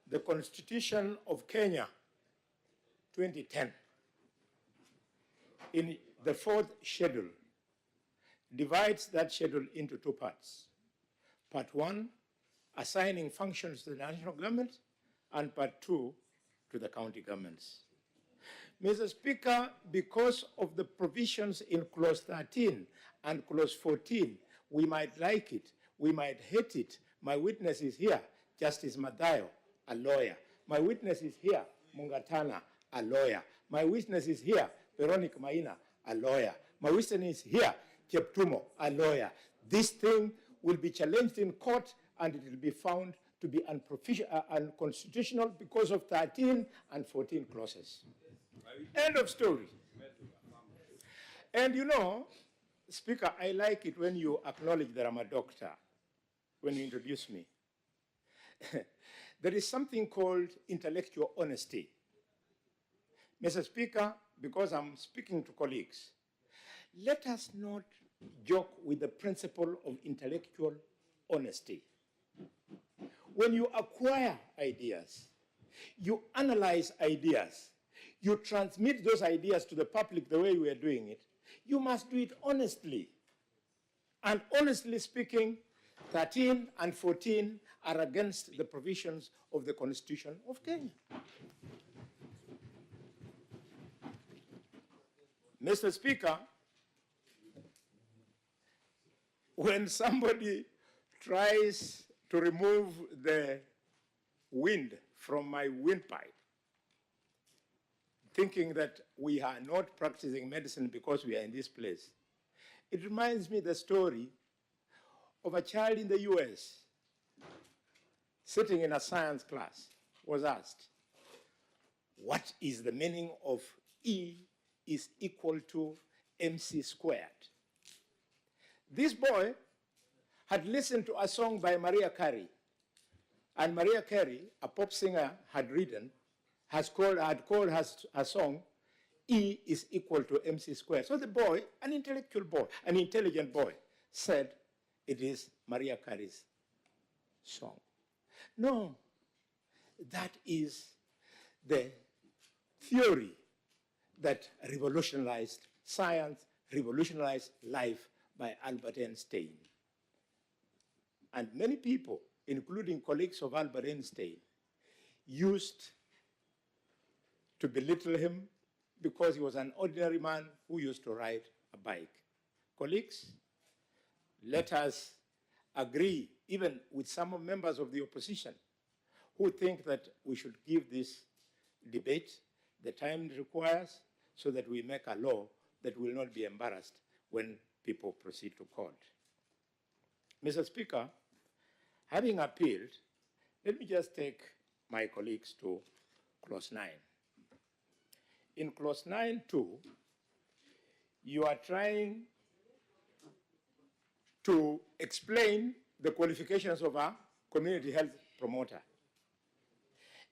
the Constitution of Kenya 2010, in the 4th schedule, divides that schedule into 2 parts. Part 1, assigning functions to the national government, and Part 2, to the county governments. Mr. Speaker, because of the provisions in Clause 13 and Clause 14, we might like it, we might hate it. My witness is here, Justice Mathayo, a lawyer. My witness is here, Mungatana, a lawyer. My witness is here, Veronica Maina, a lawyer. My witness is here, Cheptumo, a lawyer. This thing will be challenged in court, and it will be found to be unconstitutional because of 13 and 14 clauses. End of story. And you know, Speaker, I like it when you acknowledge that I'm a doctor, when you introduce me. There is something called intellectual honesty. Mr. Speaker, because I'm speaking to colleagues, let us not joke with the principle of intellectual honesty. When you acquire ideas, you analyze ideas, you transmit those ideas to the public the way we are doing it, you must do it honestly. And honestly speaking, 13 and 14 are against the provisions of the Constitution of Kenya. Mr. Speaker, when somebody tries to remove the wind from my windpipe, thinking that we are not practicing medicine because we are in this place, it reminds me the story of a child in the US sitting in a science class, was asked, what is the meaning of E is equal to MC squared? This boy had listened to a song by Mariah Carey, and Mariah Carey, a pop singer, had called her song E is equal to MC squared. So the boy, an intellectual boy, an intelligent boy, said it is Mariah Carey's song. No, that is the theory that revolutionized science, revolutionized life by Albert Einstein. And many people, including colleagues of Albert Einstein, used to belittle him because he was an ordinary man who used to ride a bike. Colleagues, let us agree, even with some members of the opposition, who think that we should give this debate the time it requires so that we make a law that will not be embarrassed when people proceed to court. Mr. Speaker, having appealed, let me just take my colleagues to clause 9. In clause 9.2, you are trying to explain the qualifications of a community health promoter.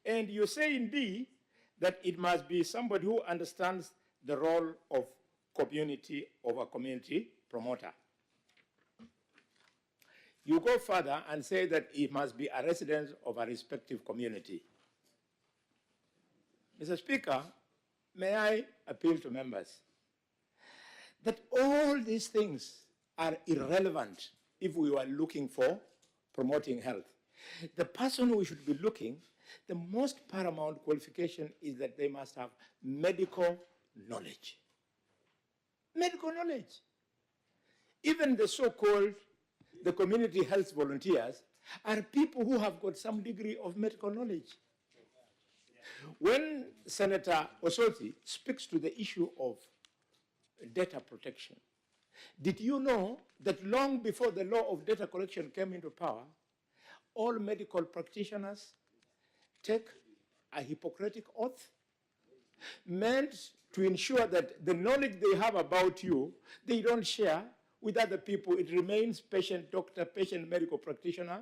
And you say in D that it must be somebody who understands the role of a community promoter. You go further and say that it must be a resident of a respective community. Mr. Speaker, may I appeal to members that all these things are irrelevant if we were looking for promoting health. The person we should be looking, the most paramount qualification is that they must have medical knowledge. Medical knowledge. Even the so-called the community health volunteers are people who have got some degree of medical knowledge. When Senator Osoti speaks to the issue of data protection, did you know that long before the law of data collection came into power, all medical practitioners take a Hippocratic oath meant to ensure that the knowledge they have about you, they don't share with other people. It remains patient doctor, patient medical practitioner,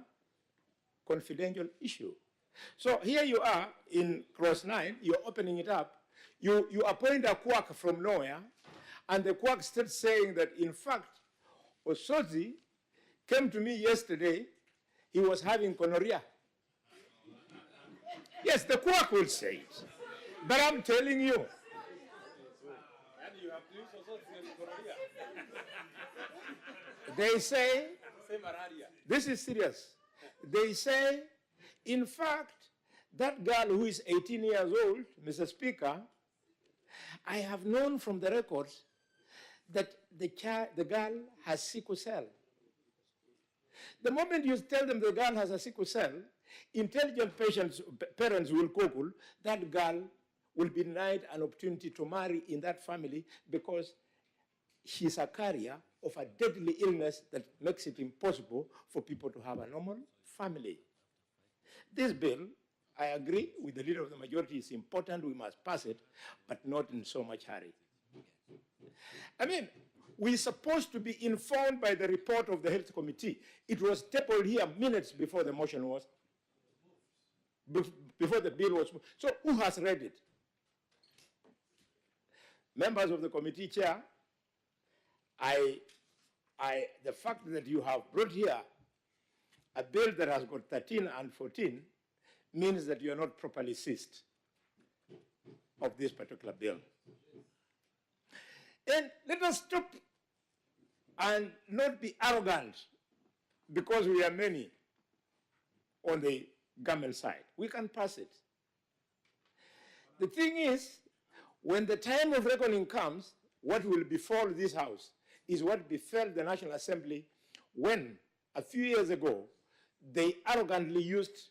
confidential issue. So here you are in clause 9, you're opening it up, you appoint a quack from nowhere, and the quack starts saying that, in fact, Osoti came to me yesterday, he was having gonorrhea. Yes, the quack will say it. But I'm telling you. They say, this is serious. They say, in fact, that girl who is 18 years old, Mr. Speaker, I have known from the records that the girl has sickle cell. The moment you tell them the girl has a sickle cell, intelligent parents will Google, that girl will be denied an opportunity to marry in that family because she's a carrier of a deadly illness that makes it impossible for people to have a normal family. This bill, I agree with the leader of the majority, is important, we must pass it, but not in so much hurry. I mean, we're supposed to be informed by the report of the Health Committee. It was tabled here minutes before the motion was, before the bill was. So who has read it? Members of the committee chair, the fact that you have brought here a bill that has got 13 and 14 means that you are not properly seized of this particular bill. And let us stop and not be arrogant because we are many on the government side. We can pass it. The thing is, when the time of reckoning comes, what will befall this House is what befell the National Assembly when, a few years ago, they arrogantly used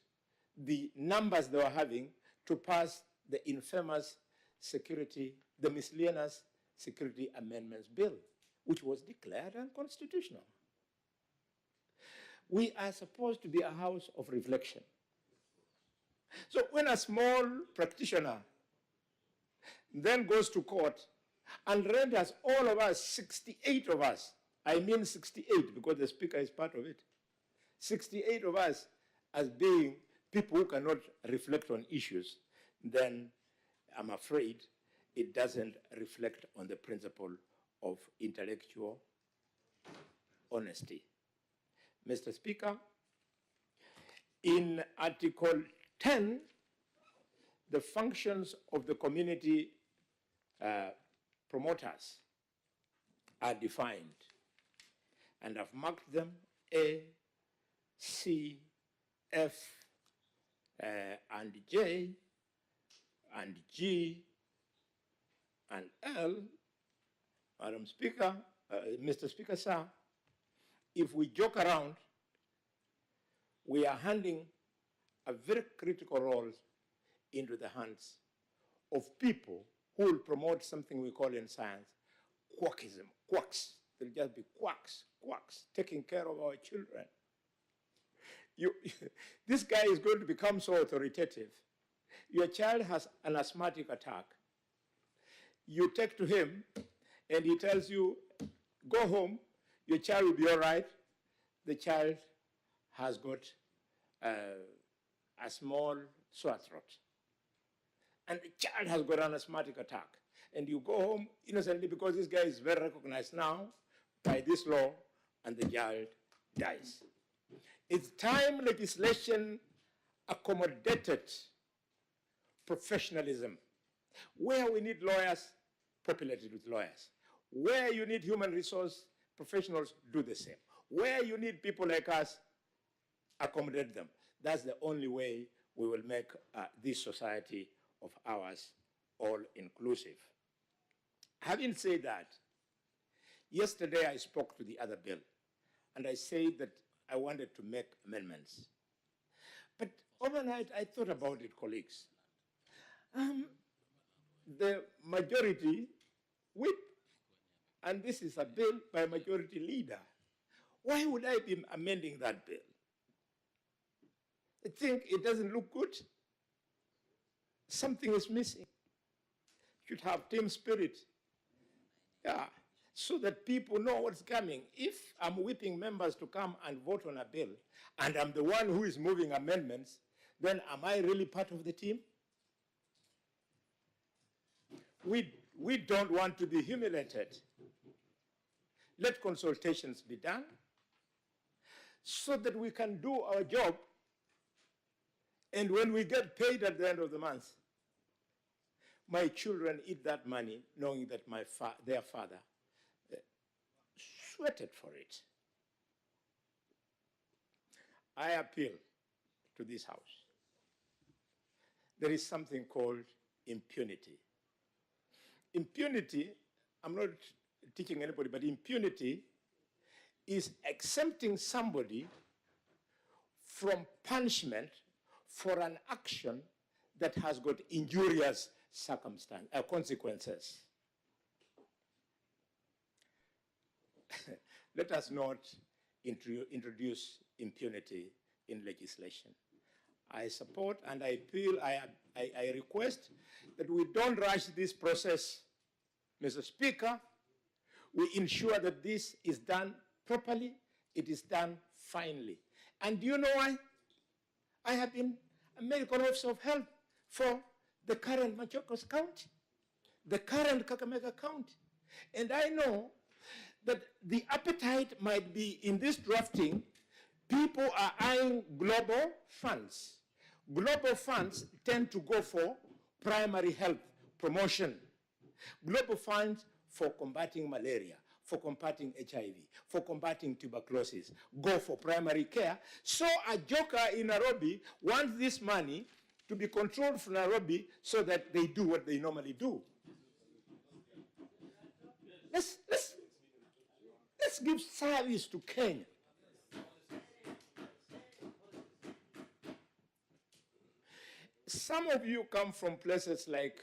the numbers they were having to pass the infamous the miscellaneous Security Amendments Bill, which was declared unconstitutional. We are supposed to be a house of reflection. So when a small practitioner then goes to court and renders all of us, 68 of us, I mean 68 because the Speaker is part of it, 68 of us as being people who cannot reflect on issues, then I'm afraid it doesn't reflect on the principle of intellectual honesty. Mr. Speaker, in Article 10, the functions of the community promoters are defined, and I've marked them A, C, F, and J, and G, and L. Madam Speaker, Mr. Speaker, sir, if we joke around, we are handing a very critical role into the hands of people who will promote something we call in science quackism, quacks. They'll just be quacks, taking care of our children. This guy is going to become so authoritative Your child has an asthmatic attack. You take to him, and he tells you, go home, your child will be all right. The child has got a small sore throat. And the child has got an asthmatic attack. And you go home innocently because this guy is very recognized now by this law, and the child dies. It's time legislation accommodated professionalism. Where we need lawyers, populated with lawyers. Where you need human resource professionals, do the same. Where you need people like us, accommodate them. That's the only way we will make this society of ours all inclusive. Having said that, yesterday I spoke to the other bill, and I said that I wanted to make amendments. But overnight I thought about it, colleagues. The majority whip, and this is a bill by a majority leader. Why would I be amending that bill? I think it doesn't look good. Something is missing. Should have team spirit. Yeah, so that people know what's coming. If I'm whipping members to come and vote on a bill, and I'm the one who is moving amendments, then am I really part of the team? We don't want to be humiliated. Let consultations be done so that we can do our job, and when we get paid at the end of the month, my children eat that money knowing that their father sweated for it. I appeal to this House. There is something called impunity. Impunity, I'm not teaching anybody, but impunity is exempting somebody from punishment for an action that has got injurious consequences. Let us not introduce impunity in legislation. I support and I appeal, I request that we don't rush this process. Mr. Speaker, we ensure that this is done properly, it is done finely. And do you know why? I have been a medical officer of health for the current Machakos County, the current Kakamega County. And I know that the appetite might be in this drafting, people are eyeing global funds. Global funds tend to go for primary health promotion. Global funds for combating malaria, for combating HIV, for combating tuberculosis, go for primary care. So a joker in Nairobi wants this money to be controlled from Nairobi so that they do what they normally do. Let's give service to Kenya. Some of you come from places like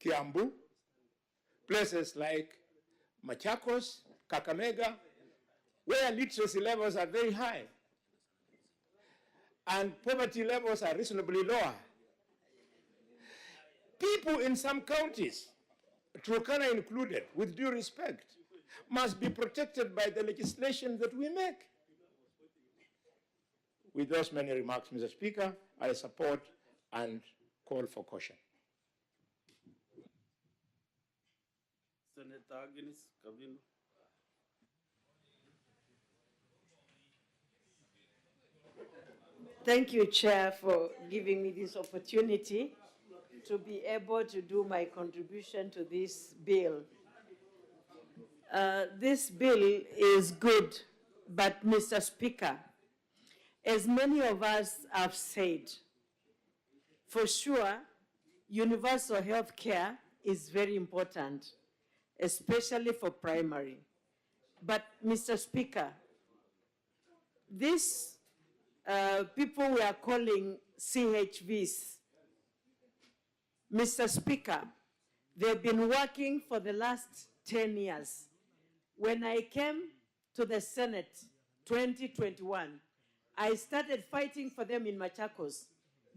Kiambu, places like Machakos, Kakamega, where literacy levels are very high and poverty levels are reasonably lower. People in some counties, Turkana included, with due respect, must be protected by the legislation that we make. With those many remarks, Mr. Speaker, I support and call for caution. Senator Agnes Kavino. Thank you, Chair, for giving me this opportunity to be able to do my contribution to this bill. This bill is good, but Mr. Speaker, as many of us have said, for sure, universal health care is very important, especially for primary. But Mr. Speaker, these people we are calling CHVs, Mr. Speaker, they've been working for the last 10 years. When I came to the Senate 2021, I started fighting for them in Machakos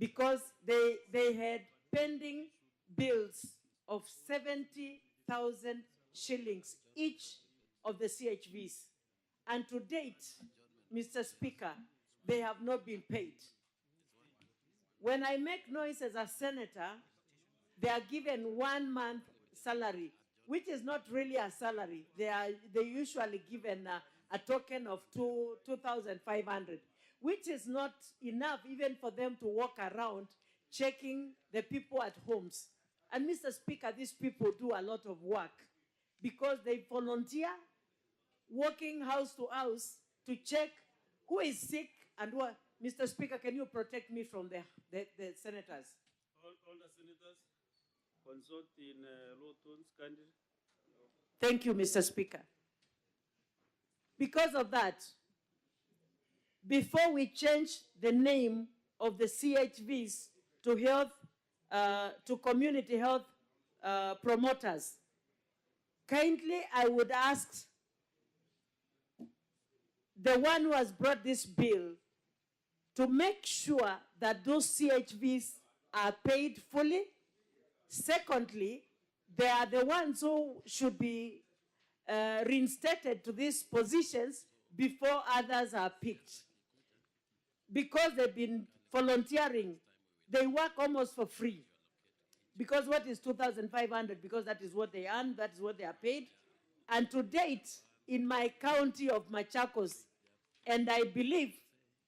because they had pending bills of 70,000 shillings each of the CHVs. And to date, Mr. Speaker, they have not been paid. When I make noise as a senator, they are given 1 month salary, which is not really a salary. They usually given a token of 2,500, which is not enough even for them to walk around checking the people at homes. And Mr. Speaker, these people do a lot of work because they volunteer, walking house to house to check who is sick and what. Mr. Speaker, can you protect me from the senators? All the senators consult in low tones country. Thank you, Mr. Speaker. Because of that, before we change the name of the CHVs to to community health promoters, kindly I would ask the one who has brought this bill to make sure that those CHVs are paid fully. Secondly, they are the ones who should be reinstated to these positions before others are picked. Because they've been volunteering, they work almost for free. Because what is 2,500? Because that is what they earn, that is what they are paid. And to date, in my county of Machakos, and I believe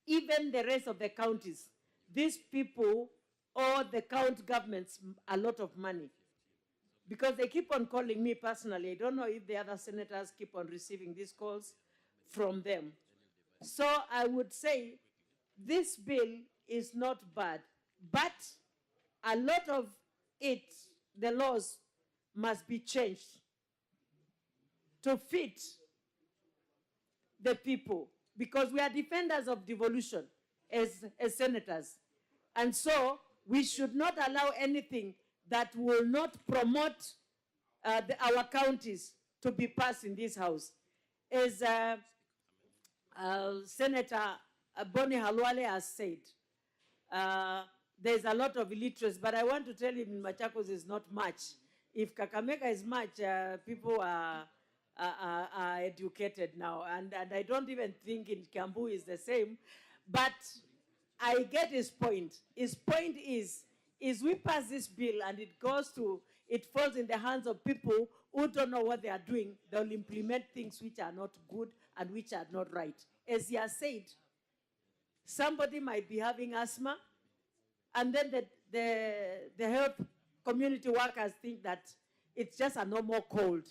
even the rest of the counties, these people owe the county governments a lot of money. Because they keep on calling me personally. I don't know if the other senators keep on receiving these calls from them. So I would say this bill is not bad, but a lot of it, the laws must be changed to fit the people, because we are defenders of devolution as senators. And so we should not allow anything that will not promote our counties to be passed in this house. As Senator Boni Halwale has said, there's a lot of illiteracy, but I want to tell him in Machakos is not much. If Kakamega is much, people are educated now, and I don't even think in Kiambu is the same, but I get his point. His point is we pass this bill and it falls in the hands of people who don't know what they are doing. They'll implement things which are not good and which are not right. As he has said, somebody might be having asthma, and then the health community workers think that it's just a normal cold.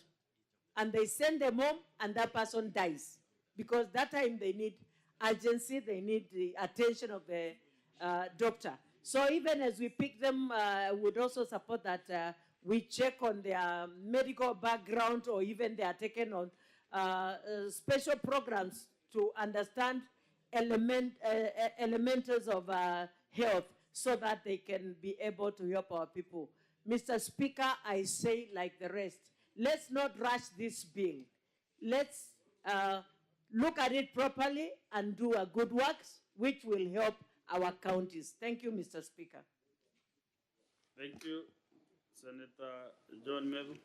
And they send them home and that person dies. Because that time they need urgency, they need the attention of the doctor. So even as we pick them, would also support that we check on their medical background, or even they are taken on special programs to understand elementals of health, so that they can be able to help our people. Mr. Speaker, I say like the rest, let's not rush this bill. Let's look at it properly and do a good work which will help our counties. Thank you, Mr. Speaker. Thank you, Senator John Meru.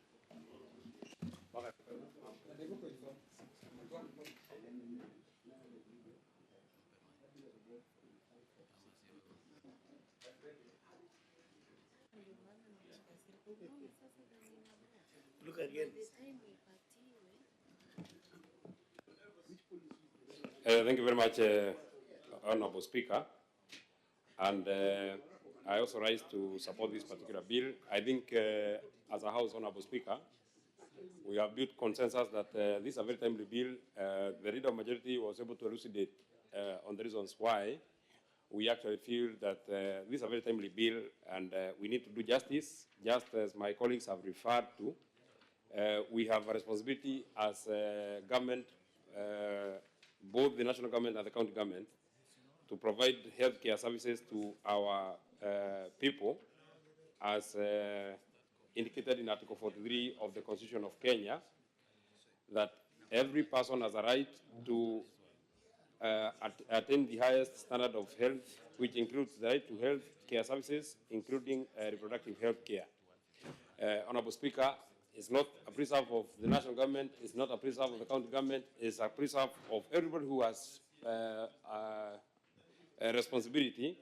Look again. Thank you very much, Honorable Speaker. And I also rise to support this particular bill. I think as a House, Honorable Speaker, we have built consensus that this is a very timely bill. The leader of majority was able to elucidate on the reasons why we actually feel that this is a very timely bill, and we need to do justice, just as my colleagues have referred to. We have a responsibility as government, both the national government and the county government, to provide healthcare services to our people, as indicated in Article 43 of the Constitution of Kenya, that every person has a right to attain the highest standard of health, which includes the right to health care services, including reproductive health care. Honorable Speaker, it's not a preserve of the national government, it's not a preserve of the county government, it's a preserve of everybody who has a responsibility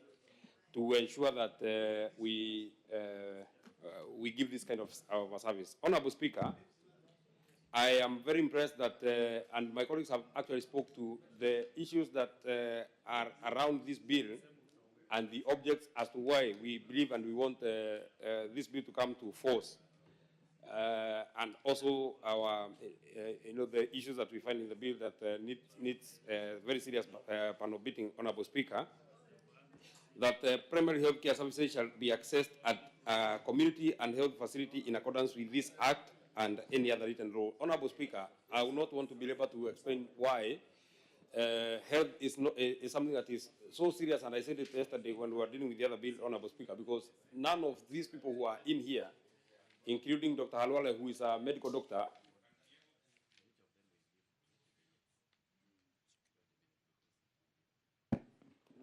to ensure that we give this kind of a service. Honorable Speaker, I am very impressed that, and my colleagues have actually spoke to the issues that are around this bill and the objects as to why we believe and we want this bill to come to force. And also our, the issues that we find in the bill that needs very serious panel beating, Honorable Speaker, that primary health care services shall be accessed at a community and health facility in accordance with this act and any other written law. Honorable Speaker, I will not want to be able to explain why health is something that is so serious, and I said it yesterday when we were dealing with the other bill, Honorable Speaker, because none of these people who are in here, including Dr. Halwale, who is a medical doctor,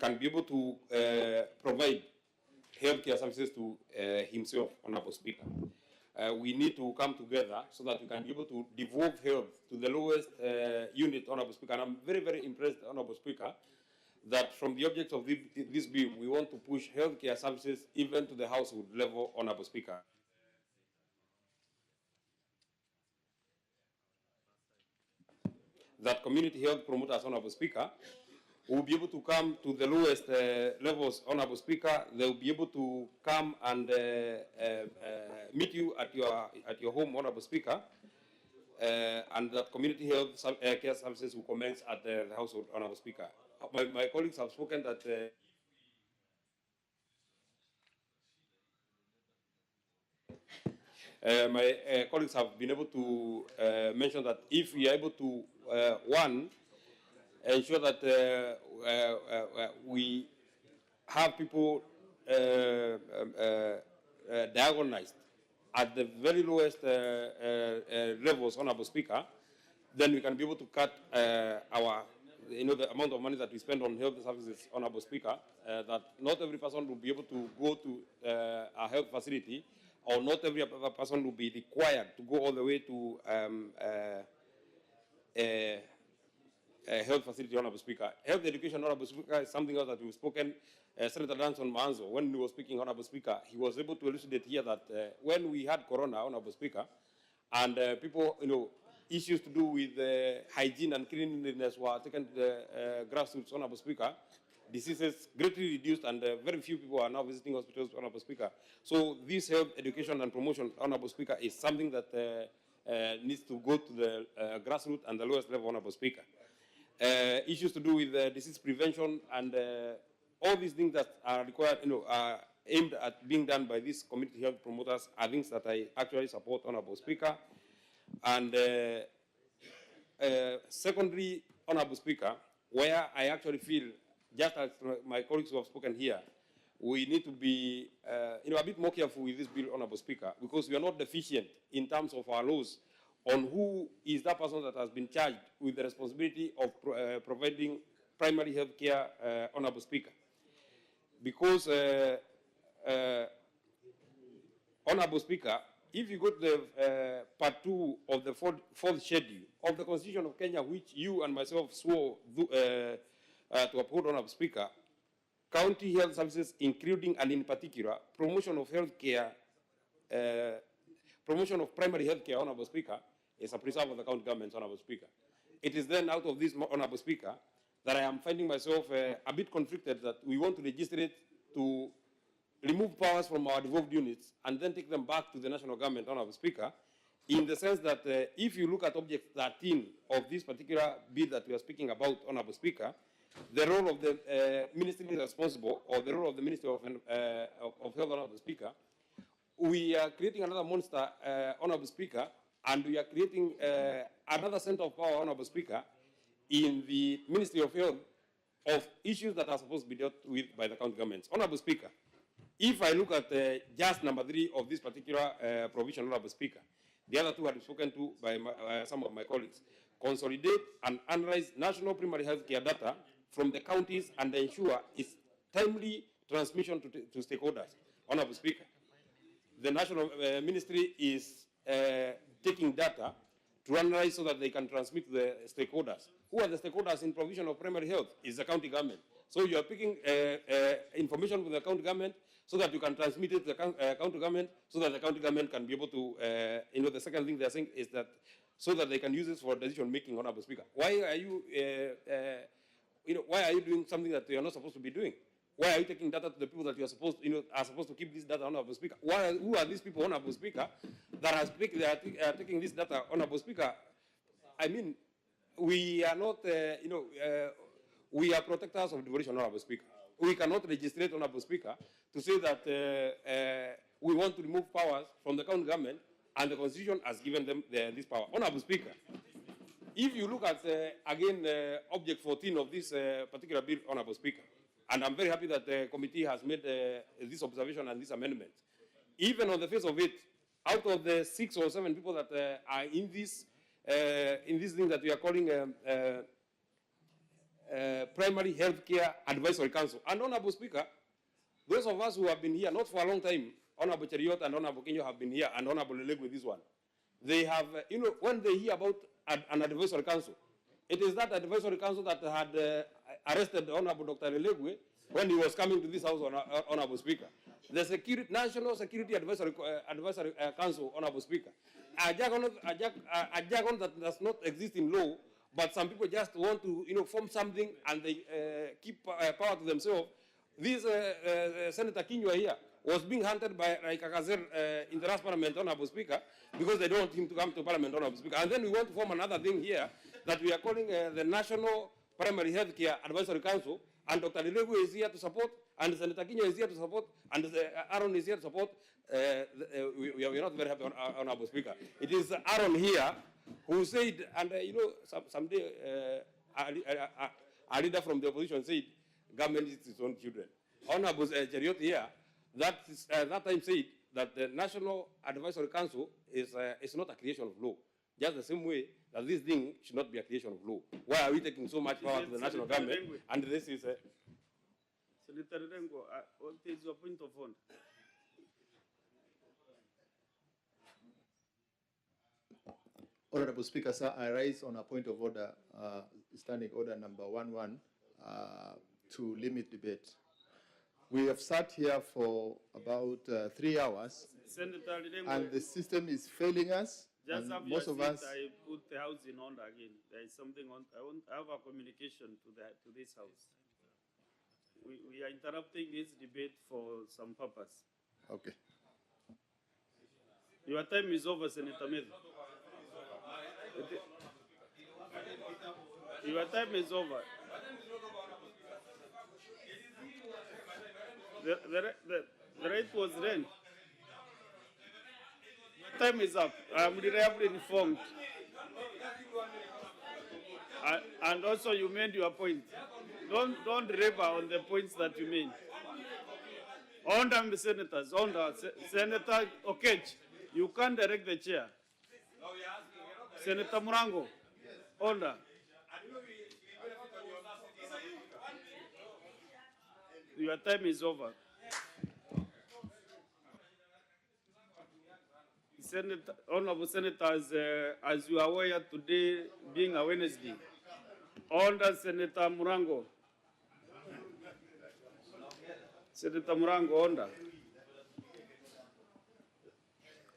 can be able to provide healthcare services to himself, Honorable Speaker. We need to come together so that we can be able to devolve health to the lowest unit, Honorable Speaker. And I'm very, very impressed, Honorable Speaker, that from the objects of this bill, we want to push healthcare services even to the household level, Honorable Speaker. That community health promoters, Honorable Speaker, will be able to come to the lowest levels, Honorable Speaker. They will be able to come and meet you at your home, Honorable Speaker, and that community health care services will commence at the household, Honorable Speaker. My colleagues have spoken that my colleagues have been able to mention that if we are able to, one, ensure that we have people diagnosed at the very lowest levels, Honorable Speaker, then we can be able to cut our, the amount of money that we spend on health services, Honorable Speaker, that not every person will be able to go to a health facility, or not every other person will be required to go all the way to a health facility, Honorable Speaker. Health education, Honorable Speaker, is something else that we've spoken. Senator Danson Manzo, when he was speaking, Honorable Speaker, he was able to elucidate here that when we had Corona, Honorable Speaker, and people, issues to do with hygiene and cleanliness were taken to the grassroots, Honorable Speaker, diseases greatly reduced, and very few people are now visiting hospitals, Honorable Speaker. So this health education and promotion, Honorable Speaker, is something that needs to go to the grassroots and the lowest level, Honorable Speaker. Issues to do with disease prevention and all these things that are required, are aimed at being done by these community health promoters are things that I actually support, Honorable Speaker. And secondly, Honorable Speaker, where I actually feel, just as my colleagues who have spoken here, we need to be a bit more careful with this bill, Honorable Speaker, because we are not deficient in terms of our laws on who is that person that has been charged with the responsibility of providing primary health care, Honorable Speaker. Because, Honorable Speaker, if you go to the part 2 of the fourth schedule of the Constitution of Kenya, which you and myself swore to uphold, Honorable Speaker, county health services, including and in particular, promotion of health care, promotion of primary health care, Honorable Speaker, is a preserve of the county government, Honorable Speaker. It is then out of this, Honorable Speaker, that I am finding myself a bit conflicted that we want to legislate to remove powers from our devolved units and then take them back to the national government, Honorable Speaker, in the sense that if you look at Object 13 of this particular bill that we are speaking about, Honorable Speaker, the role of the ministry responsible, or the role of the Ministry of Health, Honorable Speaker, we are creating another monster, Honorable Speaker, and we are creating another center of power, Honorable Speaker, in the Ministry of Health of issues that are supposed to be dealt with by the county governments. Honorable Speaker, if I look at just number 3 of this particular provision, Honorable Speaker, the other two have been spoken to by some of my colleagues. consolidate and analyze national primary health care data from the counties and ensure its timely transmission to stakeholders. Honorable Speaker, the National Ministry is taking data to analyze so that they can transmit to the stakeholders. Who are the stakeholders in provision of primary health? Is the county government. So you are picking information from the county government so that you can transmit it to the county government so that the county government can be able to, the second thing they are saying is that so that they can use this for decision making, Honorable Speaker. Why are you, why are you doing something that you are not supposed to be doing? Why are you taking data to the people that you are supposed, are supposed to keep this data, Honorable Speaker? Who are these people, Honorable Speaker, that are taking this data, Honorable Speaker? I mean, we are not, we are protectors of devolution, Honorable Speaker. We cannot legislate, Honorable Speaker, to say that we want to remove powers from the county government, and the Constitution has given them this power. Honorable Speaker, if you look at, again, Object 14 of this particular bill, Honorable Speaker, and I'm very happy that the committee has made this observation and this amendment. Even on the face of it, out of the 6 or 7 people that are in this thing that we are calling Primary Healthcare Advisory Council. And Honorable Speaker, those of us who have been here, not for a long time, Honorable Cheriot and Honorable Kenyo have been here, and Honorable Lelegu with this one. They have, when they hear about an advisory council, it is that advisory council that had arrested Honorable Dr. Lelegu when he was coming to this house, Honorable Speaker. The National Security Advisory Council, Honorable Speaker. A jargon that does not exist in law, but some people just want to, form something and they keep power to themselves. This Senator Kinyua here was being hunted by Raikakazer in the last parliament, Honorable Speaker, because they don't want him to come to parliament, Honorable Speaker. And then we want to form another thing here that we are calling the National Primary Healthcare Advisory Council, and Dr. Lelegu is here to support, and Senator Kinyua is here to support, and Aaron is here to support. We are not very happy, Honorable Speaker. It is Aaron here who said, and someday a leader from the opposition said, government is its own children. Honorable Cheriot here, that time said that the National Advisory Council is not a creation of law. Just the same way that this thing should not be a creation of law. Why are we taking so much power to the national government? And this is Senator Rengo, what is your point of order? Honorable Speaker, sir, I rise on a point of order, standing order number 11, to limit debate. We have sat here for about 3 hours, Senator Rengo, and the system is failing us. just have most your of us. seat. I put the house in order again. There is something on. I have a communication to this house. We are interrupting this debate for some purpose. Okay. Your time is over, Senator Meadow. Your time is over. The right was then. Your time is up. I am reliably informed. And also you made your point. Don't rave on the points that you made. Order, the senators. Order. Senator Okech, you can't direct the chair. Senator Murango, order. Your time is over. Honorable Senators, as you are aware, today being a Wednesday, order Senator Murango. Senator Murango, order.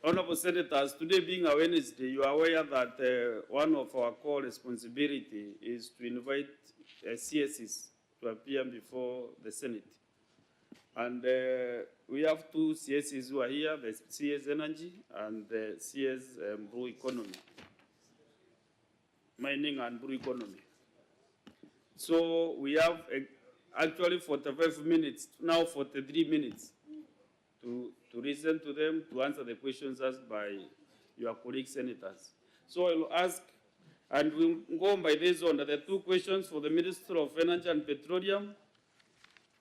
Honorable Senators, today being a Wednesday, you are aware that one of our core responsibility is to invite CSs to appear before the Senate. And we have 2 CSs who are here, the CS Energy and the CS Brew Economy, Mining and Brew Economy. So we have actually 45 minutes, now 43 minutes to listen to them, to answer the questions asked by your colleague senators. So I'll ask, and we'll go on by this order. There are 2 questions for the Minister of Energy and Petroleum,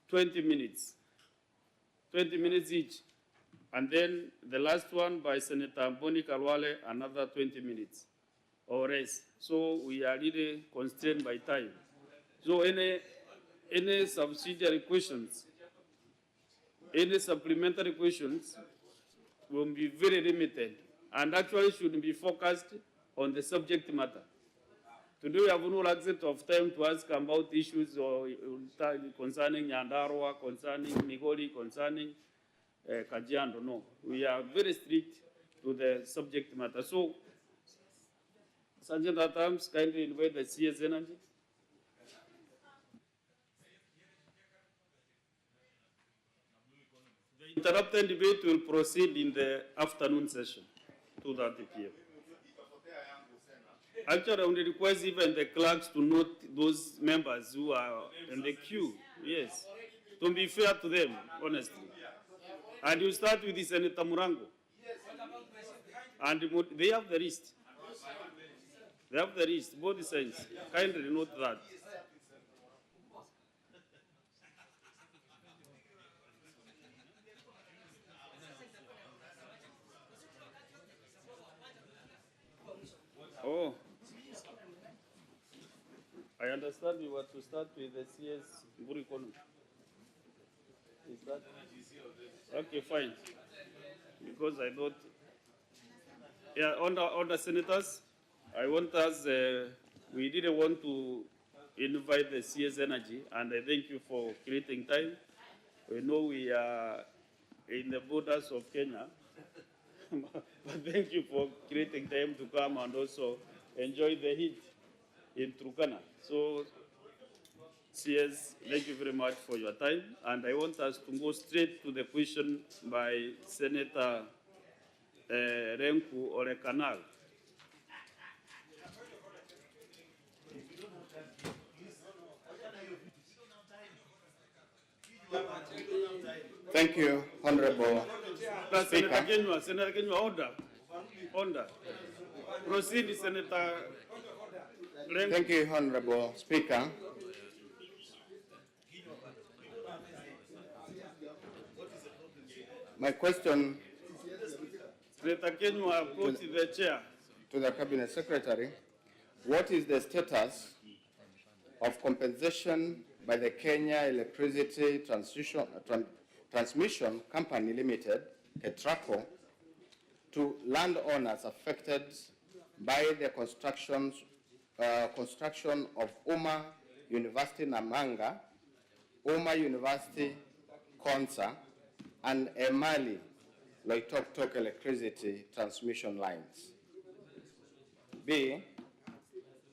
20 minutes. 20 minutes each. And then the last one by Senator Boni Kalwale, another 20 minutes. or less. So we are really constrained by time. So any subsidiary questions, any supplementary questions will be very limited and actually should be focused on the subject matter. Today we have no access of time to ask about issues or concerning Nyandarua, concerning Migori, concerning Kajiando. No, we are very strict to the subject matter. So, Sergeant at Arms, kindly invite the CS Energy. The interrupted debate will proceed in the afternoon session, 2:30 p.m. Actually, I would request even the clerks to note those members who are in the queue. Yes. To be fair to them, honestly. And you start with the Senator Murango. And they have the list. They have the list, both sides. Kindly note that. Oh. I understand you want to start with the CS Burikonu. Is that? Okay, fine. Because I thought, yeah, on the senators, I want us, we didn't want to invite the CS Energy, and I thank you for creating time. We know we are in the borders of Kenya, but thank you for creating time to come and also enjoy the heat in Turkana. So, CS, thank you very much for your time. And I want us to go straight to the question by Senator Renku Orekanal. Thank you, Honorable Speaker. Senator Kenywa, order. Order. Proceed, Senator Renku. Thank you, Honorable Speaker. My question Senator Kenywa, approach the chair. To the Cabinet Secretary, what is the status of compensation by the Kenya Electricity Transmission Company Limited, KETRACO, to landowners affected by the construction of Uma University Namanga, Uma University Konza, and Emali Loitoktok electricity transmission lines? B,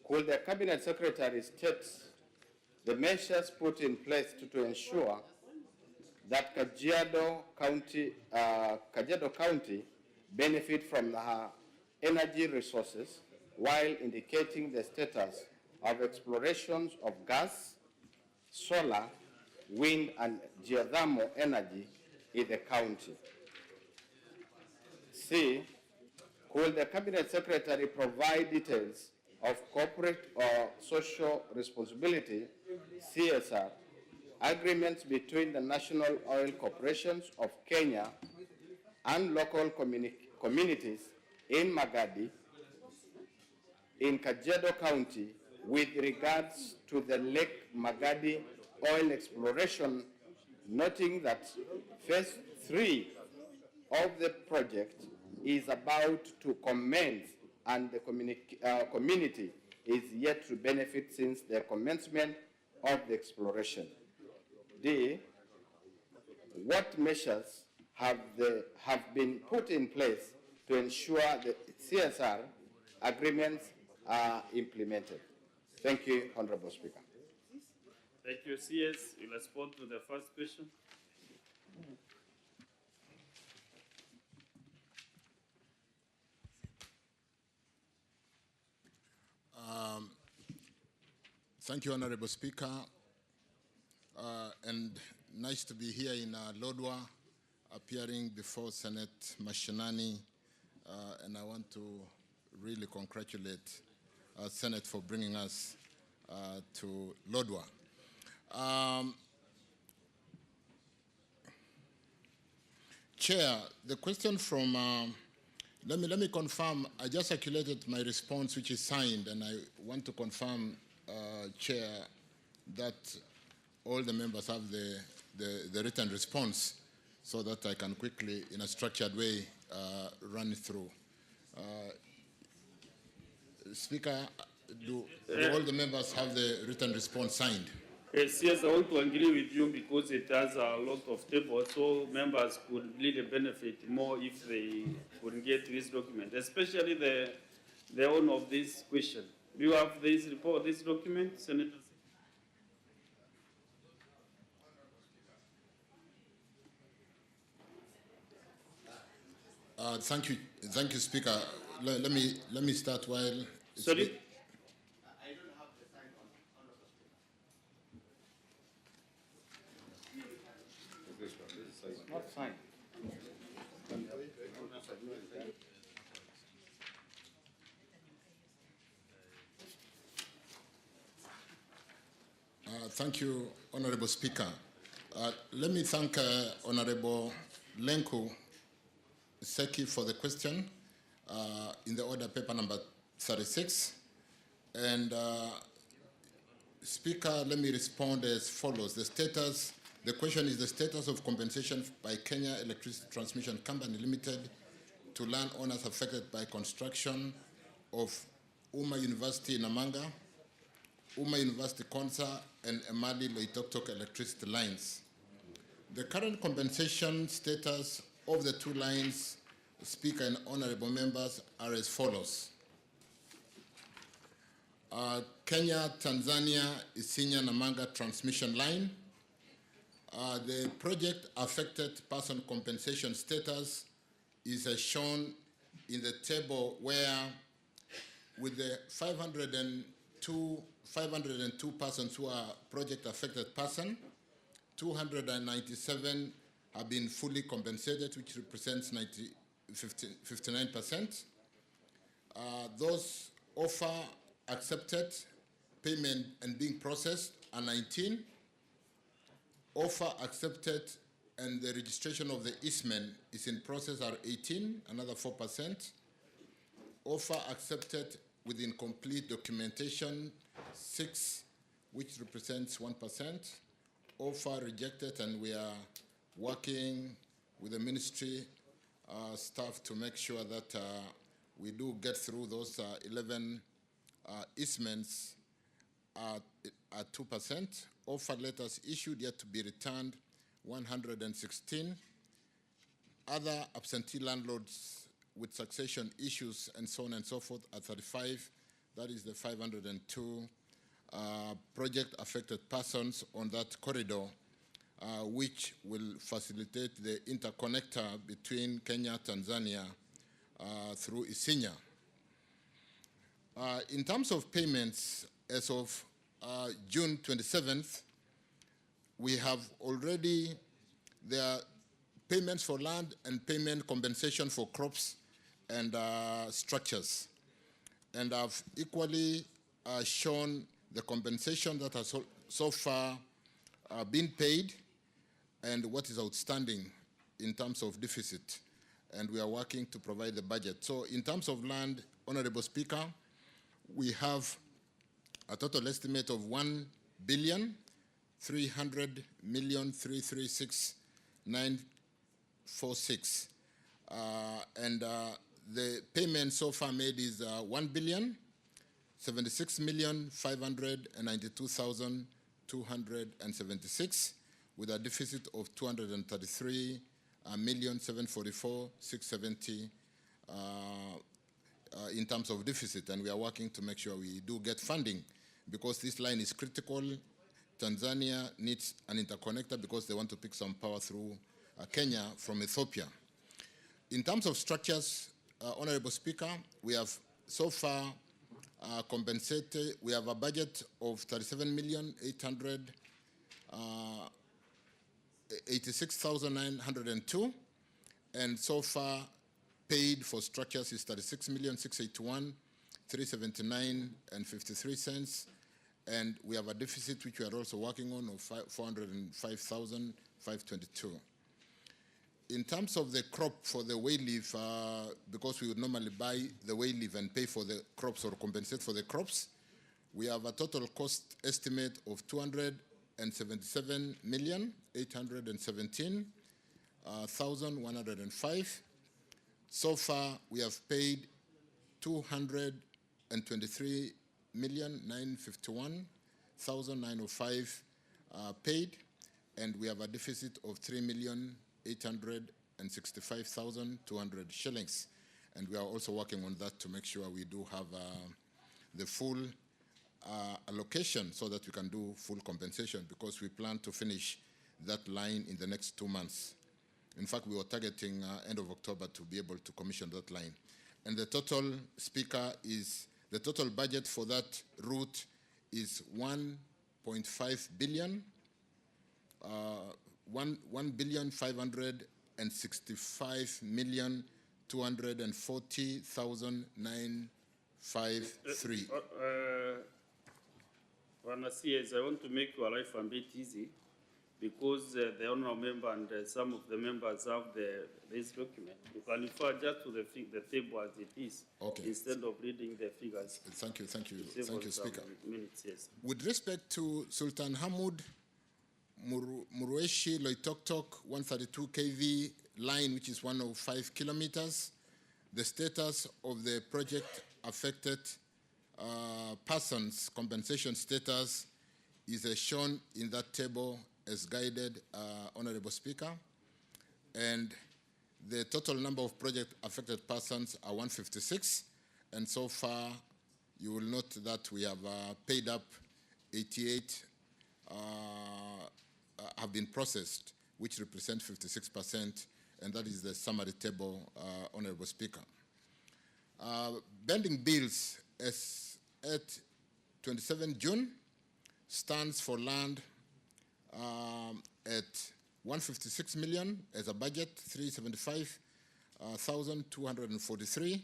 could the Cabinet Secretary state the measures put in place to ensure that Kajiado County benefit from her energy resources while indicating the status of explorations of gas, solar, wind, and geothermal energy in the county? C, could the Cabinet Secretary provide details of corporate or social responsibility, CSR, agreements between the National Oil Corporations of Kenya and local communities in Magadi, in Kajiado County, with regards to the Lake Magadi oil exploration, noting that phase 3 of the project is about to commence and the community is yet to benefit since the commencement of the exploration. D, what measures have been put in place to ensure the CSR agreements are implemented? Thank you, Honorable Speaker. Thank you, CS. You respond to the first question. Thank you, Honorable Speaker, and nice to be here in Lodwar, appearing before Senate Mashinani, and I want to really congratulate Senate for bringing us to Lodwar. Chair, the question from Let me confirm. I just circulated my response, which is signed, and I want to confirm, Chair, that all the members have the written response, so that I can quickly, in a structured way, run it through. Speaker, do all the members have the written response signed? Yes, I want to agree with you because it has a lot of tables, so members could really benefit more if they could get this document, especially the owner of this question. Do you have this report, this document, Senator? Thank you, Speaker. Let me start while. Sorry. Not signed. Thank you, Honorable Speaker. Let me thank Honorable Lenku Seki for the question in the order paper number 36. And Speaker, let me respond as follows. The question is the status of compensation by Kenya Electricity Transmission Company Limited to landowners affected by construction of Uma University Namanga, Uma University Konza, and Emali Loitoktok electricity lines. The current compensation status of the two lines, Speaker and honorable members, are as follows. Kenya, Tanzania, Isinya Namanga transmission line. The project affected person compensation status is as shown in the table where with the 502 persons who are project affected person, 297 have been fully compensated, which represents 59%. Those offer accepted, payment and being processed are 19. Offer accepted and the registration of the easement is in process are 18, another 4%. Offer accepted with incomplete documentation, 6, which represents 1%. Offer rejected, and we are working with the ministry staff to make sure that we do get through those 11 easements at 2%. Offer letters issued yet to be returned, 116. Other absentee landlords with succession issues and so on and so forth are 35. That is the 502 project affected persons on that corridor, which will facilitate the interconnector between Kenya, Tanzania through Isinya. In terms of payments, as of June 27th, we have already, there are payments for land and payment compensation for crops and structures. And I've equally shown the compensation that has so far been paid and what is outstanding in terms of deficit. And we are working to provide the budget. So in terms of land, Honorable Speaker, we have a total estimate of 1,300,336,946. The payment so far made is 1,076,592,276, with a deficit of 233,744,670 in terms of deficit, and we are working to make sure we do get funding because this line is critical. Tanzania needs an interconnector because they want to pick some power through Kenya from Ethiopia. In terms of structures, Honorable Speaker, we have so far compensated, we have a budget of 37,886,902, and so far paid for structures is 36,681,379 cents, and we have a deficit which we are also working on of 405,522. In terms of the crop for the way leaf, because we would normally buy the way leaf and pay for the crops or compensate for the crops, we have a total cost estimate of 277,817,105. So far, we have paid 223,951,905 paid, and we have a deficit of 3,865,200 shillings. And we are also working on that to make sure we do have the full allocation so that we can do full compensation, because we plan to finish that line in the next 2 months. In fact, we were targeting end of October to be able to commission that line. And the total, Speaker, is the total budget for that route is 1.5 billion, 1,565,240,953. Bwana CS, I want to make your life a bit easy, because the honourable member and some of the members have this document. You can refer just to the table as it is, okay, instead of reading the figures. Thank you, Speaker. Minutes, yes. With respect to Sultan Hamoud, Murueshi, Loitoktok, 132 kV line, which is 105 kilometers, the status of the project affected persons compensation status is shown in that table as guided, Honorable Speaker. And the total number of project affected persons are 156. And so far, you will note that we have paid up 88 have been processed, which represent 56%. And that is the summary table, Honorable Speaker. Pending bills as at 27 June stands for land at 156 million as a budget, 375,243.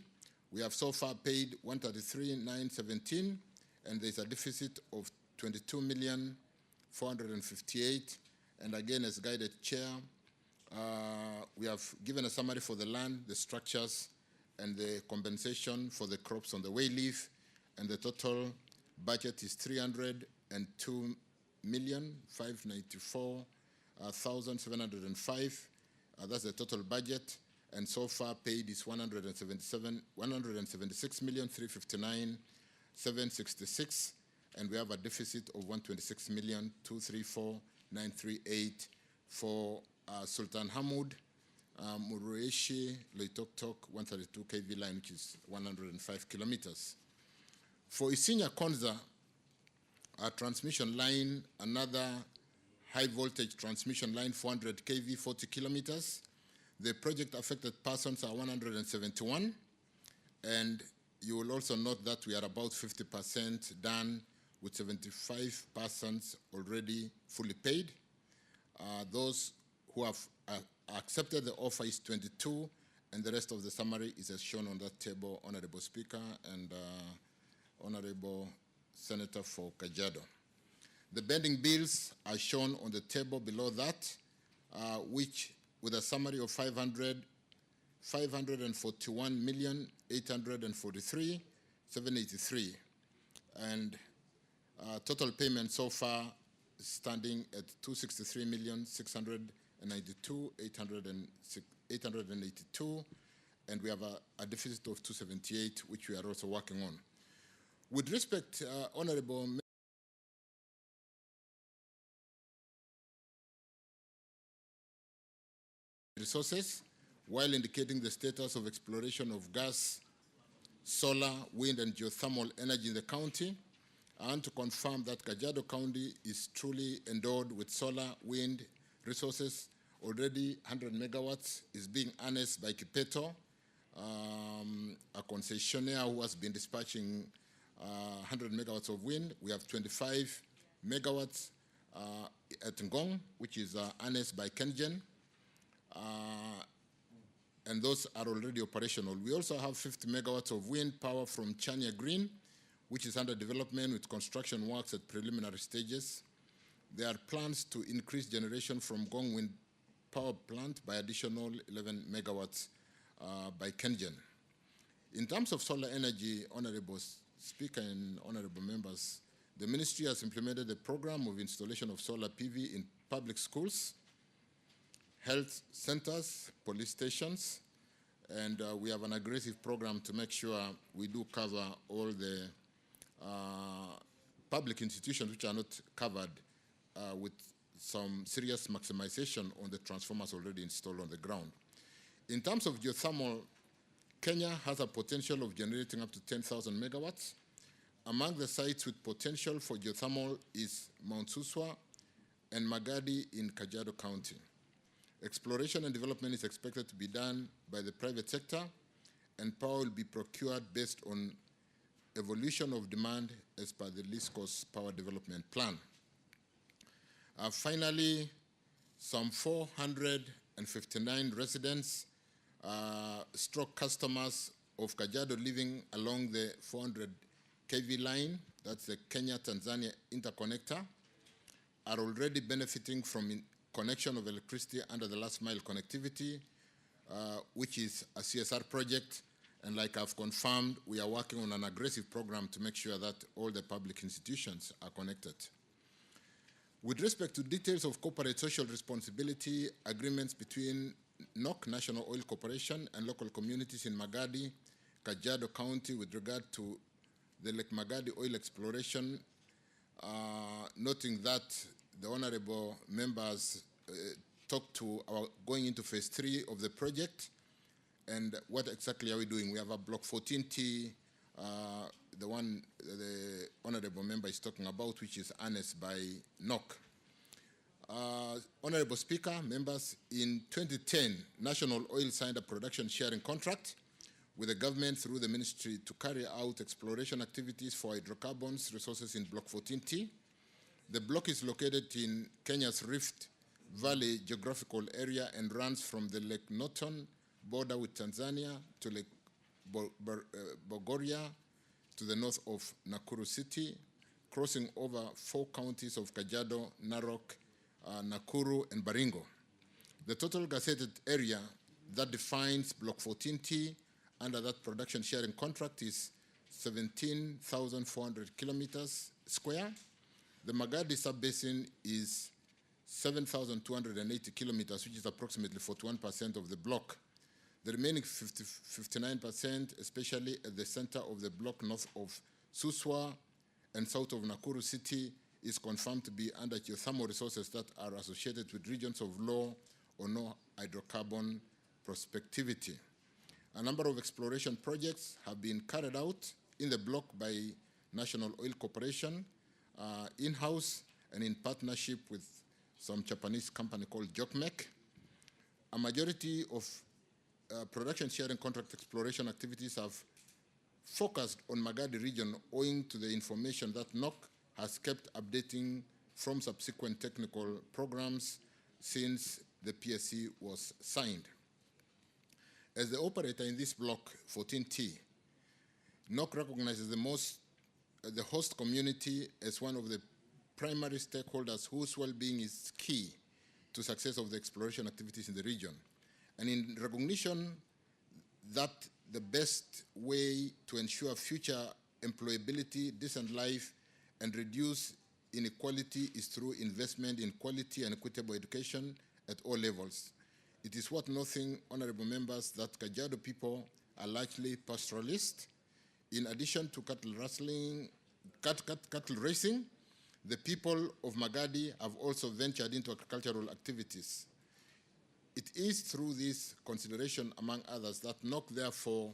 We have so far paid 133,917, and there's a deficit of 22,458. And again, as guided chair, we have given a summary for the land, the structures, and the compensation for the crops on the way leaf, and the total budget is 302,594,705. That's the total budget, and so far paid is 176,359,766, and we have a deficit of 126,234,938 for Sultan Hamoud, Murueshi, Loitoktok, 132 kV line, which is 105 kilometers. For Isinya Konza, a transmission line, another high voltage transmission line, 400 kV, 40 kilometers. The project affected persons are 171. And you will also note that we are about 50% done, with 75 persons already fully paid. Those who have accepted the offer is 22, and the rest of the summary is as shown on that table, Honorable Speaker and Honorable Senator for Kajiado. The pending bills are shown on the table below that, which with a summary of 541,843,783, and total payment so far standing at 263,692,882, and we have a deficit of 278, which we are also working on. With respect, Honorable resources, while indicating the status of exploration of gas, solar, wind, and geothermal energy in the county, I want to confirm that Kajiado County is truly endowed with solar, wind resources. Already 100 megawatts is being harnessed by Kipeto, a concessionaire who has been dispatching 100 megawatts of wind. We have 25 megawatts at Ngong, which is harnessed by Kengen. And those are already operational. We also have 50 megawatts of wind power from Chania Green, which is under development with construction works at preliminary stages. There are plans to increase generation from Ngong Wind power plant by additional 11 megawatts by Kengen. In terms of solar energy, Honorable Speaker and Honorable Members, the Ministry has implemented a program of installation of solar PV in public schools, health centers, police stations, and we have an aggressive program to make sure we do cover all the public institutions which are not covered with some serious maximization on the transformers already installed on the ground. In terms of geothermal, Kenya has a potential of generating up to 10,000 megawatts. Among the sites with potential for geothermal is Mount Suswa and Magadi in Kajiado County. Exploration and development is expected to be done by the private sector, and power will be procured based on evolution of demand as per the least cost power development plan. Finally, some 459 residents, stroke customers of Kajiado living along the 400 kV line, that's the Kenya-Tanzania interconnector, are already benefiting from connection of electricity under the last mile connectivity, which is a CSR project. And like I've confirmed, we are working on an aggressive program to make sure that all the public institutions are connected. With respect to details of corporate social responsibility agreements between NOC, National Oil Corporation, and local communities in Magadi, Kajiado County with regard to the Lake Magadi oil exploration, noting that the honorable members talked to our going into phase 3 of the project, and what exactly are we doing? We have a block 14T, the one the honorable member is talking about, which is annexed by NOC. Honorable Speaker, members, in 2010, National Oil signed a production sharing contract with the government through the ministry to carry out exploration activities for hydrocarbons resources in Block 14T. The block is located in Kenya's Rift Valley geographical area and runs from the Lake Norton border with Tanzania to Lake Bogoria to the north of Nakuru City, crossing over 4 counties of Kajiado, Narok, Nakuru, and Baringo. The total gazetted area that defines Block 14T under that production sharing contract is 17,400 kilometers square. The Magadi sub-basin is 7,280 kilometers, which is approximately 41% of the block. The remaining 59%, especially at the center of the block north of Suswa and south of Nakuru City, is confirmed to be under geothermal resources that are associated with regions of low or no hydrocarbon prospectivity. A number of exploration projects have been carried out in the block by National Oil Corporation, in-house and in partnership with some Japanese company called Jokmek. A majority of production sharing contract exploration activities have focused on Magadi region owing to the information that NOC has kept updating from subsequent technical programs since the PSC was signed. As the operator in this block 14T, NOC recognizes the host community as one of the primary stakeholders whose well-being is key to success of the exploration activities in the region. And in recognition that the best way to ensure future employability, decent life, and reduce inequality is through investment in quality and equitable education at all levels. It is worth noting, honorable members, that Kajiado people are largely pastoralists. In addition to cattle racing, the people of Magadi have also ventured into agricultural activities. It is through this consideration, among others, that NOC therefore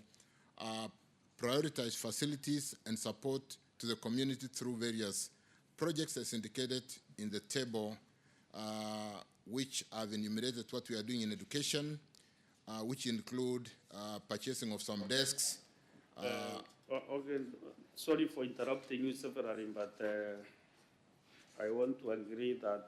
prioritize facilities and support to the community through various projects as indicated in the table, which I've enumerated what we are doing in education, which include purchasing of some desks. Okay, sorry for interrupting you severally, but I want to agree that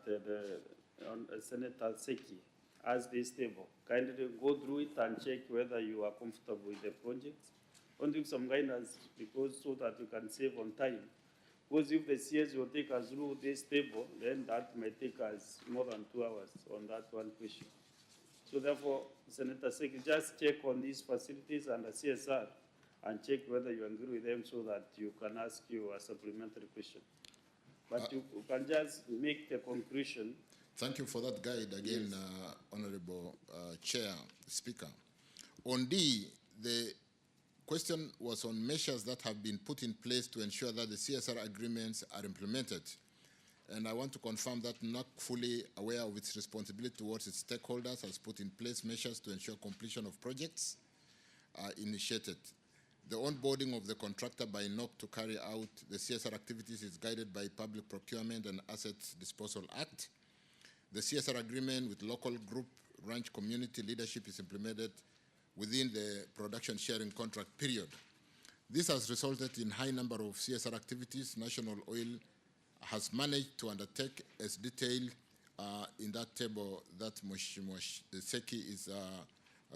Senator Seki has this table. Kindly go through it and check whether you are comfortable with the projects. And give some guidance because so that you can save on time. Because if the CS will take us through this table, then that may take us more than 2 hours on that one question. So therefore, Senator Seki, just check on these facilities and the CSR and check whether you agree with them so that you can ask your supplementary question. But you can just make the conclusion. Thank you for that guide again, yes. Honorable Chair, Speaker. On D, the question was on measures that have been put in place to ensure that the CSR agreements are implemented. And I want to confirm that NAC, fully aware of its responsibility towards its stakeholders, has put in place measures to ensure completion of projects initiated. The onboarding of the contractor by NOC to carry out the CSR activities is guided by Public Procurement and Assets Disposal Act. The CSR agreement with local group ranch community leadership is implemented within the production sharing contract period. This has resulted in high number of CSR activities National Oil has managed to undertake, as detailed in that table that Mheshimiwa Seki is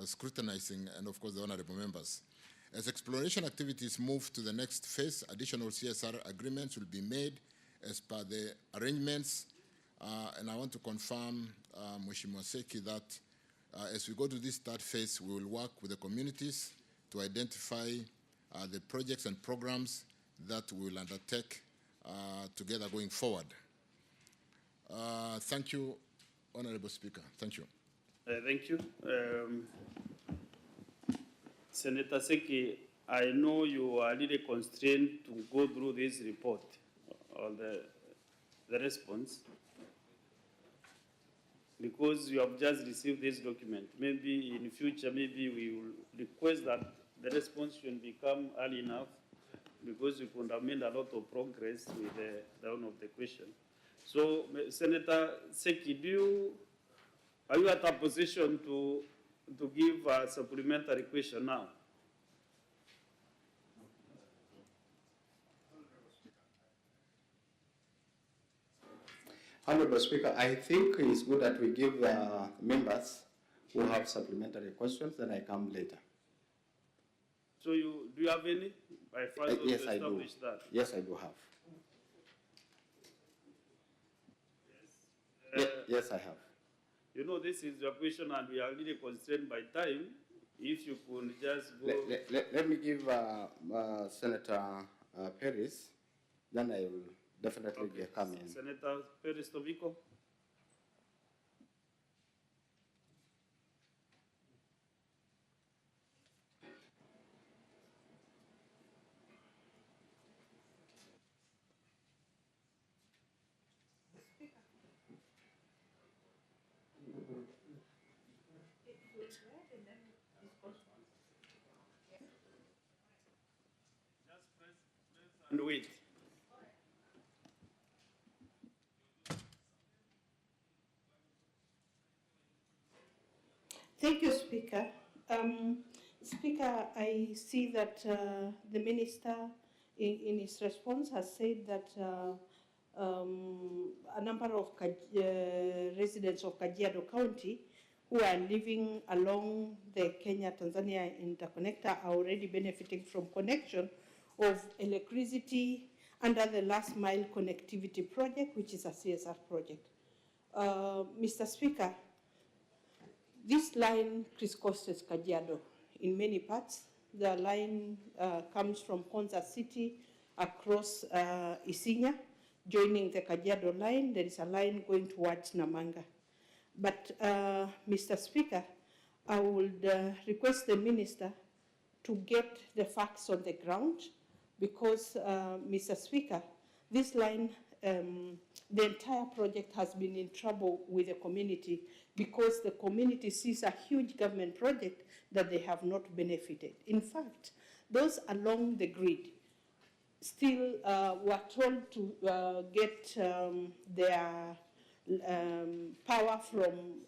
scrutinizing, and of course the honorable members. As exploration activities move to the next phase, additional CSR agreements will be made as per the arrangements, and I want to confirm, Mheshimiwa Seki, that as we go to this third phase, we will work with the communities to identify the projects and programs that we will undertake together going forward. Thank you, Honorable Speaker. Thank you. Thank you. Senator Seki, I know you are really constrained to go through this report or the response because you have just received this document. Maybe in future, maybe we will request that the response should become early enough because we could have made a lot of progress with the down of the question. So, Senator Seki, are you at a position to give a supplementary question now? Honorable Speaker, I think it's good that we give members who have supplementary questions, then I come later. So do you have any? Yes, I do. That. Yes, I do have. Yes, I have. You know, this is your question and we are really constrained by time. If you could just go... Let me give Senator Perez, then I will definitely come in. Senator Perez Tobiko. And wait. Thank you, Speaker. Speaker, I see that the Minister in his response has said that a number of residents of Kajiado County who are living along the Kenya-Tanzania interconnector are already benefiting from connection of electricity under the last mile connectivity project, which is a CSR project. Mr. Speaker, this line crisscrosses Kajiado in many parts. The line comes from Konza City across Isinya, joining the Kajiado line. There is a line going towards Namanga. But, Mr. Speaker, I would request the Minister to get the facts on the ground because, Mr. Speaker, this line, the entire project has been in trouble with the community because the community sees a huge government project that they have not benefited. In fact, those along the grid still were told to get their power from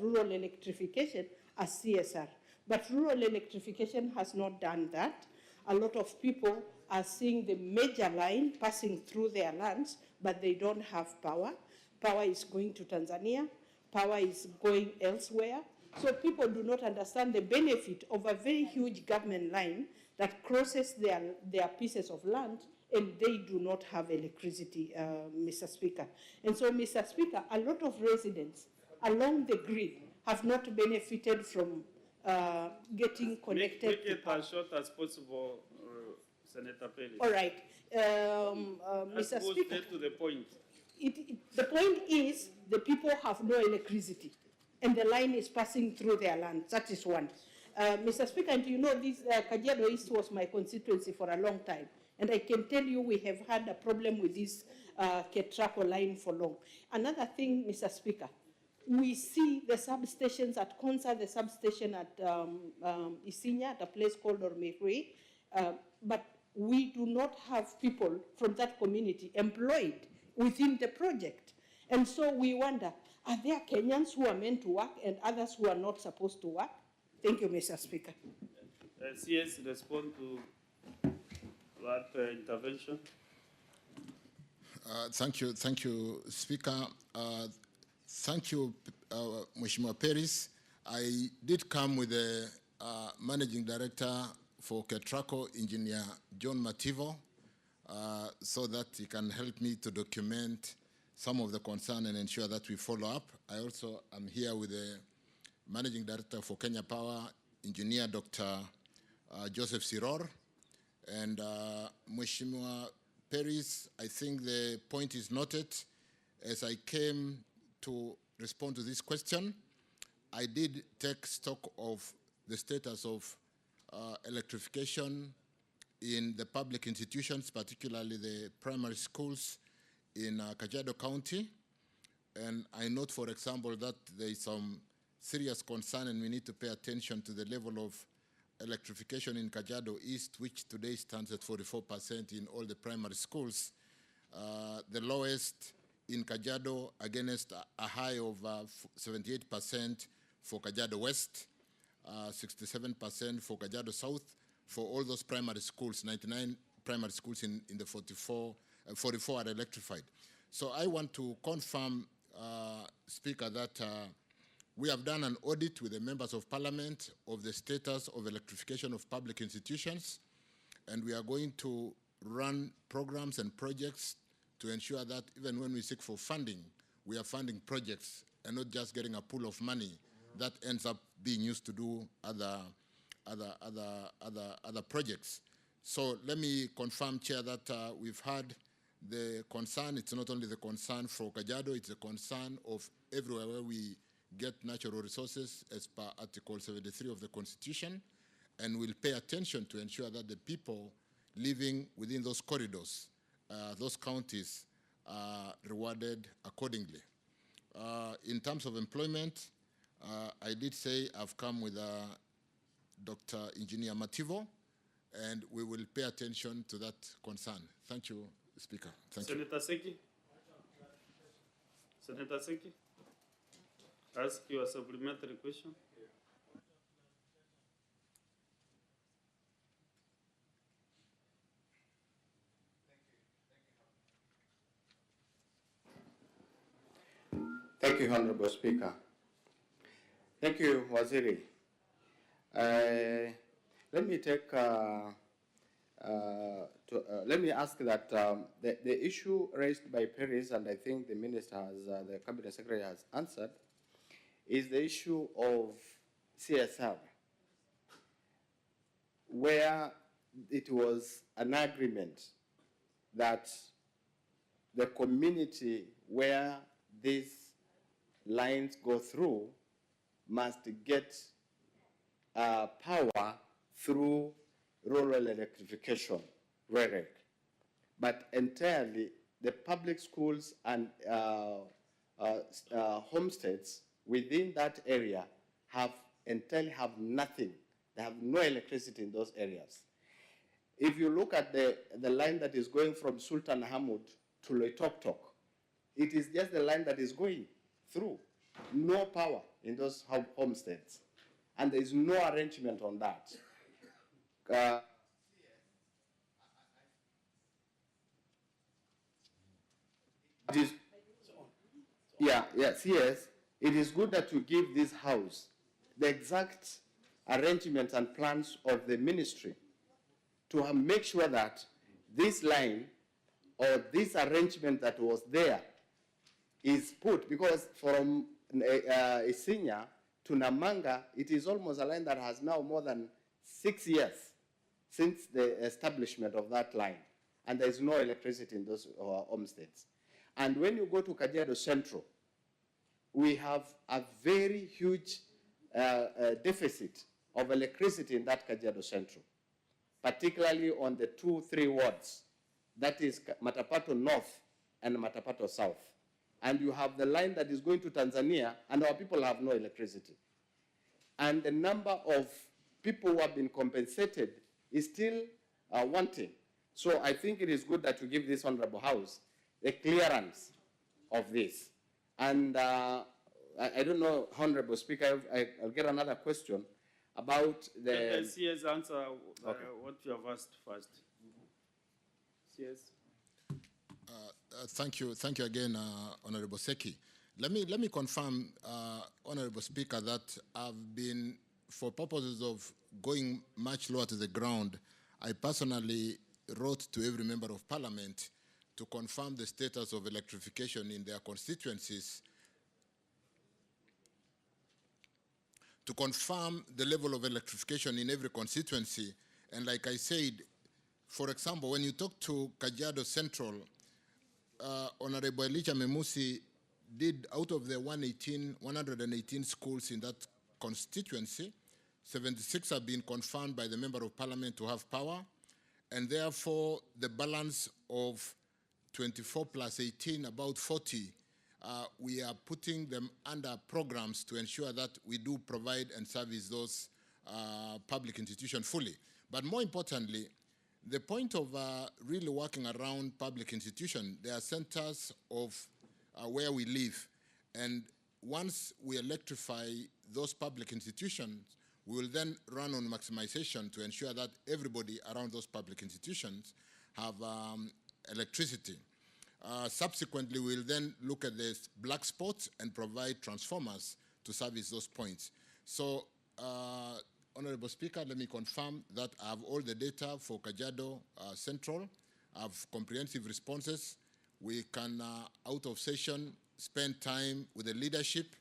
rural electrification as CSR. But rural electrification has not done that. A lot of people are seeing the major line passing through their lands, but they don't have power. Power is going to Tanzania. Power is going elsewhere. So people do not understand the benefit of a very huge government line that crosses their pieces of land, and they do not have electricity, Mr. Speaker. And so, Mr. Speaker, a lot of residents along the grid have not benefited from getting connected. Make it as short as possible, Senator Perry. All right, Let's Mr. go Speaker. straight to the point. The point is the people have no electricity and the line is passing through their land. That is one. Mr. Speaker, and you know this, Kajiado East was my constituency for a long time. And I can tell you we have had a problem with this Ketraco line for long. Another thing, Mr. Speaker, we see the substations at Konsa, the substation at Isinya, at a place called Ormehui, but we do not have people from that community employed within the project. And so we wonder, are there Kenyans who are meant to work and others who are not supposed to work? Thank you, Mr. Speaker. CS, respond to that intervention. Thank you, Speaker. Thank you, Mheshimiwa Peris. I did come with the Managing Director for Ketraco, Engineer John Mativo, so that he can help me to document some of the concern and ensure that we follow up. I also am here with the Managing Director for Kenya Power, Engineer Dr. Joseph Siror. And Mheshimiwa Peris, I think the point is noted. As I came to respond to this question, I did take stock of the status of electrification in the public institutions, particularly the primary schools in Kajiado County. And I note, for example, that there is some serious concern and we need to pay attention to the level of electrification in Kajiado East, which today stands at 44% in all the primary schools. The lowest in Kajiado against a high of 78% for Kajiado West, 67% for Kajiado South, for all those primary schools, 99 primary schools in the 44 are electrified. So I want to confirm, Speaker, that we have done an audit with the members of parliament of the status of electrification of public institutions, and we are going to run programs and projects to ensure that even when we seek for funding, we are funding projects and not just getting a pool of money that ends up being used to do other projects. So let me confirm, Chair, that we've had the concern. It's not only the concern for Kajiado, it's a concern of everywhere where we get natural resources as per Article 73 of the Constitution, and we'll pay attention to ensure that the people living within those corridors, those counties, are rewarded accordingly. In terms of employment, I did say I've come with Dr. Engineer Mativo, and we will pay attention to that concern. Thank you, Speaker. Thank you. Senator Seki. Senator Seki. Ask you a supplementary question. Thank you, Honorable Speaker. Thank you, Waziri. Let me take, let me ask that the issue raised by Paris, and I think the Minister has, the Cabinet Secretary has answered, is the issue of CSR, where it was an agreement that the community where these lines go through must get power through rural electrification, REREC. But entirely, the public schools and homesteads within that area entirely have nothing. They have no electricity in those areas. If you look at the line that is going from Sultan Hamud to Loitoktok, it is just the line that is going through. No power in those homesteads. And there is no arrangement on that. Yes, it is good that you give this house the exact arrangements and plans of the ministry to make sure that this line or this arrangement that was there is put, because from Isinya to Namanga, it is almost a line that has now more than 6 years since the establishment of that line. And there is no electricity in those homesteads. And when you go to Kajiado Central, we have a very huge deficit of electricity in that Kajiado Central, particularly on the 2-3 wards, that is Matapato North and Matapato South. And you have the line that is going to Tanzania, and our people have no electricity. And the number of people who have been compensated is still wanting. So I think it is good that you give this Honorable House a clearance of this. And I don't know, Honorable Speaker, I'll get another question about the... CS answer what you have asked first. CS. Thank you again, Honorable Seki. Let me confirm, Honorable Speaker, that I've been, for purposes of going much lower to the ground, I personally wrote to every member of Parliament to confirm the status of electrification in their constituencies, to confirm the level of electrification in every constituency. And like I said, for example, when you talk to Kajiado Central, Honorable Elijah Memusi did, out of the 118 schools in that constituency, 76 have been confirmed by the Member of Parliament to have power, and therefore the balance of 24 plus 18, about 40, we are putting them under programs to ensure that we do provide and service those public institutions fully. But more importantly, the point of really working around public institutions, there are centers of where we live. And once we electrify those public institutions, we will then run on maximization to ensure that everybody around those public institutions have electricity. Subsequently, we'll then look at the black spots and provide transformers to service those points. So, Honorable Speaker, let me confirm that I have all the data for Kajiado Central. I have comprehensive responses. We can, out of session, spend time with the leadership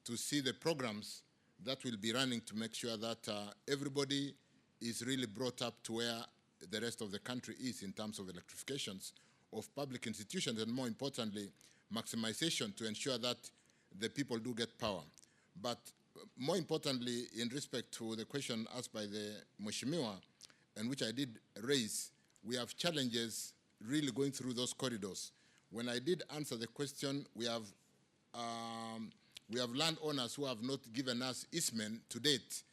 to see the programs that will be running to make sure that everybody is really brought up to where the rest of the country is in terms of electrifications of public institutions, and more importantly, maximization to ensure that the people do get power. But more importantly, in respect to the question asked by the Mheshimiwa, and which I did raise, we have challenges really going through those corridors. When I did answer the question, we have landowners who have not given us easement to date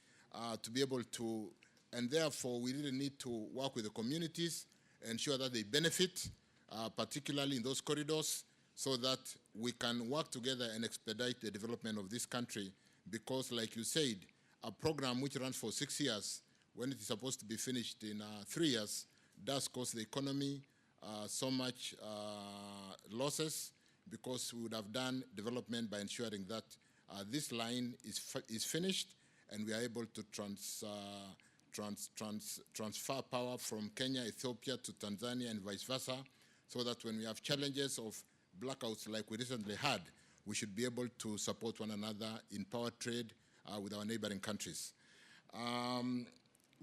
to be able to, and therefore we really need to work with the communities, ensure that they benefit, particularly in those corridors, so that we can work together and expedite the development of this country. Because, like you said, a program which runs for 6 years, when it is supposed to be finished in 3 years, does cost the economy so much losses, because we would have done development by ensuring that this line is finished and we are able to transfer power from Kenya, Ethiopia to Tanzania and vice versa, so that when we have challenges of blackouts like we recently had, we should be able to support one another in power trade with our neighboring countries.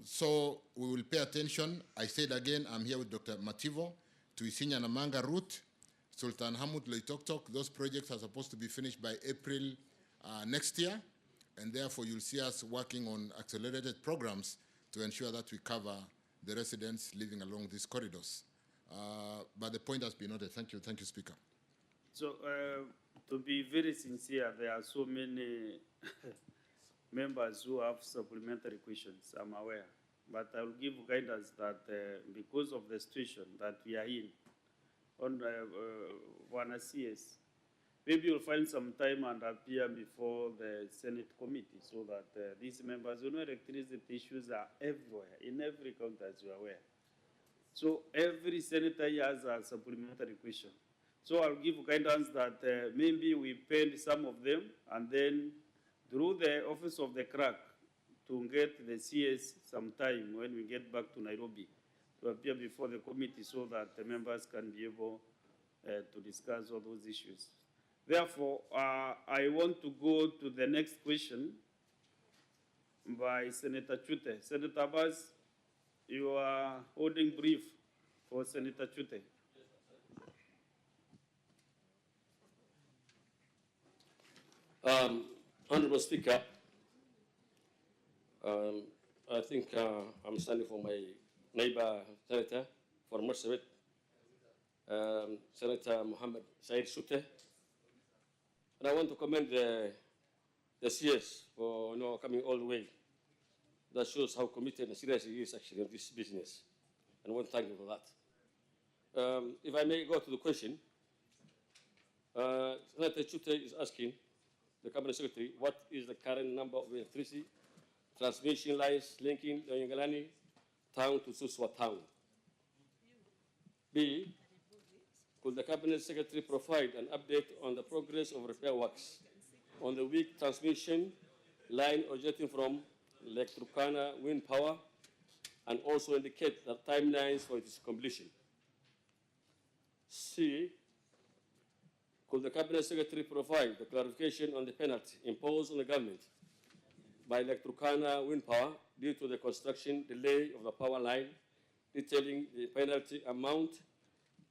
So we will pay attention. I said again, I'm here with Dr. Mativo to Isinya Namanga route, Sultan Hamud Loitoktok. Those projects are supposed to be finished by April next year, and therefore you'll see us working on accelerated programs to ensure that we cover the residents living along these corridors. But the point has been noted. Thank you, Speaker. So, to be very sincere, there are so many members who have supplementary questions, I'm aware. But I will give guidance that because of the situation that we are in, on one CS, maybe you'll find some time and appear before the Senate committee so that these members, electricity issues are everywhere, in every county, as you are aware. So every senator has a supplementary question. So I'll give guidance that maybe we pend some of them, and then through the office of the clerk to get the CS sometime when we get back to Nairobi to appear before the committee so that the members can be able to discuss all those issues. Therefore, I want to go to the next question, by Senator Chute. Senator Abbas, you are holding brief for Senator Chute. Honorable Speaker, I think I'm standing for my neighbor senator for Marsabit, Senator Mohammed Said Sute. And I want to commend the CS for coming all the way. That shows how committed and serious he is actually in this business. And I want to thank him for that. If I may go to the question, Senator Chute is asking the Cabinet Secretary, what is the current number of electricity transmission lines linking the Yongalani town to Suswa town? B, could the Cabinet Secretary provide an update on the progress of repair works on the weak transmission line originating from Lake Turkana wind power, and also indicate the timelines for its completion? C, could the Cabinet Secretary provide the clarification on the penalty imposed on the government by Lake Turkana wind power due to the construction delay of the power line, detailing the penalty amount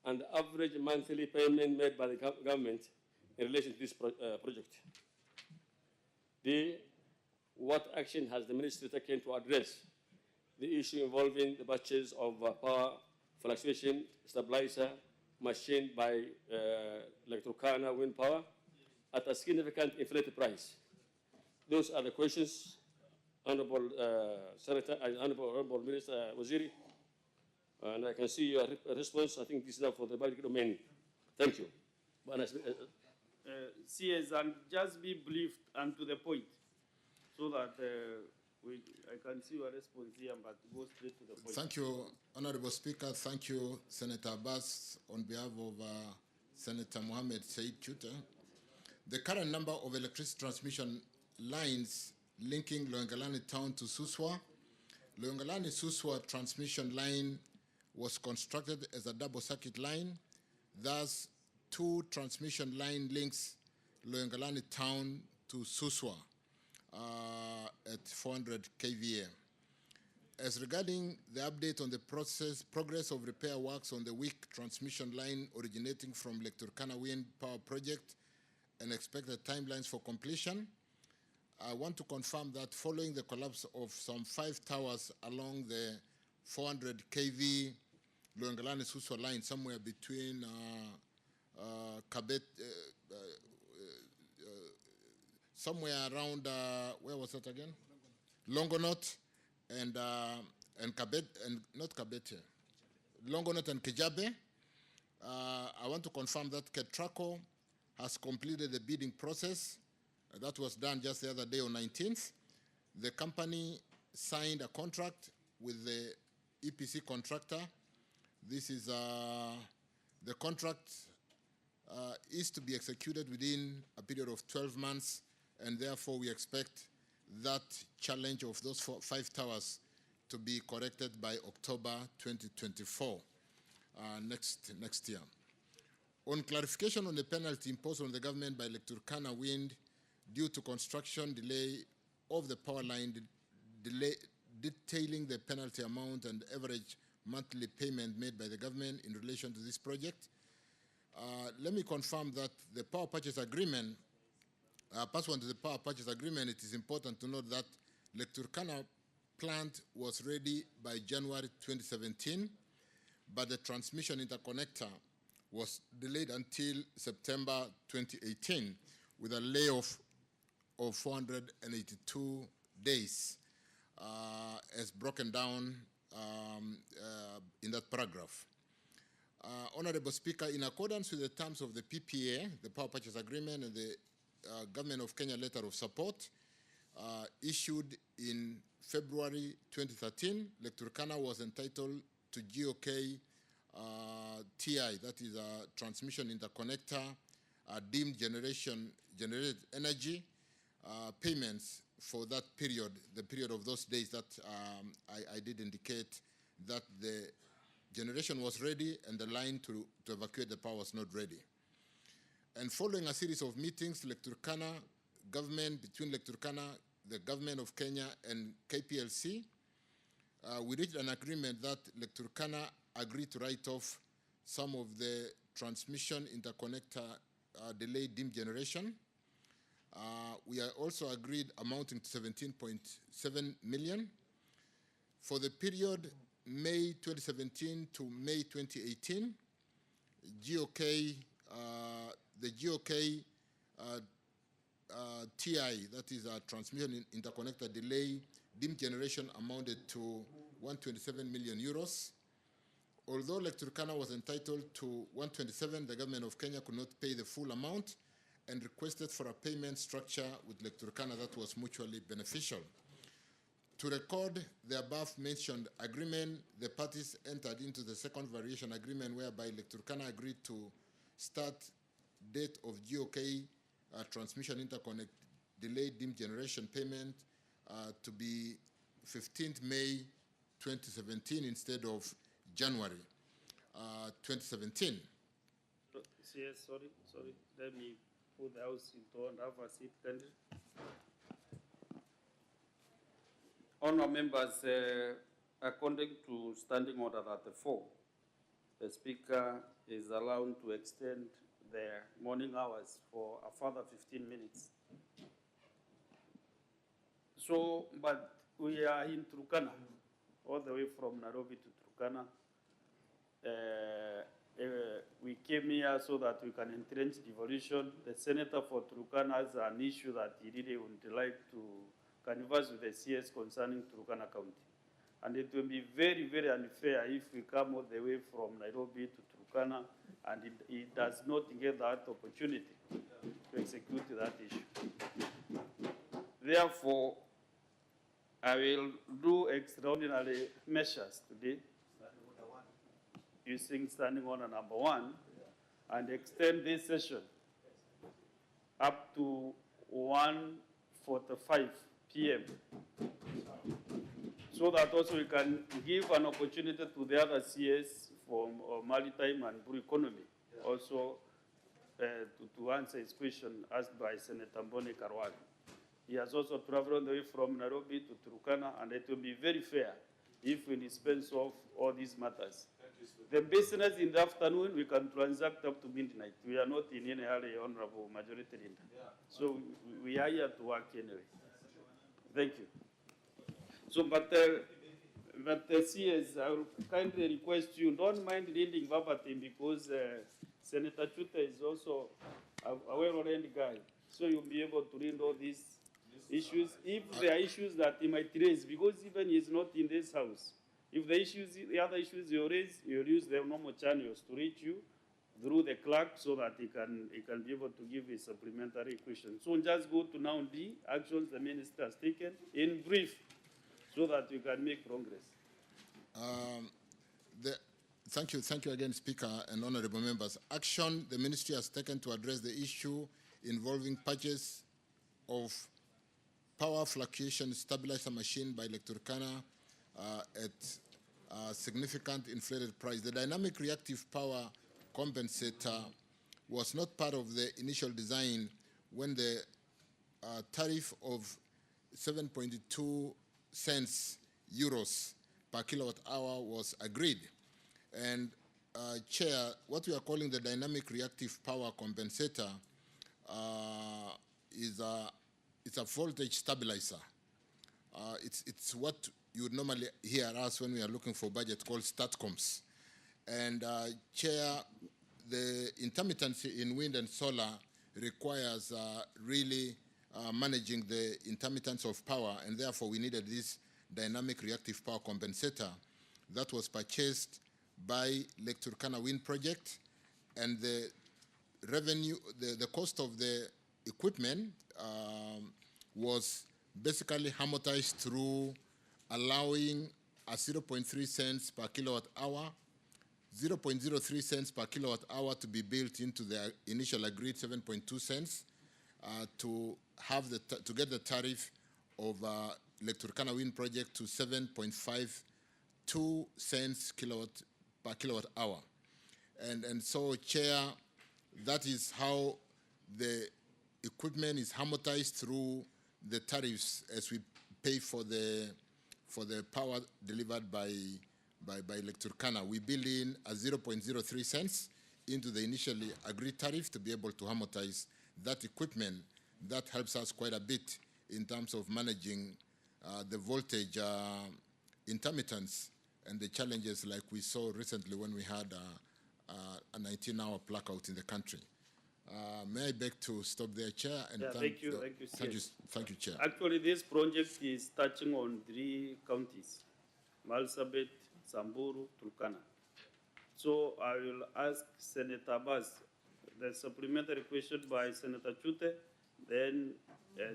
and the average monthly payment made by the government in relation to this project? D, what action has the Ministry taken to address the issue involving the purchase of power fluctuation stabilizer machine by Lake Turkana wind power at a significant inflated price? Those are the questions, Honorable Senator, Honorable Minister Waziri, and I can see your response. I think this is now for the public domain. Thank you. CS, and just be brief and to the point, so that I can see your response here, but go straight to the point. Thank you, Honorable Speaker. Thank you, Senator Abbas, on behalf of Senator Mohammed Said Chute. The current number of electricity transmission lines linking Loyangalani town to Suswa. Loyangalani-Suswa transmission line was constructed as a double circuit line. Thus, 2 transmission line links Loyangalani town to Suswa at 400 kVA. As regarding the update on the progress of repair works on the weak transmission line originating from Lake Turkana wind power project and expected timelines for completion, I want to confirm that following the collapse of some 5 towers along the 400 kV Loyangalani-Suswa line, somewhere between somewhere around, where was that again? Longonot and Kabet, and not Kabete, Longonot and Kejabe. I want to confirm that Ketraco has completed the bidding process. That was done just the other day on 19th. The company signed a contract with the EPC contractor. This is the contract is to be executed within a period of 12 months, and therefore we expect that challenge of those 5 towers to be corrected by October 2024, next year. On clarification on the penalty imposed on the government by Lake Turkana wind due to construction delay of the power line, detailing the penalty amount and average monthly payment made by the government in relation to this project, let me confirm that the power purchase agreement, pursuant to the power purchase agreement, it is important to note that Lake Turkana plant was ready by January 2017, but the transmission interconnector was delayed until September 2018 with a layoff of 482 days, as broken down in that paragraph. Honorable Speaker, in accordance with the terms of the PPA, the Power Purchase Agreement, and the Government of Kenya Letter of Support, issued in February 2013, Lake Turkana was entitled to GOK TI, that is a transmission interconnector, deemed generated energy payments for that period, the period of those days that I did indicate that the generation was ready and the line to evacuate the power was not ready. And following a series of meetings, Lake Turkana government, between Lake Turkana, the government of Kenya and KPLC. We reached an agreement that Lake Turkana agreed to write off some of the transmission interconnector delayed dim generation. We are also agreed amounting to 17.7 million. For the period May 2017 to May 2018, the GOK TI, that is a transmission interconnector delay, dim generation amounted to 127 million euros. Although Lake Turkana was entitled to 127, the government of Kenya could not pay the full amount and requested for a payment structure with Lake Turkana that was mutually beneficial. To record the above-mentioned agreement, the parties entered into the second variation agreement whereby Lake Turkana agreed to start date of GOK transmission interconnect delayed dim generation payment to be 15th May 2017 instead of January 2017. Yes, sorry. Let me put the house into and have a seat, kindly. Honourable members, according to Standing Order 34, the Speaker is allowed to extend the morning hours for a further 15 minutes. So, but we are in Turkana, all the way from Nairobi to Turkana. We came here so that we can entrench devolution. The senator for Turkana has an issue that he really would like to canvass with the CS concerning Turkana County. And it will be very, very unfair if we come all the way from Nairobi to Turkana and it does not get that opportunity to execute that issue. Therefore, I will do extraordinary measures today using Standing Order number 1 and extend this session up to 1:45 p.m. so that also we can give an opportunity to the other CS from Maritime and Blue Economy also to answer his question asked by Senator Mbone Karwali. He has also traveled on the way from Nairobi to Turkana, and it will be very fair if we dispense of all these matters. The business in the afternoon, we can transact up to midnight. We are not in any hurry, Honorable Majority Leader. So we are here to work anyway. Thank you. So, but CS, I will kindly request you, don't mind reading verbatim because Senator Chuta is also a well-oriented guy. So you'll be able to read all these issues. If there are issues that he might raise, because even he is not in this house, if the other issues you raise, you'll use the normal channels to reach you through the clerk so that he can be able to give his supplementary questions. So just go to now the actions the minister has taken in brief so that you can make progress. Thank you again, Speaker and honorable members. Action the ministry has taken to address the issue involving purchase of power fluctuation stabilizer machine by Lake Turkana at a significant inflated price. The dynamic reactive power compensator was not part of the initial design when the tariff of 7.2 cents euros per kilowatt hour was agreed. And Chair, what we are calling the dynamic reactive power compensator is a voltage stabilizer. It's what you would normally hear us when we are looking for budget called STATCOMs. And Chair, the intermittency in wind and solar requires really managing the intermittence of power, and therefore we needed this dynamic reactive power compensator that was purchased by Lake Turkana Wind Project, and the revenue, the cost of the equipment was basically amortized through allowing a 0.3 cents per kilowatt hour, 0.03 cents per kilowatt hour to be built into the initial agreed 7.2 cents to get the tariff of Lake Turkana Wind Project to 7.52 cents per kilowatt hour. And so, Chair, that is how the equipment is amortized through the tariffs as we pay for the power delivered by Turkana. We build in a 0.03 cents into the initially agreed tariff to be able to amortize that equipment. That helps us quite a bit in terms of managing the voltage intermittence and the challenges like we saw recently when we had a 19-hour blackout in the country. May I beg to stop there, Chair? And thank you, thank you, Chair. Actually, this project is touching on 3 counties: Marsabit, Samburu, Turkana. So I will ask Senator Baz the supplementary question by Senator Chute, then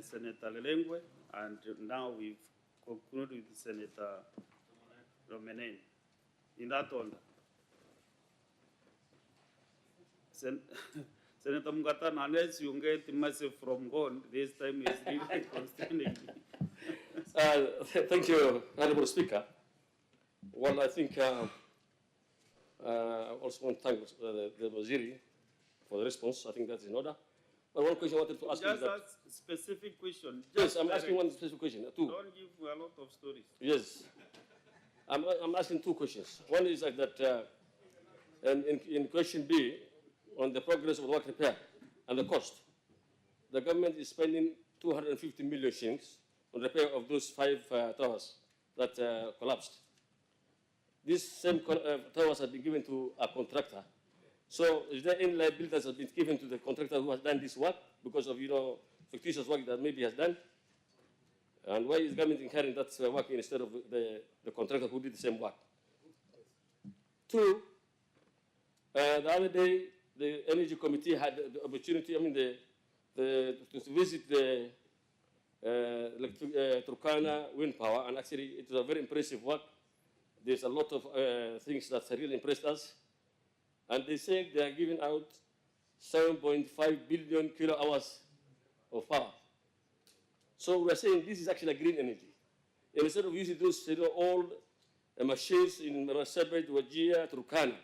Senator Lelengwe, and now we've concluded with Senator Romanen. In that order. Senator Mugatan, unless you get massive from God, this time is really constraining. Thank you, Honorable Speaker. Well, I think I also want to thank the Waziri for the response. I think that's in order. But one question I wanted to ask just is that... ask specific question. Yes, I'm asking one specific question. 2. Don't give a lot of stories. Yes. I'm asking 2 questions. One is like that, in question B, on the progress of the work repair and the cost, the government is spending 250 million shillings on repair of those 5 towers that collapsed. These same towers have been given to a contractor. So is there any liability that has been given to the contractor who has done this work because of, fictitious work that maybe has done? And why is the government incurring that work instead of the contractor who did the same work? 2, the other day, the Energy Committee had the opportunity, to visit the Turkana wind power, and actually it was a very impressive work. There's a lot of things that really impressed us. And they said they are giving out 7.5 billion kilo hours of power. So we're saying this is actually a green energy. And instead of using those old machines in Masabit, Wajir, Turkana,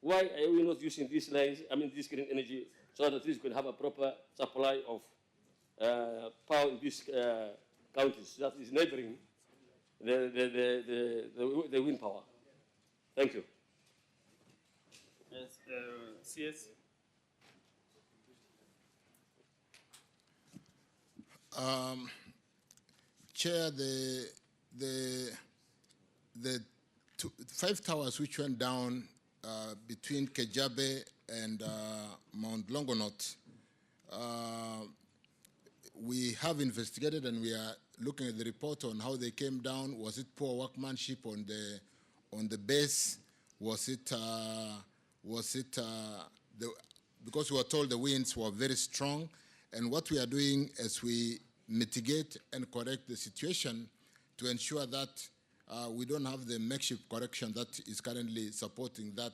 why are we not using these lines, this green energy, so that at least we can have a proper supply of power in these counties that is neighboring the wind power? Thank you. Yes, CS. Chair, the 5 towers which went down between Kejabe and Mount Longonot, we have investigated and we are looking at the report on how they came down. Was it poor workmanship on the base? Was it because we were told the winds were very strong? And what we are doing is we mitigate and correct the situation to ensure that we don't have the makeshift correction that is currently supporting that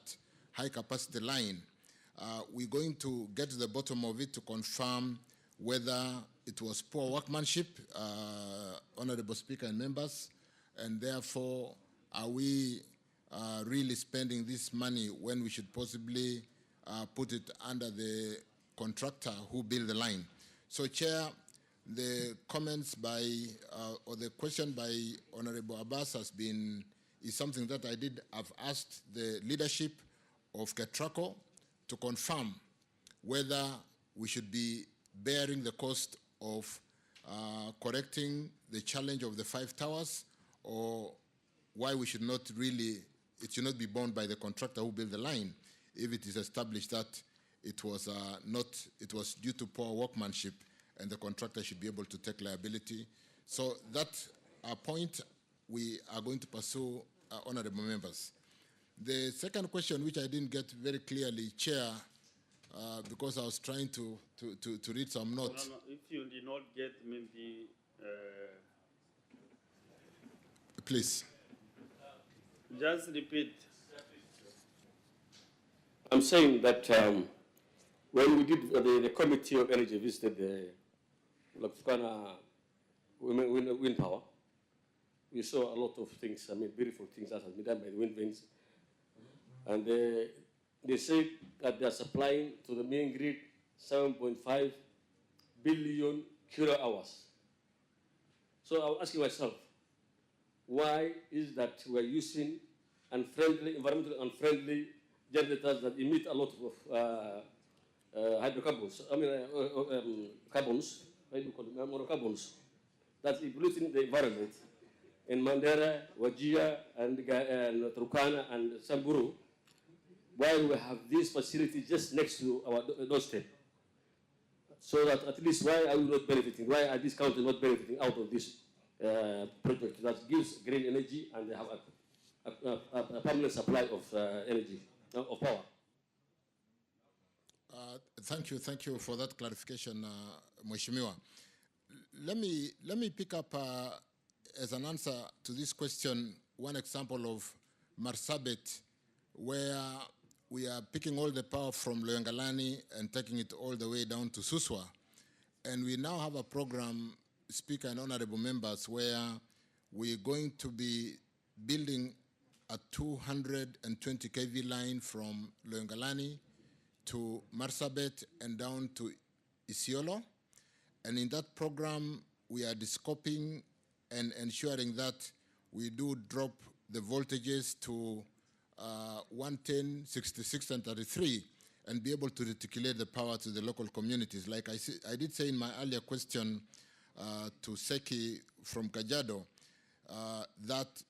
high-capacity line. We're going to get to the bottom of it to confirm whether it was poor workmanship, Honorable Speaker and members, and therefore are we really spending this money when we should possibly put it under the contractor who built the line. So, Chair, the comments by, or the question by Honorable Abbas is something that I've asked the leadership of Ketraco to confirm whether we should be bearing the cost of correcting the challenge of the 5 towers, or why we should not really, it should not be borne by the contractor who built the line if it is established that it was it was due to poor workmanship and the contractor should be able to take liability. So that point we are going to pursue, honorable members. The second question, which I didn't get very clearly, Chair, because I was trying to read some notes. No, if you did not get maybe... Please. Just repeat. I'm saying that when we did the Committee of Energy visited the Turkana wind power, we saw a lot of things, beautiful things that have been done by the wind vanes. And they said that they are supplying to the main grid 7.5 billion kilo hours So I was asking myself, why is that we are using environmentally unfriendly generators that emit a lot of hydrocarbons, carbons, what do you call it, monocarbons, that's polluting the environment in Mandera, Wajir, and Turkana, and Samburu, while we have this facility just next to our doorstep. So that at least why are we not benefiting? Why are these countries not benefiting out of this project that gives green energy and they have a permanent supply of energy, of power? Thank you for that clarification, Mheshimiwa. Let me pick up as an answer to this question one example of Marsabit, where we are picking all the power from Loyangalani and taking it all the way down to Suswa. And we now have a program, Speaker and honorable members, where we're going to be building a 220 kV line from Loyangalani to Marsabit and down to Isiolo. And in that program, we are descoping and ensuring that we do drop the voltages to 110, 66, and 33, and be able to reticulate the power to the local communities. Like I did say in my earlier question to Seki from Kajiado, that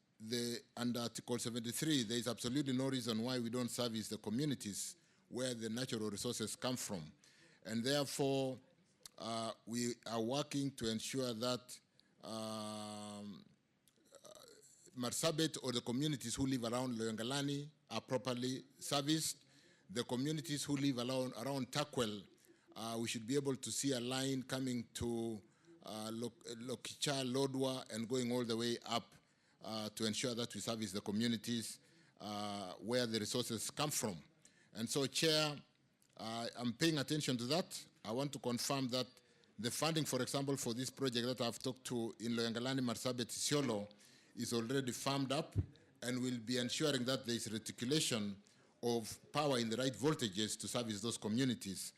under Article 73, there is absolutely no reason why we don't service the communities where the natural resources come from. And therefore, we are working to ensure that Marsabit or the communities who live around Loyangalani are properly serviced. The communities who live around Takwel, we should be able to see a line coming to Lokicha, Lodwa, and going all the way up to ensure that we service the communities where the resources come from. And so, Chair, I'm paying attention to that. I want to confirm that the funding, for example, for this project that I've talked to in Loyangalani, Marsabit, Isiolo, is already firmed up, and will be ensuring that there is reticulation of power in the right voltages to service those communities,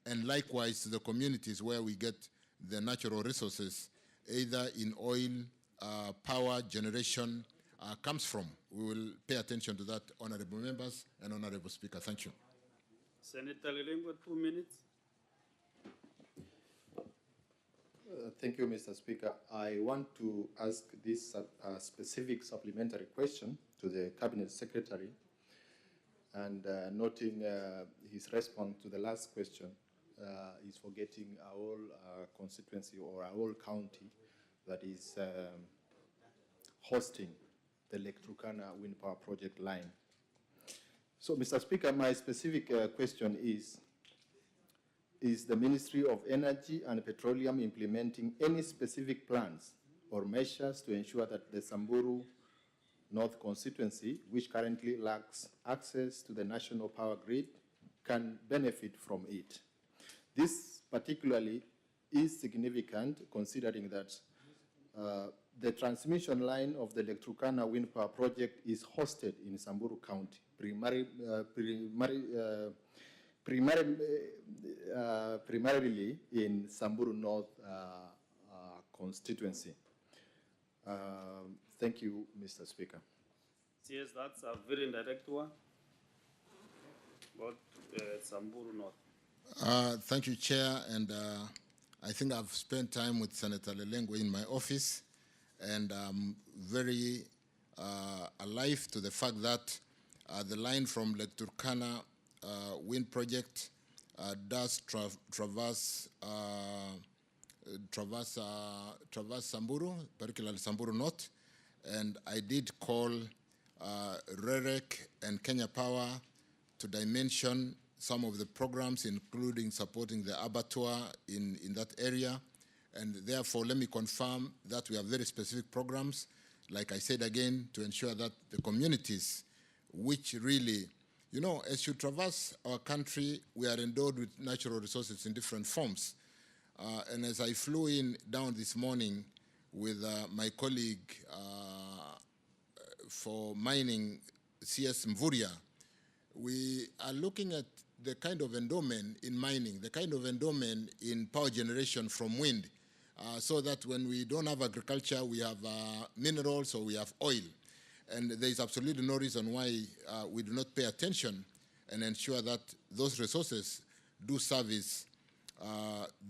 and likewise to the communities where we get the natural resources, either in oil, power generation comes from. We will pay attention to that, honorable members and honorable Speaker. Thank you. Senator Lilengo, 2 minutes. Thank you, Mr. Speaker. I want to ask this specific supplementary question to the Cabinet Secretary, and noting his response to the last question, he's forgetting our whole constituency or our whole county that is hosting the Lake Turkana wind power project line. So, Mr. Speaker, my specific question is the Ministry of Energy and Petroleum implementing any specific plans or measures to ensure that the Samburu North constituency, which currently lacks access to the national power grid, can benefit from it? This particularly is significant considering that the transmission line of the Lake Turkana wind power project is hosted in Samburu County, primarily in Samburu North constituency. Thank you, Mr. Speaker. Yes, that's a very indirect one. About Samburu North. Thank you, Chair, and I think I've spent time with Senator Lilengo in my office, and I'm very alive to the fact that the line from Lake Turkana wind project does traverse Samburu, particularly Samburu North, and I did call REREC and Kenya Power to dimension some of the programs, including supporting the abattoir in that area. And therefore, let me confirm that we have very specific programs, like I said again, to ensure that the communities, which really, you know, as you traverse our country, we are endowed with natural resources in different forms. And as I flew in down this morning with my colleague for mining, CS Mvuria, we are looking at the kind of endowment in mining, the kind of endowment in power generation from wind, so that when we don't have agriculture, we have minerals or we have oil. And there is absolutely no reason why we do not pay attention and ensure that those resources do service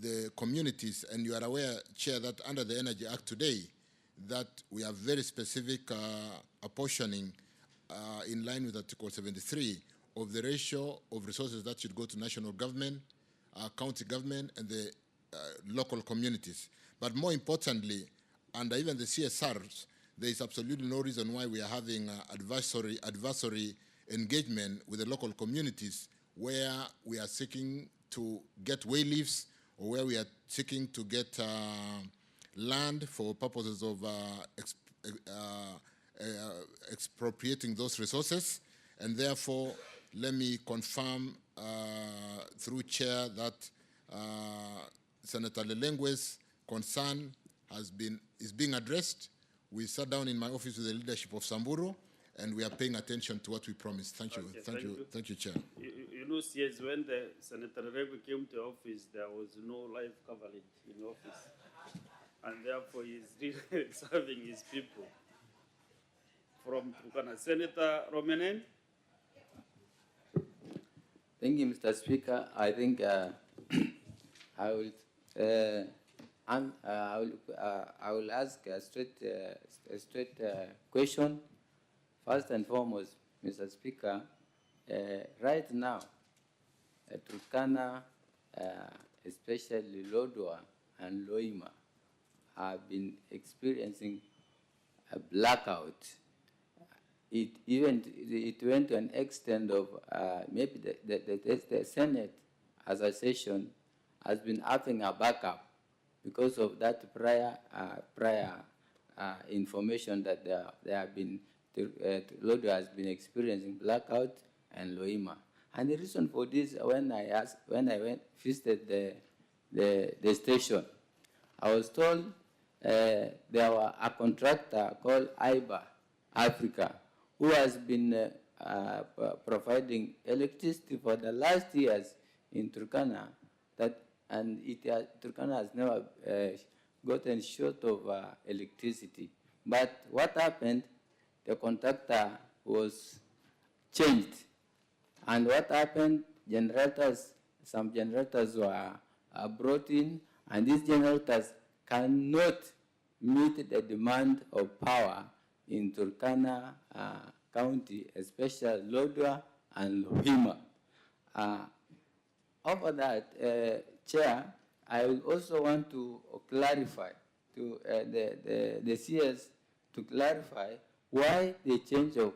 the communities. And you are aware, Chair, that under the Energy Act today, that we have very specific apportioning in line with Article 73 of the ratio of resources that should go to national government, county government, and the local communities. But more importantly, under even the CSRs, there is absolutely no reason why we are having advisory engagement with the local communities where we are seeking to get wayleaves or where we are seeking to get land for purposes of expropriating those resources. And therefore, let me confirm through Chair that Senator Lelengwe's concern is being addressed. We sat down in my office with the leadership of Samburu, and we are paying attention to what we promised. Thank you. Okay, Thank you, Chair. You know, CS, when the Senator Rego came to office, there was no live coverage in office. And therefore, he's really serving his people. From Turkana, Senator Romenen. Thank you, Mr. Speaker. I think I will ask a straight question. First and foremost, Mr. Speaker, right now, Turkana, especially Lodwar and Loima, have been experiencing a blackout. It went to an extent of maybe the Senate as a session has been having a backup because of that prior information that they have been, Lodwar has been experiencing blackout and Loima. And the reason for this, when I visited the station, I was told there was a contractor called IBA Africa who has been providing electricity for the last years in Turkana, Turkana has never gotten short of electricity. But what happened, the contractor was changed. And what happened, some generators were brought in, and these generators cannot meet the demand of power in Turkana County, especially Lodwar and Lohima. Over that, Chair, I would also want to clarify to the CS to clarify why the change of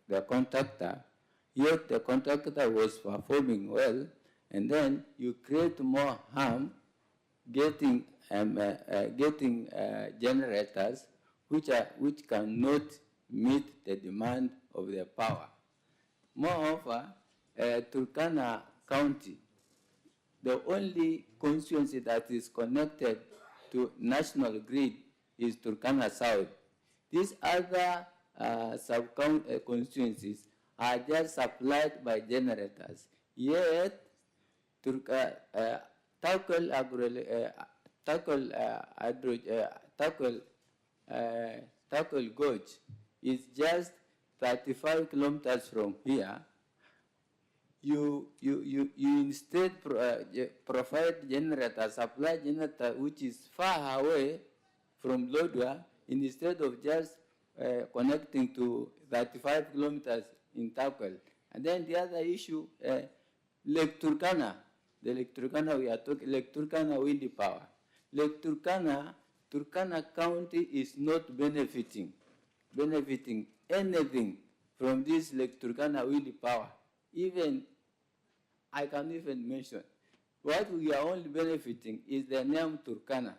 the contractor, yet the contractor was performing well, and then you create more harm getting generators which cannot meet the demand of the power. Moreover, Turkana County, the only constituency that is connected to national grid is Turkana South. These other constituencies are just supplied by generators. Yet, Tackle Gorge is just 35 kilometers from here. You instead provide generator, supply generator, which is far away from Lodwar, instead of just connecting to 35 kilometers in Tackle. And then the other issue, Lake Turkana. The Lake Turkana, we are talking Lake Turkana windy power. Lake Turkana, Turkana County is not benefiting anything from this Lake Turkana windy power. Even, I can't even mention. What we are only benefiting is the name Turkana.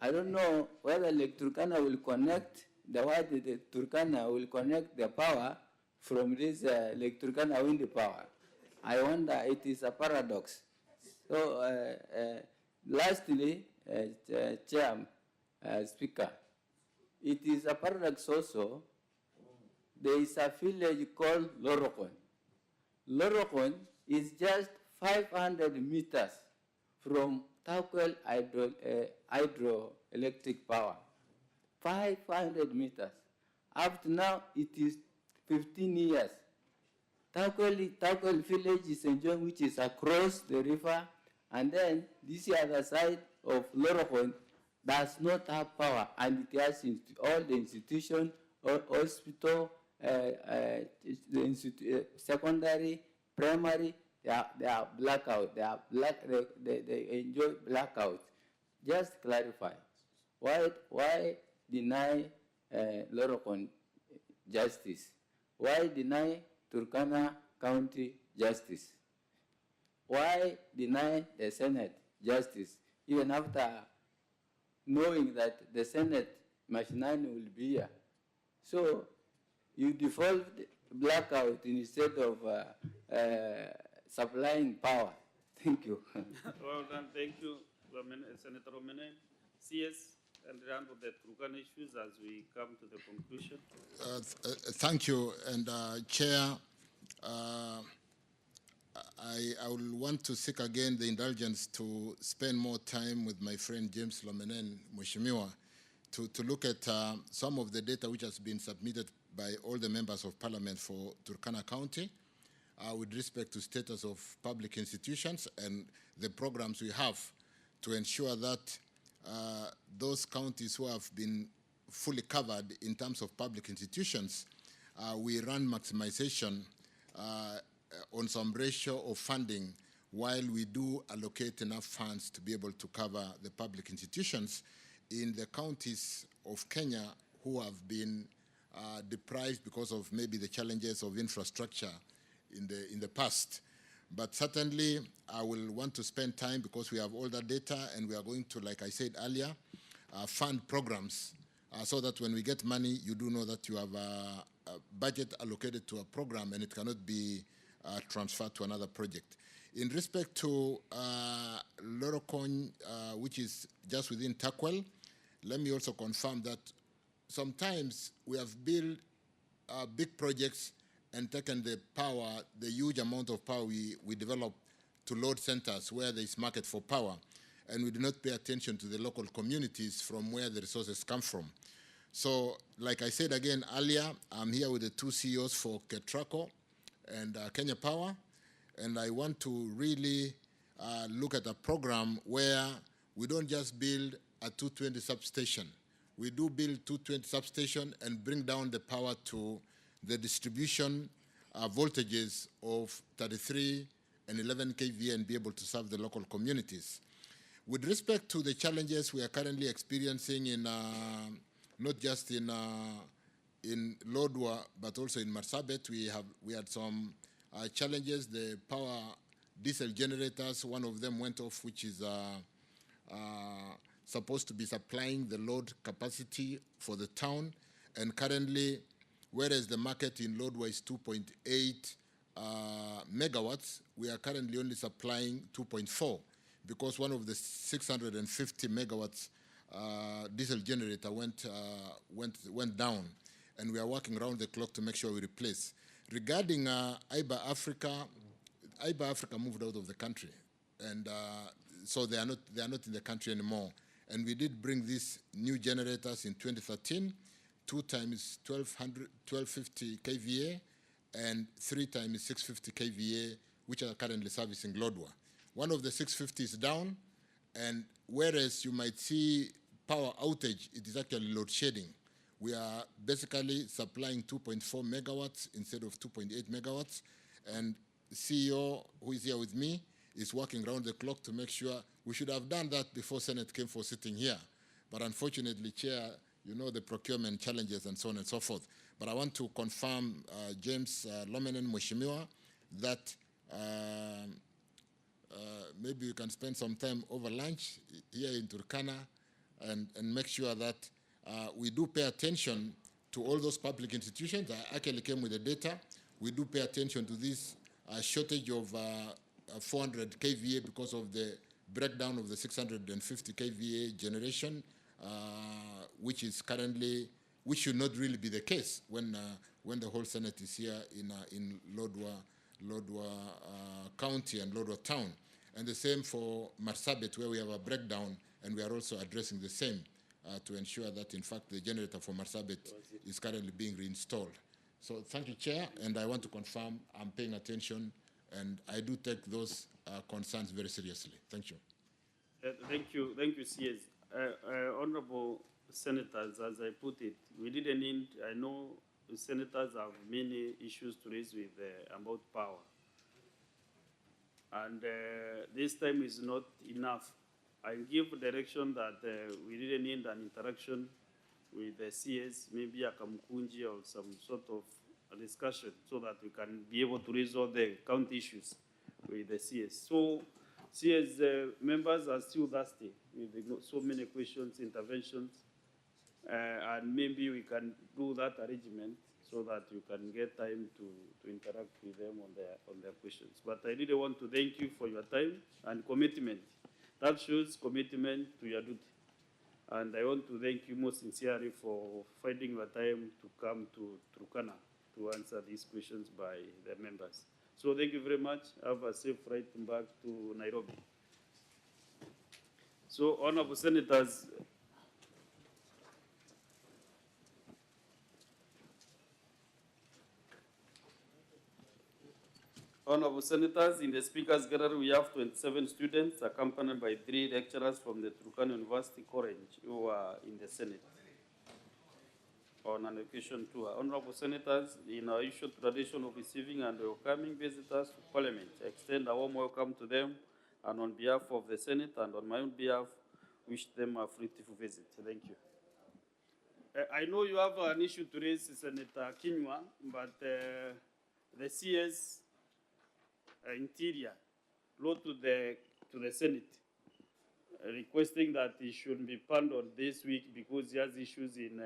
I don't know whether Lake Turkana will connect, the Turkana will connect the power from this Lake Turkana windy power. I wonder, it is a paradox. So, lastly, Chair, Speaker, it is a paradox also. There is a village called Lorokon. Lorokon is just 500 meters from Turkana hydroelectric power, 500 meters. Up to now, it is 15 years. Turkana village is enjoying, which is across the river, and then this other side of Lorokon does not have power, and it has all the institutions, hospital, secondary, primary, they are blackout. They enjoy blackout. Just clarify, why deny Lorokon justice? Why deny Turkana County justice? Why deny the Senate justice, even after knowing that the Senate Mashinani will be here? So you default blackout instead of supplying power. Thank you. Well done, thank you, Senator Romene. CS, and round of the Turkana issues as we come to the conclusion. Thank you, and Chair, I will want to seek again the indulgence to spend more time with my friend James Lomenen Mheshimiwa to look at some of the data which has been submitted by all the members of parliament for Turkana County with respect to status of public institutions and the programs we have to ensure that those counties who have been fully covered in terms of public institutions, we run maximization on some ratio of funding while we do allocate enough funds to be able to cover the public institutions in the counties of Kenya who have been deprived because of maybe the challenges of infrastructure in the past. But certainly, I will want to spend time because we have all that data, and we are going to, like I said earlier, fund programs so that when we get money, you do know that you have a budget allocated to a program and it cannot be transferred to another project. In respect to Lorokon, which is just within Takwel, let me also confirm that sometimes we have built big projects and taken the power, the huge amount of power we develop to load centers where there is market for power, and we do not pay attention to the local communities from where the resources come from. So, like I said again earlier, I'm here with the two CEOs for Ketraco and Kenya Power, and I want to really look at a program where we don't just build a 220 substation. We do build 220 substation and bring down the power to the distribution voltages of 33 and 11 kVA and be able to serve the local communities. With respect to the challenges we are currently experiencing in not just in Lodwar but also in Marsabit, we had some challenges. The power diesel generators, one of them went off, which is supposed to be supplying the load capacity for the town, and currently, whereas the market in Lodwar is 2.8 megawatts, we are currently only supplying 2.4 because one of the 650 megawatts diesel generator went down, and we are working around the clock to make sure we replace. Regarding IBA Africa moved out of the country, and so they are not in the country anymore. And we did bring these new generators in 2013, 2 times 1250 kVA and 3 times 650 kVA, which are currently servicing Lodwar. One of the 650 is down, and whereas you might see power outage, it is actually load shedding. We are basically supplying 2.4 megawatts instead of 2.8 megawatts, and the CEO, who is here with me, is working around the clock to make sure. We should have done that before Senate came for sitting here. But unfortunately, Chair, you know the procurement challenges and so on and so forth. But I want to confirm, James Lomenen Mheshimiwa, that maybe you can spend some time over lunch here in Turkana and make sure that we do pay attention to all those public institutions. I actually came with the data. We do pay attention to this shortage of 400 kVA because of the breakdown of the 650 kVA generation, which should not really be the case when the whole Senate is here in Lodwar County and Lodwar Town. And the same for Marsabit, where we have a breakdown, and we are also addressing the same to ensure that, in fact, the generator for Marsabit is currently being reinstalled. So thank you, Chair, and I want to confirm I'm paying attention, and I do take those concerns very seriously. Thank you. Thank you, CS. Honorable Senators, as I put it, we didn't need, I know the senators have many issues to raise with about power. And this time is not enough. I give direction that we didn't need an interaction with the CS, maybe a Kamukunji or some sort of a discussion so that we can be able to resolve the county issues with the CS. So CS members are still thirsty with so many questions, interventions, and maybe we can do that arrangement so that you can get time to interact with them on their questions. But I really want to thank you for your time and commitment. That shows commitment to your duty. And I want to thank you most sincerely for finding your time to come to Turkana to answer these questions by the members. So thank you very much. Have a safe ride back to Nairobi. So, Honorable Senators, Honorable Senators, in the Speaker's Gallery, we have 27 students accompanied by 3 lecturers from the Turkana University College who are in the Senate on an education tour. Honorable Senators, in our usual tradition of receiving and welcoming visitors to Parliament, I extend a warm welcome to them, and on behalf of the Senate and on my own behalf, wish them a fruitful visit. Thank you. I know you have an issue to raise, Senator Kinyua, but the CS Interior wrote to the Senate requesting that he should be pardoned this week because he has issues in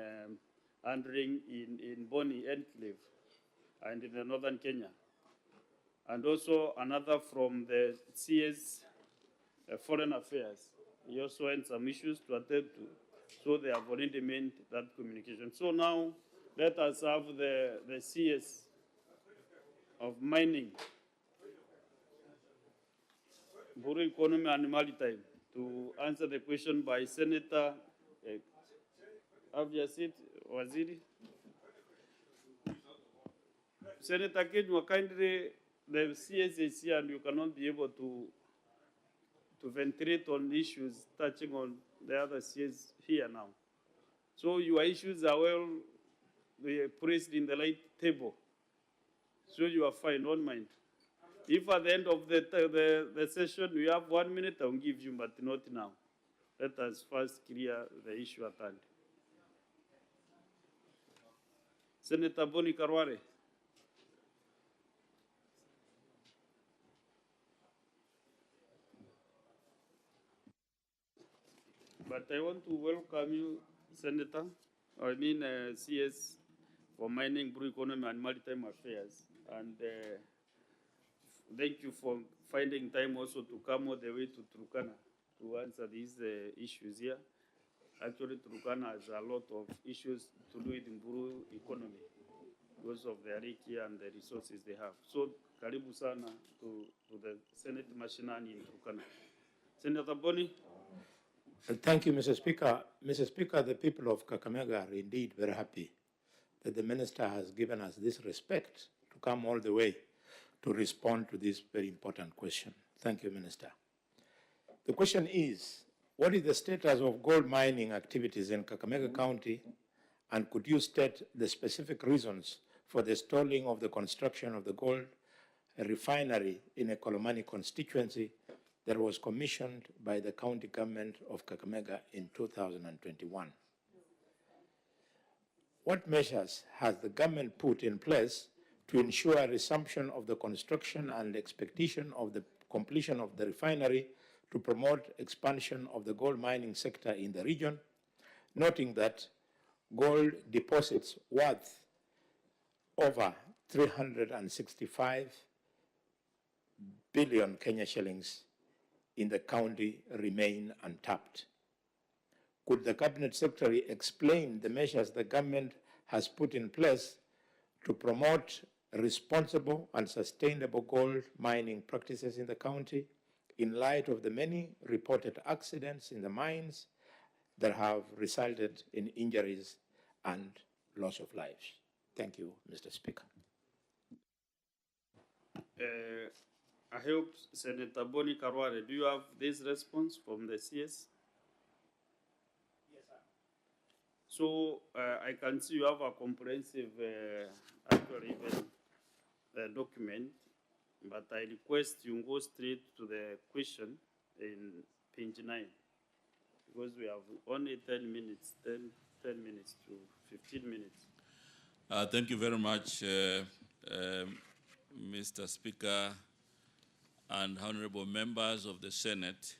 handling in Boni Enclave and in the northern Kenya. And also another from the CS Foreign Affairs. He also had some issues to attend to, so they have already made that communication. So now let us have the CS of Mining, Buru Economy and Maritime to answer the question by Senator Abdiasit Waziri. Senator Kinyua, kindly, the CS is here and you cannot be able to ventilate on issues touching on the other CS here now. So your issues are well placed in the light table. So you are fine, don't mind. If at the end of the session you have 1 minute, I will give you, but not now. Let us first clear the issue at hand. Senator Boni Karware. But I want to welcome you, Senator, CS for Mining, Buru Economy and Maritime Affairs. And thank you for finding time also to come all the way to Turkana to answer these issues here. Actually, Turkana has a lot of issues to do with the Buru economy because of the ariki and the resources they have. So, karibu sana to the Senate Mashinani in Turkana. Senator Boni. Thank you, Mr. Speaker. Mr. Speaker, the people of Kakamega are indeed very happy that the minister has given us this respect to come all the way to respond to this very important question. Thank you, Minister. The question is, what is the status of gold mining activities in Kakamega County, and could you state the specific reasons for the stalling of the construction of the gold refinery in a Kolomani constituency that was commissioned by the county government of Kakamega in 2021? What measures has the government put in place to ensure a resumption of the construction and expectation of the completion of the refinery to promote expansion of the gold mining sector in the region, noting that gold deposits worth over 365 billion Kenya shillings in the county remain untapped? Could the Cabinet Secretary explain the measures the government has put in place to promote responsible and sustainable gold mining practices in the county, in light of the many reported accidents in the mines that have resulted in injuries and loss of lives. Thank you, Mr. Speaker. I hope Senator Boni Karware, do you have this response from the CS? Yes, sir. So I can see you have a comprehensive, actually even document, but I request you go straight to the question in page 9, because we have only 10 minutes, 10 minutes to 15 minutes. Thank you very much, Mr. Speaker and honorable members of the Senate.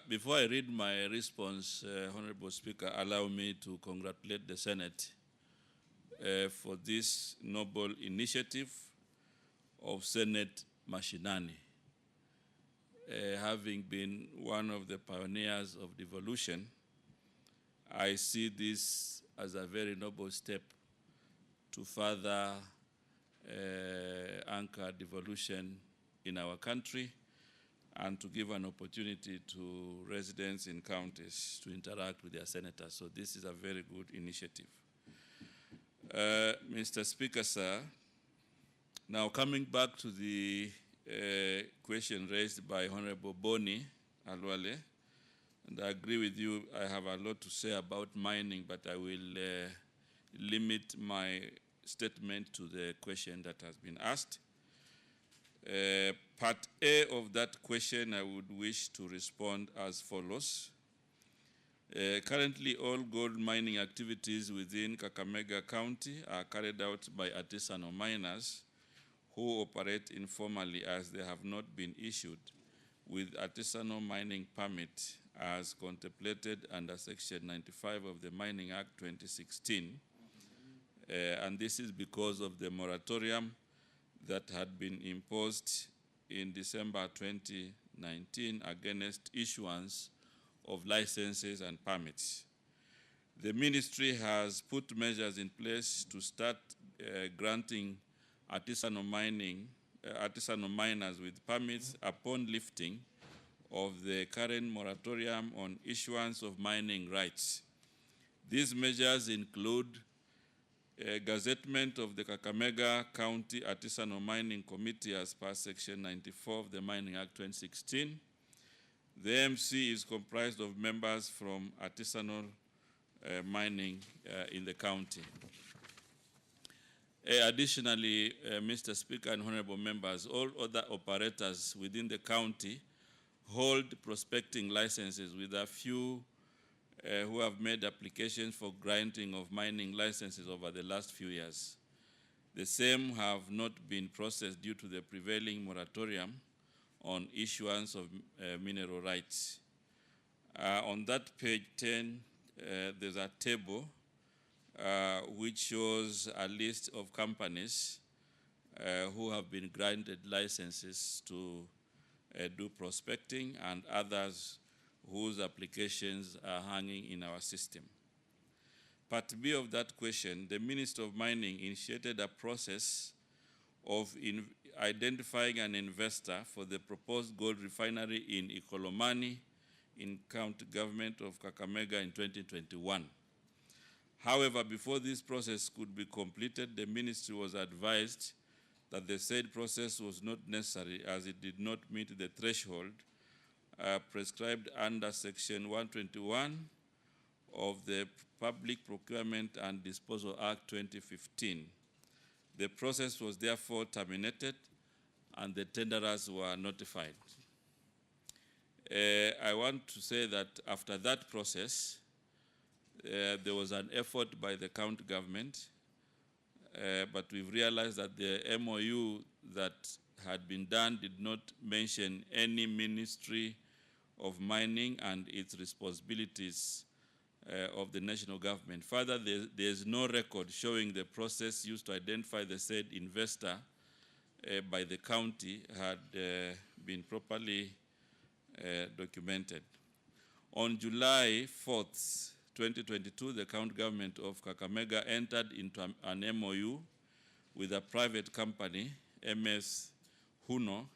Before I read my response, Honorable Speaker, allow me to congratulate the Senate for this noble initiative of Senate Mashinani. Having been one of the pioneers of devolution, I see this as a very noble step to further anchor devolution in our country and to give an opportunity to residents in counties to interact with their senators. So this is a very good initiative. Mr. Speaker, sir, now coming back to the question raised by Honorable Boni Alwale, and I agree with you, I have a lot to say about mining, but I will limit my statement to the question that has been asked. Part A of that question, I would wish to respond as follows. Currently, all gold mining activities within Kakamega County are carried out by artisanal miners who operate informally, as they have not been issued with artisanal mining permit as contemplated under Section 95 of the Mining Act 2016. And this is because of the moratorium that had been imposed in December 2019 against issuance of licenses and permits. The ministry has put measures in place to start granting artisanal miners with permits upon lifting of the current moratorium on issuance of mining rights. These measures include gazettement of the Kakamega County Artisanal Mining Committee as per Section 94 of the Mining Act 2016. The MC is comprised of members from artisanal mining in the county. Additionally, Mr. Speaker and honorable members, all other operators within the county hold prospecting licenses, with a few who have made applications for granting of mining licenses over the last few years. The same have not been processed due to the prevailing moratorium on issuance of mineral rights. On that page 10, there's a table which shows a list of companies who have been granted licenses to do prospecting, and others whose applications are hanging in our system. Part B of that question, the Minister of Mining initiated a process of identifying an investor for the proposed gold refinery in Ikolomani in county government of Kakamega in 2021. However, before this process could be completed, the ministry was advised that the said process was not necessary, as it did not meet the threshold prescribed under Section 121 of the Public Procurement and Disposal Act 2015. The process was therefore terminated and the tenderers were notified. I want to say that after that process, there was an effort by the county government, but we've realized that the MOU that had been done did not mention any Ministry of Mining and its responsibilities of the national government. Further, there is no record showing the process used to identify the said investor by the county had been properly documented. On July 4th, 2022, the county government of Kakamega entered into an MOU with a private company, MS Huno,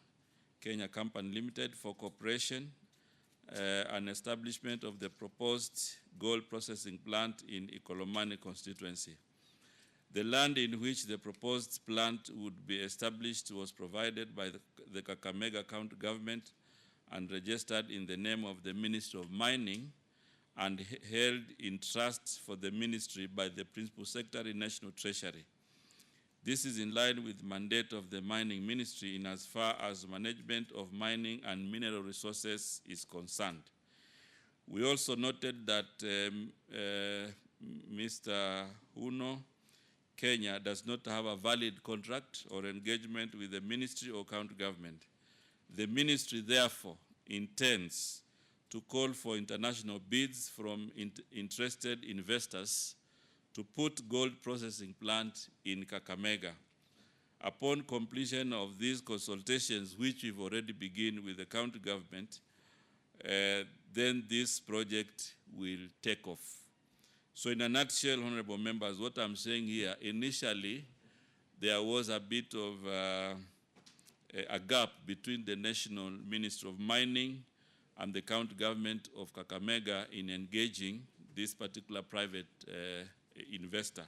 Kenya Company Limited for cooperation and establishment of the proposed gold processing plant in Ikolomani constituency. The land in which the proposed plant would be established was provided by the Kakamega County government and registered in the name of the Ministry of Mining and held in trust for the ministry by the Principal Secretary, National Treasury. This is in line with the mandate of the Mining Ministry in as far as management of mining and mineral resources is concerned. We also noted that Mr. Huno, Kenya, does not have a valid contract or engagement with the ministry or county government. The ministry, therefore, intends to call for international bids from interested investors to put gold processing plant in Kakamega. Upon completion of these consultations, which we've already begun with the county government, then this project will take off. So in a nutshell, honorable members, what I'm saying here, initially, there was a bit of a gap between the National Ministry of Mining and the county government of Kakamega in engaging this particular private investor.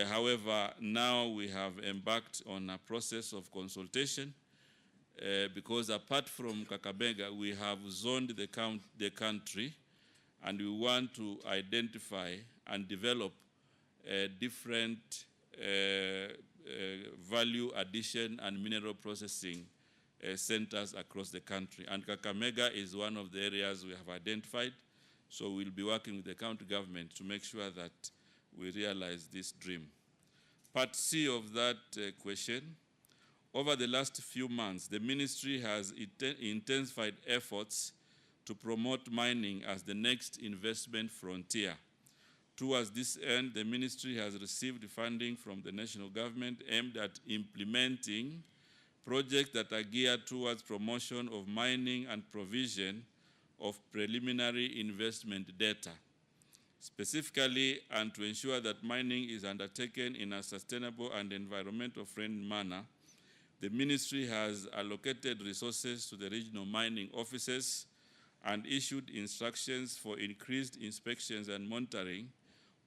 However, now we have embarked on a process of consultation because apart from Kakamega, we have zoned the country, and we want to identify and develop different value addition and mineral processing centers across the country. And Kakamega is one of the areas we have identified, so we'll be working with the county government to make sure that we realize this dream. Part C of that question, over the last few months, the ministry has intensified efforts to promote mining as the next investment frontier. Towards this end, the ministry has received funding from the national government aimed at implementing projects that are geared towards promotion of mining and provision of preliminary investment data. Specifically, and to ensure that mining is undertaken in a sustainable and environmental-friendly manner, the ministry has allocated resources to the regional mining offices and issued instructions for increased inspections and monitoring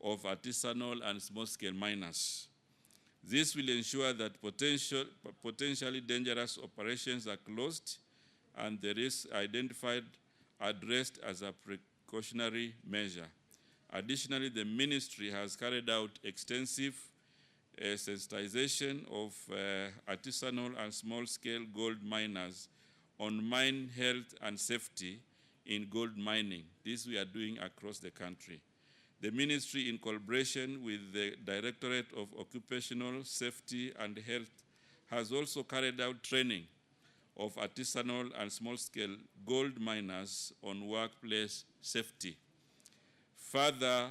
of artisanal and small-scale miners. This will ensure that potentially dangerous operations are closed and the risks identified addressed as a precautionary measure. Additionally, the ministry has carried out extensive sensitization of artisanal and small-scale gold miners on mine health and safety in gold mining. This we are doing across the country. The ministry, in collaboration with the Directorate of Occupational Safety and Health, has also carried out training of artisanal and small-scale gold miners on workplace safety. Further,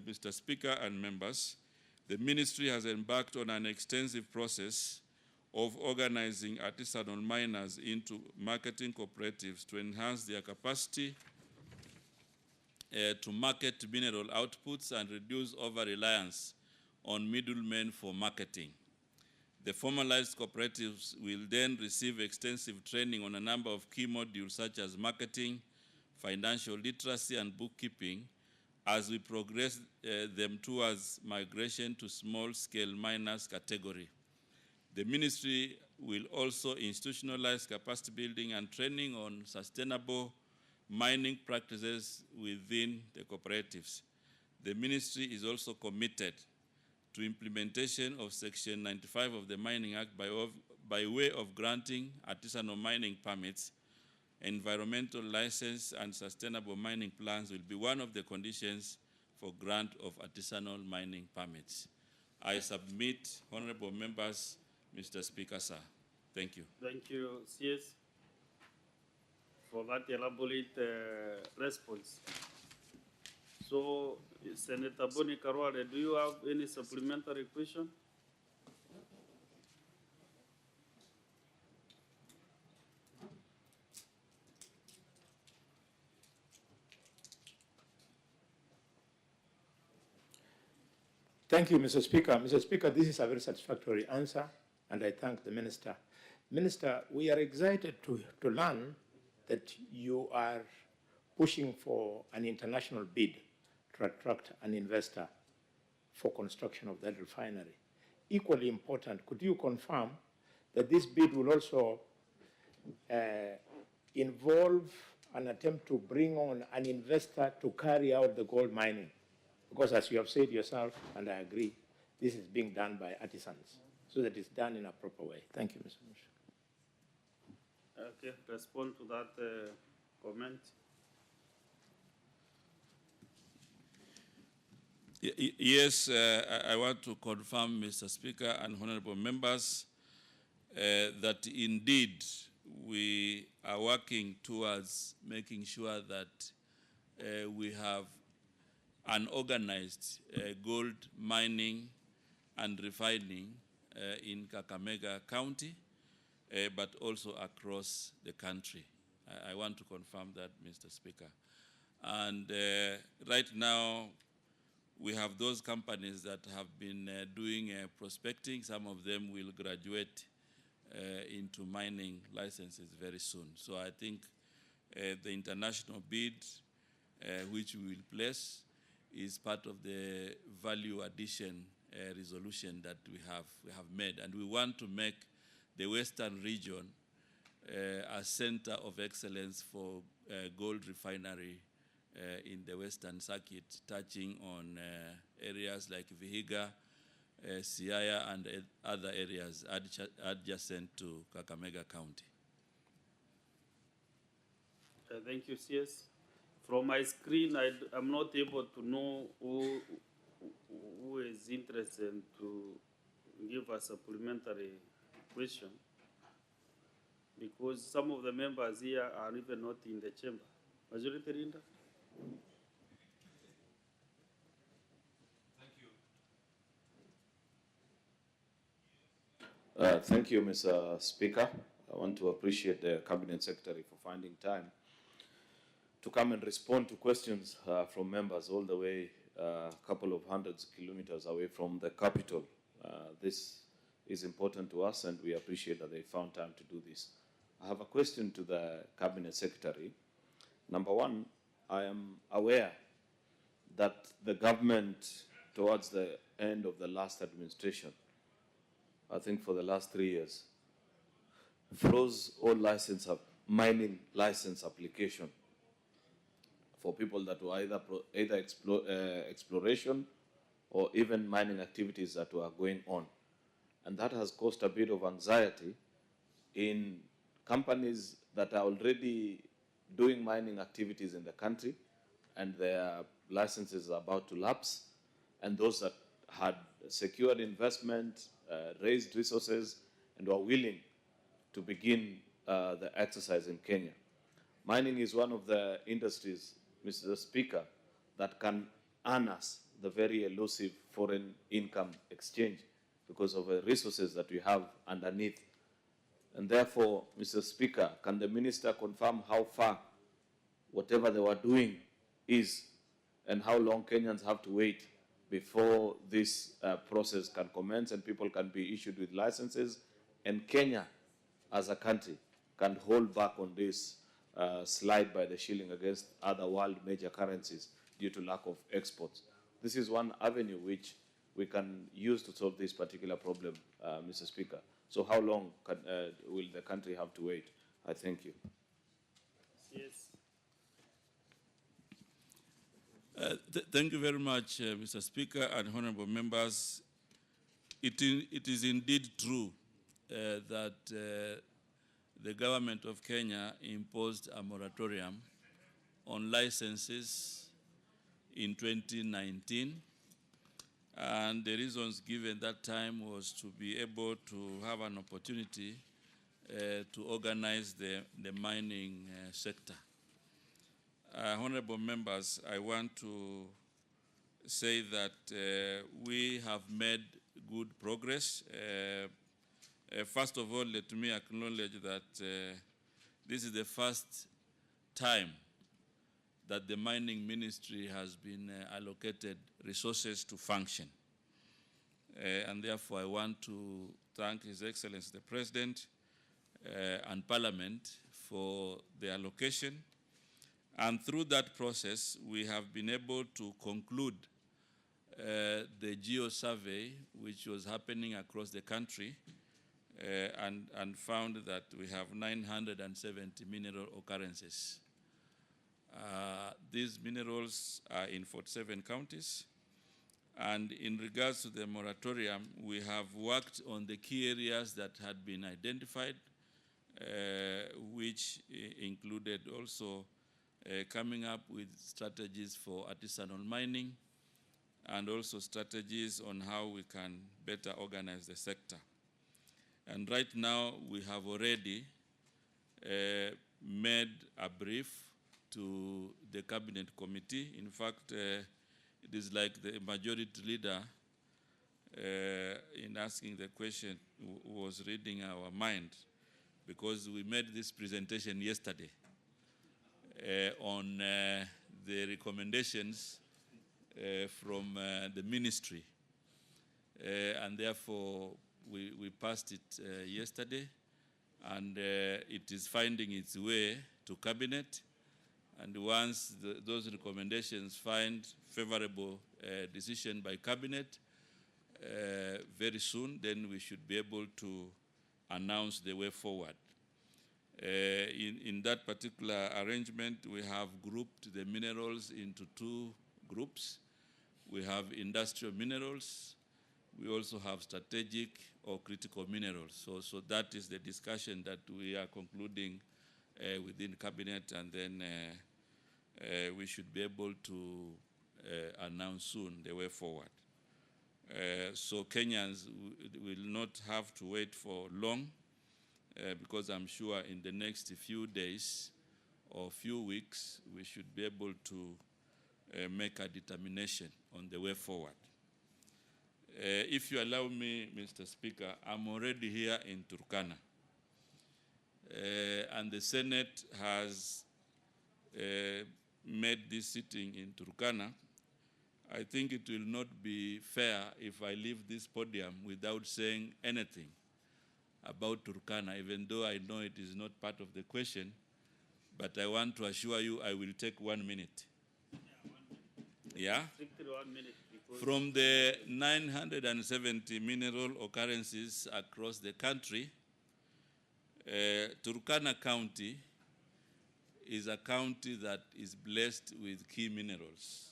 Mr. Speaker and members, the ministry has embarked on an extensive process of organizing artisanal miners into marketing cooperatives to enhance their capacity to market mineral outputs and reduce over-reliance on middlemen for marketing. The formalized cooperatives will then receive extensive training on a number of key modules such as marketing, financial literacy, and bookkeeping as we progress them towards migration to small-scale miners category. The ministry will also institutionalize capacity building and training on sustainable mining practices within the cooperatives. The ministry is also committed to implementation of Section 95 of the Mining Act by way of granting artisanal mining permits. Environmental license and sustainable mining plans will be one of the conditions for grant of artisanal mining permits. I submit, honorable members, Mr. Speaker, sir. Thank you. Thank you, CS, for that elaborate response. So, Senator Boni Karwale, do you have any supplementary question? Thank you, Mr. Speaker. Mr. Speaker, this is a very satisfactory answer, and I thank the Minister. Minister, we are excited to learn that you are pushing for an international bid to attract an investor for construction of that refinery. Equally important, could you confirm that this bid will also involve an attempt to bring on an investor to carry out the gold mining? Because as you have said yourself, and I agree, this is being done by artisans, so that it's done in a proper way. Thank you, Mr. Minister. Okay, respond to that comment. Yes, I want to confirm, Mr. Speaker and honorable members, that indeed we are working towards making sure that we have an organized gold mining and refining in Kakamega County, but also across the country. I want to confirm that, Mr. Speaker. And right now, we have those companies that have been doing prospecting. Some of them will graduate into mining licenses very soon. So I think the international bid, which we will place, is part of the value addition resolution that we have made. And we want to make the Western region a center of excellence for gold refinery in the Western Circuit, touching on areas like Vihiga, Siaya, and other areas adjacent to Kakamega County. Thank you, CS. From my screen, I'm not able to know who is interested to give a supplementary question, because some of the members here are even not in the chamber. Majority Leader? Thank you, Mr. Speaker. I want to appreciate the Cabinet Secretary for finding time to come and respond to questions from members all the way a couple of hundreds of kilometers away from the capital. This is important to us, and we appreciate that they found time to do this. I have a question to the Cabinet Secretary. Number one, I am aware that the government, towards the end of the last administration, I think for the last 3 years, froze all mining license application for people that were either exploration or even mining activities that were going on. And that has caused a bit of anxiety in companies that are already doing mining activities in the country, and their licenses are about to lapse, and those that had secured investment, raised resources, and were willing to begin the exercise in Kenya. Mining is one of the industries, Mr. Speaker, that can earn us the very elusive foreign income exchange because of the resources that we have underneath. And therefore, Mr. Speaker, can the Minister confirm how far whatever they were doing is, and how long Kenyans have to wait before this process can commence and people can be issued with licenses, and Kenya as a country can hold back on this slide by the shilling against other world major currencies due to lack of exports? This is one avenue which we can use to solve this particular problem, Mr. Speaker. So how long will the country have to wait? I thank you. Yes. Thank you very much, Mr. Speaker and honorable members. It is indeed true that the government of Kenya imposed a moratorium on licenses in 2019. And the reasons given that time was to be able to have an opportunity to organize the mining sector. Honorable members, I want to say that we have made good progress. First of all, let me acknowledge that this is the first time that the mining ministry has been allocated resources to function. And therefore, I want to thank His Excellency the President and Parliament for the allocation. And through that process, we have been able to conclude the geo survey, which was happening across the country, and found that we have 970 mineral occurrences. These minerals are in 47 counties. And in regards to the moratorium, we have worked on the key areas that had been identified, which included also coming up with strategies for artisanal mining and also strategies on how we can better organize the sector. And right now, we have already made a brief to the Cabinet Committee. In fact, it is like the majority leader in asking the question was reading our mind, because we made this presentation yesterday on the recommendations from the ministry. And therefore, we passed it yesterday, and it is finding its way to Cabinet. And once those recommendations find favorable decision by Cabinet very soon, then we should be able to announce the way forward. In that particular arrangement, we have grouped the minerals into two groups. We have industrial minerals. We also have strategic or critical minerals. So that is the discussion that we are concluding within Cabinet, and then we should be able to announce soon the way forward. So Kenyans will not have to wait for long, because I'm sure in the next few days or few weeks, we should be able to make a determination on the way forward. If you allow me, Mr. Speaker, I'm already here in Turkana. And the Senate has made this sitting in Turkana. I think it will not be fair if I leave this podium without saying anything about Turkana, even though I know it is not part of the question, but I want to assure you I will take 1 minute. Yeah? Strictly 1 minute. From the 970 mineral occurrences across the country, Turkana County is a county that is blessed with key minerals.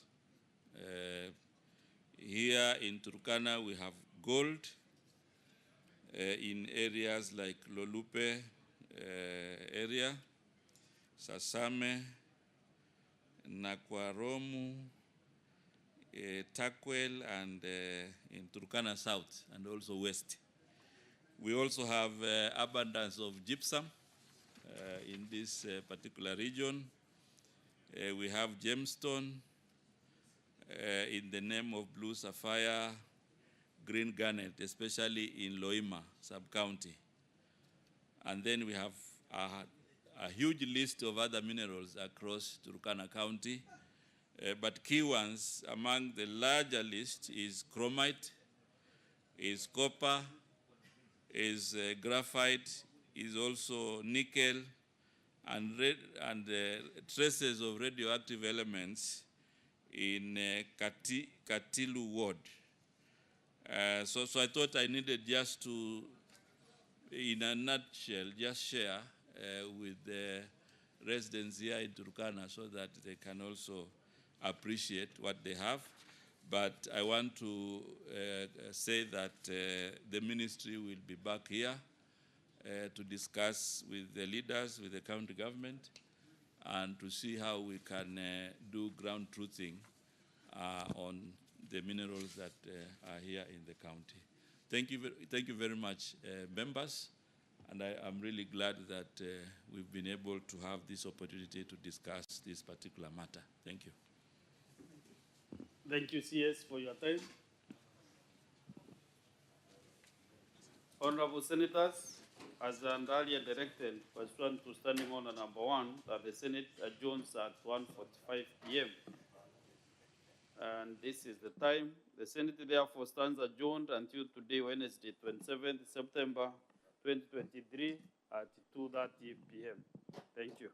Here in Turkana, we have gold in areas like Lolupe area, Sasame, Nakwaromu, Takwel, and in Turkana South and also West. We also have abundance of gypsum in this particular region. We have gemstone in the name of blue sapphire, green garnet, especially in Loima sub-county. And then we have a huge list of other minerals across Turkana County. But key ones among the larger list is chromite, is copper, is graphite, is also nickel, and traces of radioactive elements in Katilu ward. So I thought I needed just to, in a nutshell, just share with the residents here in Turkana so that they can also appreciate what they have. But I want to say that the ministry will be back here to discuss with the leaders, with the county government, and to see how we can do ground truthing on the minerals that are here in the county. Thank you very much, members, and I'm really glad that we've been able to have this opportunity to discuss this particular matter. Thank you. Thank you, CS, for your time. Honorable Senators, as and earlier directed, pursuant to Standing Order number 1, that the Senate adjourns at 1:45 p.m. And this is the time. The Senate therefore stands adjourned until today, Wednesday, 27th September 2023 at 2:30 p.m. Thank you.